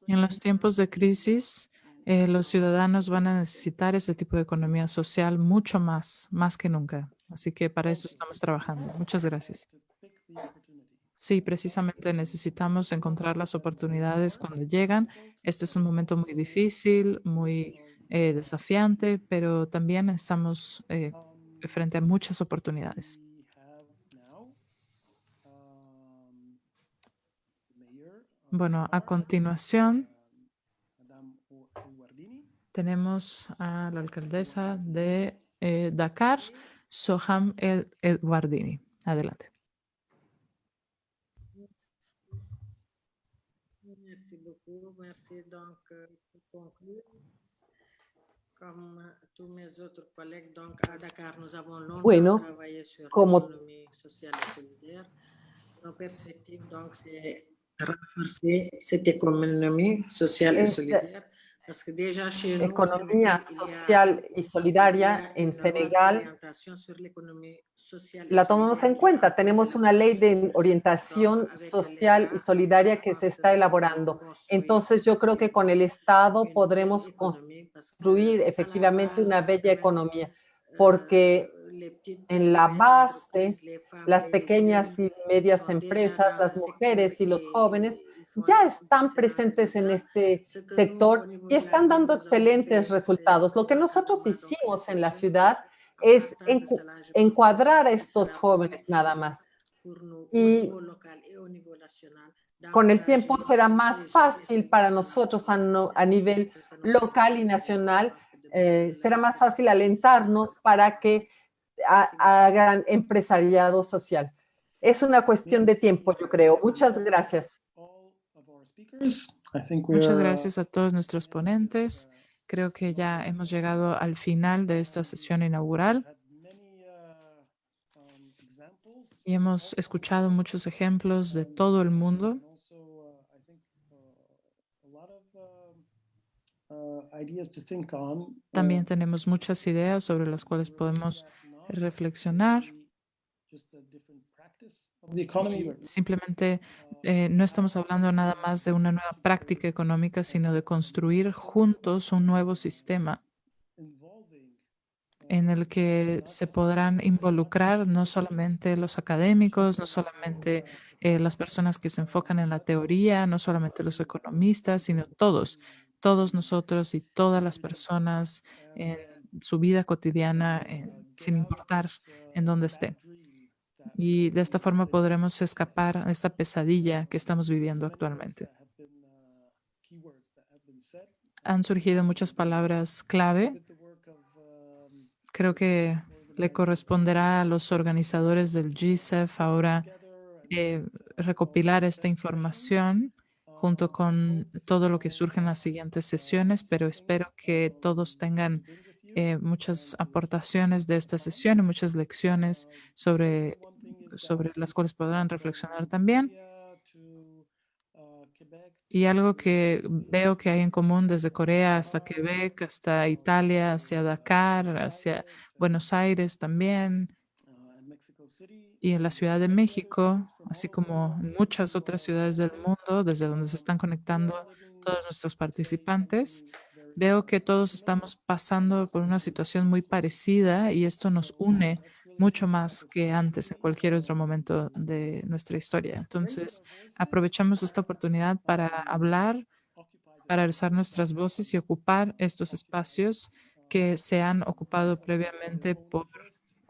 En los tiempos de crisis, los ciudadanos van a necesitar ese tipo de economía social mucho más que nunca. Así que para eso estamos trabajando. Muchas gracias. Sí, precisamente necesitamos encontrar las oportunidades cuando llegan. Este es un momento muy difícil, muy desafiante, pero también estamos frente a muchas oportunidades. Bueno, a continuación tenemos a la alcaldesa de Dakar, Soham El Wardini. Adelante. Merci beaucoup. Merci donc pour conclure. Comme tous mes autres collègues, donc à Dakar, nous avons longtemps travaillé sur l'économie sociale et solidaire. Nos perspectives, donc, c'est renforcer cette économie sociale et solidaire. Economía social y solidaria en Senegal la tomamos en cuenta. Tenemos una ley de orientación social y solidaria que se está elaborando. Entonces yo creo que con el Estado podremos construir efectivamente una bella economía, porque en la base, las pequeñas y medias empresas, las mujeres y los jóvenes ya están presentes en este sector y están dando excelentes resultados. Lo que nosotros hicimos en la ciudad es encuadrar a estos jóvenes nada más. Y con el tiempo será más fácil para nosotros a nivel local y nacional, será más fácil alentarnos para que hagan empresariado social. Es una cuestión de tiempo, yo creo. Muchas gracias. Muchas gracias a todos nuestros ponentes. Creo que ya hemos llegado al final de esta sesión inaugural y hemos escuchado muchos ejemplos de todo el mundo. También tenemos muchas ideas sobre las cuales podemos reflexionar. Simplemente no estamos hablando nada más de una nueva práctica económica, sino de construir juntos un nuevo sistema en el que se podrán involucrar no solamente los académicos, no solamente las personas que se enfocan en la teoría, no solamente los economistas, sino todos nosotros y todas las personas en su vida cotidiana, sin importar en dónde estén. Y de esta forma podremos escapar a esta pesadilla que estamos viviendo actualmente. Han surgido muchas palabras clave. Creo que le corresponderá a los organizadores del GICEF ahora recopilar esta información junto con todo lo que surge en las siguientes sesiones, pero espero que todos tengan muchas aportaciones de esta sesión y muchas lecciones sobre las cuales podrán reflexionar también. Y algo que veo que hay en común desde Corea hasta Quebec, hasta Italia, hacia Dakar, hacia Buenos Aires también, y en la Ciudad de México, así como en muchas otras ciudades del mundo, desde donde se están conectando todos nuestros participantes. Veo que todos estamos pasando por una situación muy parecida y esto nos une mucho más que antes en cualquier otro momento de nuestra historia. Entonces, aprovechamos esta oportunidad para hablar, para alzar nuestras voces y ocupar estos espacios que se han ocupado previamente por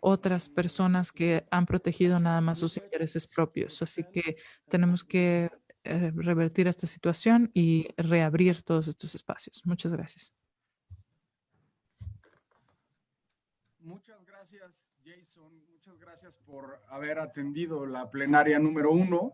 otras personas que han protegido nada más sus intereses propios. Así que tenemos que revertir esta situación y reabrir todos estos espacios. Muchas gracias. Muchas gracias, Jason. Muchas gracias por haber atendido la plenaria número 1.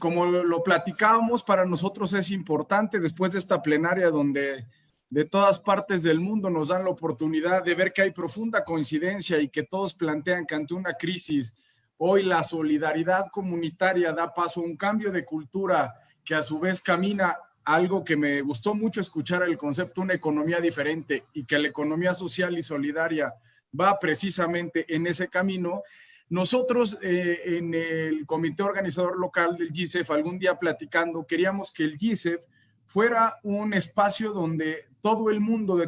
Como lo platicábamos, para nosotros es importante después de esta plenaria donde de todas partes del mundo nos dan la oportunidad de ver que hay profunda coincidencia y que todos plantean que ante una crisis hoy la solidaridad comunitaria da paso a un cambio de cultura que a su vez camina algo que me gustó mucho escuchar, el concepto una economía diferente, y que la economía social y solidaria va precisamente en ese camino. Nosotros en el comité organizador local del GICEF, algún día platicando, queríamos que el GICEF fuera un espacio donde todo el mundo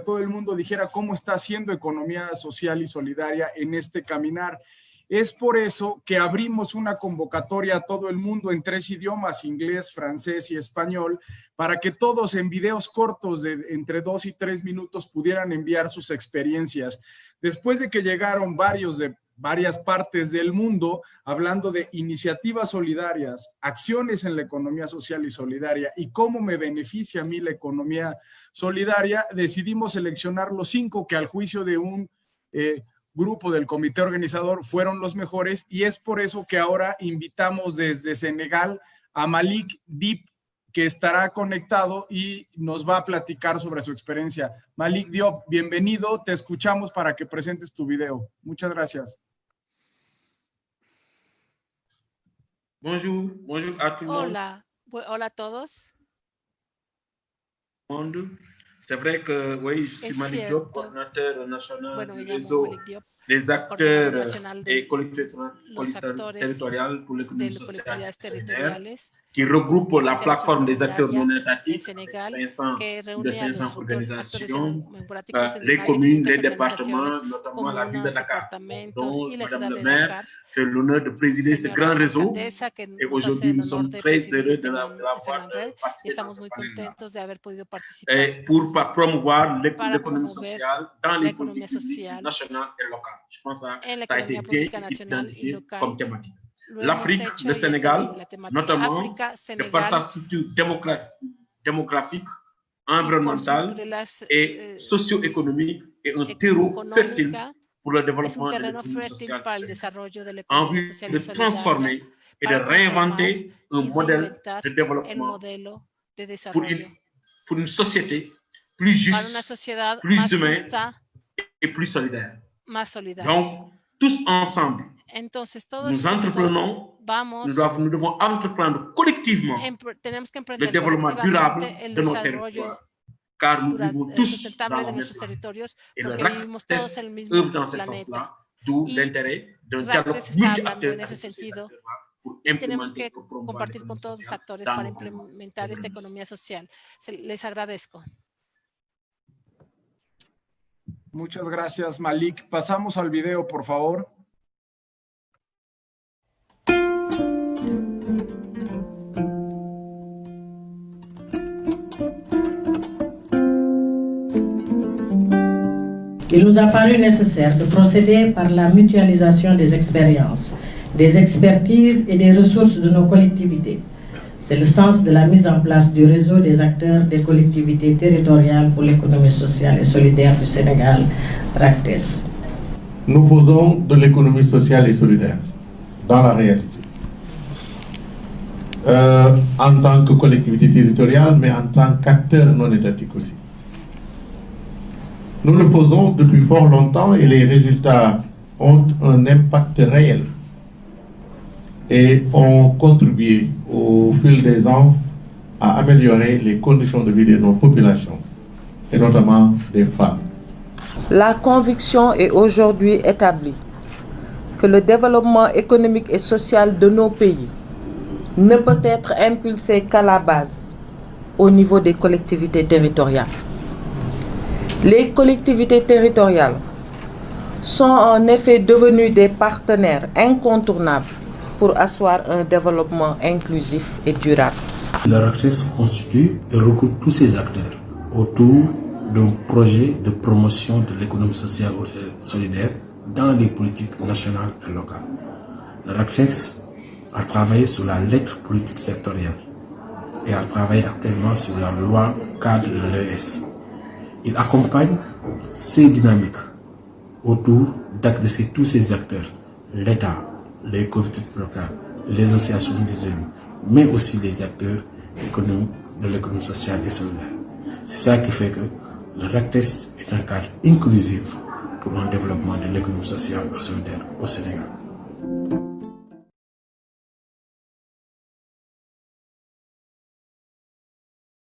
dijera cómo está haciendo economía social y solidaria en este caminar. Es por eso que abrimos una convocatoria a todo el mundo en 3 idiomas, inglés, francés y español, para que todos en videos cortos de entre 2 y 3 minutos pudieran enviar sus experiencias. Después de que llegaron varios de varias partes del mundo hablando de iniciativas solidarias, acciones en la economía social y solidaria y cómo me beneficia a mí la economía solidaria, decidimos seleccionar los 5 que al juicio de un grupo del comité organizador fueron los mejores, y es por eso que ahora invitamos desde Senegal a Malik Diop, que estará conectado y nos va a platicar sobre su experiencia. Malik Diop, bienvenido, te escuchamos para que presentes tu video. Muchas gracias. Bonjour, bonjour à tout le monde. Hola a todos. C'est vrai que oui, je suis Malik Diop, coordinateur national du réseau des acteurs et collectivités territoriales pour l'économie sociale qui regroupe la plateforme des acteurs non étatiques, 500 organisations, les communes, les départements, notamment la ville de Dakar, dont Madame le maire fait l'honneur de présider ce grand réseau. Et aujourd'hui, nous sommes très heureux de l'avoir participé dans ce panel pour promouvoir l'économie sociale dans les politiques publiques nationales et locales. Je pense que ça a été bien identifié comme thématique. L'Afrique, le Sénégal, notamment, de par sa structure démographique, environnementale et socio-économique, est un terreau fertile pour le développement de l'économie sociale, en vue de transformer et de réinventer un modèle de développement pour une société plus juste, plus humaine et plus solidaire. Donc, tous ensemble, nous entreprenons, nous devons entreprendre collectivement le développement durable de nos territoires, car nous vivons tous dans le même territoire. Et le RACTES œuvre dans ce sens-là, d'où l'intérêt d'un dialogue multi-acteur avec ces acteurs pour implémenter et promouvoir l'économie sociale dans nos territoires. Les agradezco. Muchas gracias, Malik. Pasamos al video, por favor. Il nous a paru nécessaire de procéder par la mutualisation des expériences, des expertises et des ressources de nos collectivités. C'est le sens de la mise en place du réseau des acteurs des collectivités territoriales pour l'économie sociale et solidaire du Sénégal, RACTES. Nous faisons de l'économie sociale et solidaire dans la réalité. En tant que collectivité territoriale, mais en tant qu'acteur non étatique aussi. Nous le faisons depuis fort longtemps et les résultats ont un impact réel et ont contribué au fil des ans à améliorer les conditions de vie de nos populations et notamment des femmes. La conviction est aujourd'hui établie que le développement économique et social de nos pays ne peut être impulsé qu'à la base, au niveau des collectivités territoriales. Les collectivités territoriales sont en effet devenues des partenaires incontournables pour asseoir un développement inclusif et durable. Le RACTES constitue et regroupe tous ces acteurs autour d'un projet de promotion de l'économie sociale et solidaire dans les politiques nationales et locales. Le RACTES a travaillé sur la lettre politique sectorielle et a travaillé actuellement sur la loi cadre de l'ES. Il accompagne ces dynamiques autour d'adresser tous ces acteurs, l'État, les collectivités locales, les associations des élus, mais aussi les acteurs économiques de l'économie sociale et solidaire. C'est ça qui fait que le RACTES est un cadre inclusif pour un développement de l'économie sociale et solidaire au Sénégal.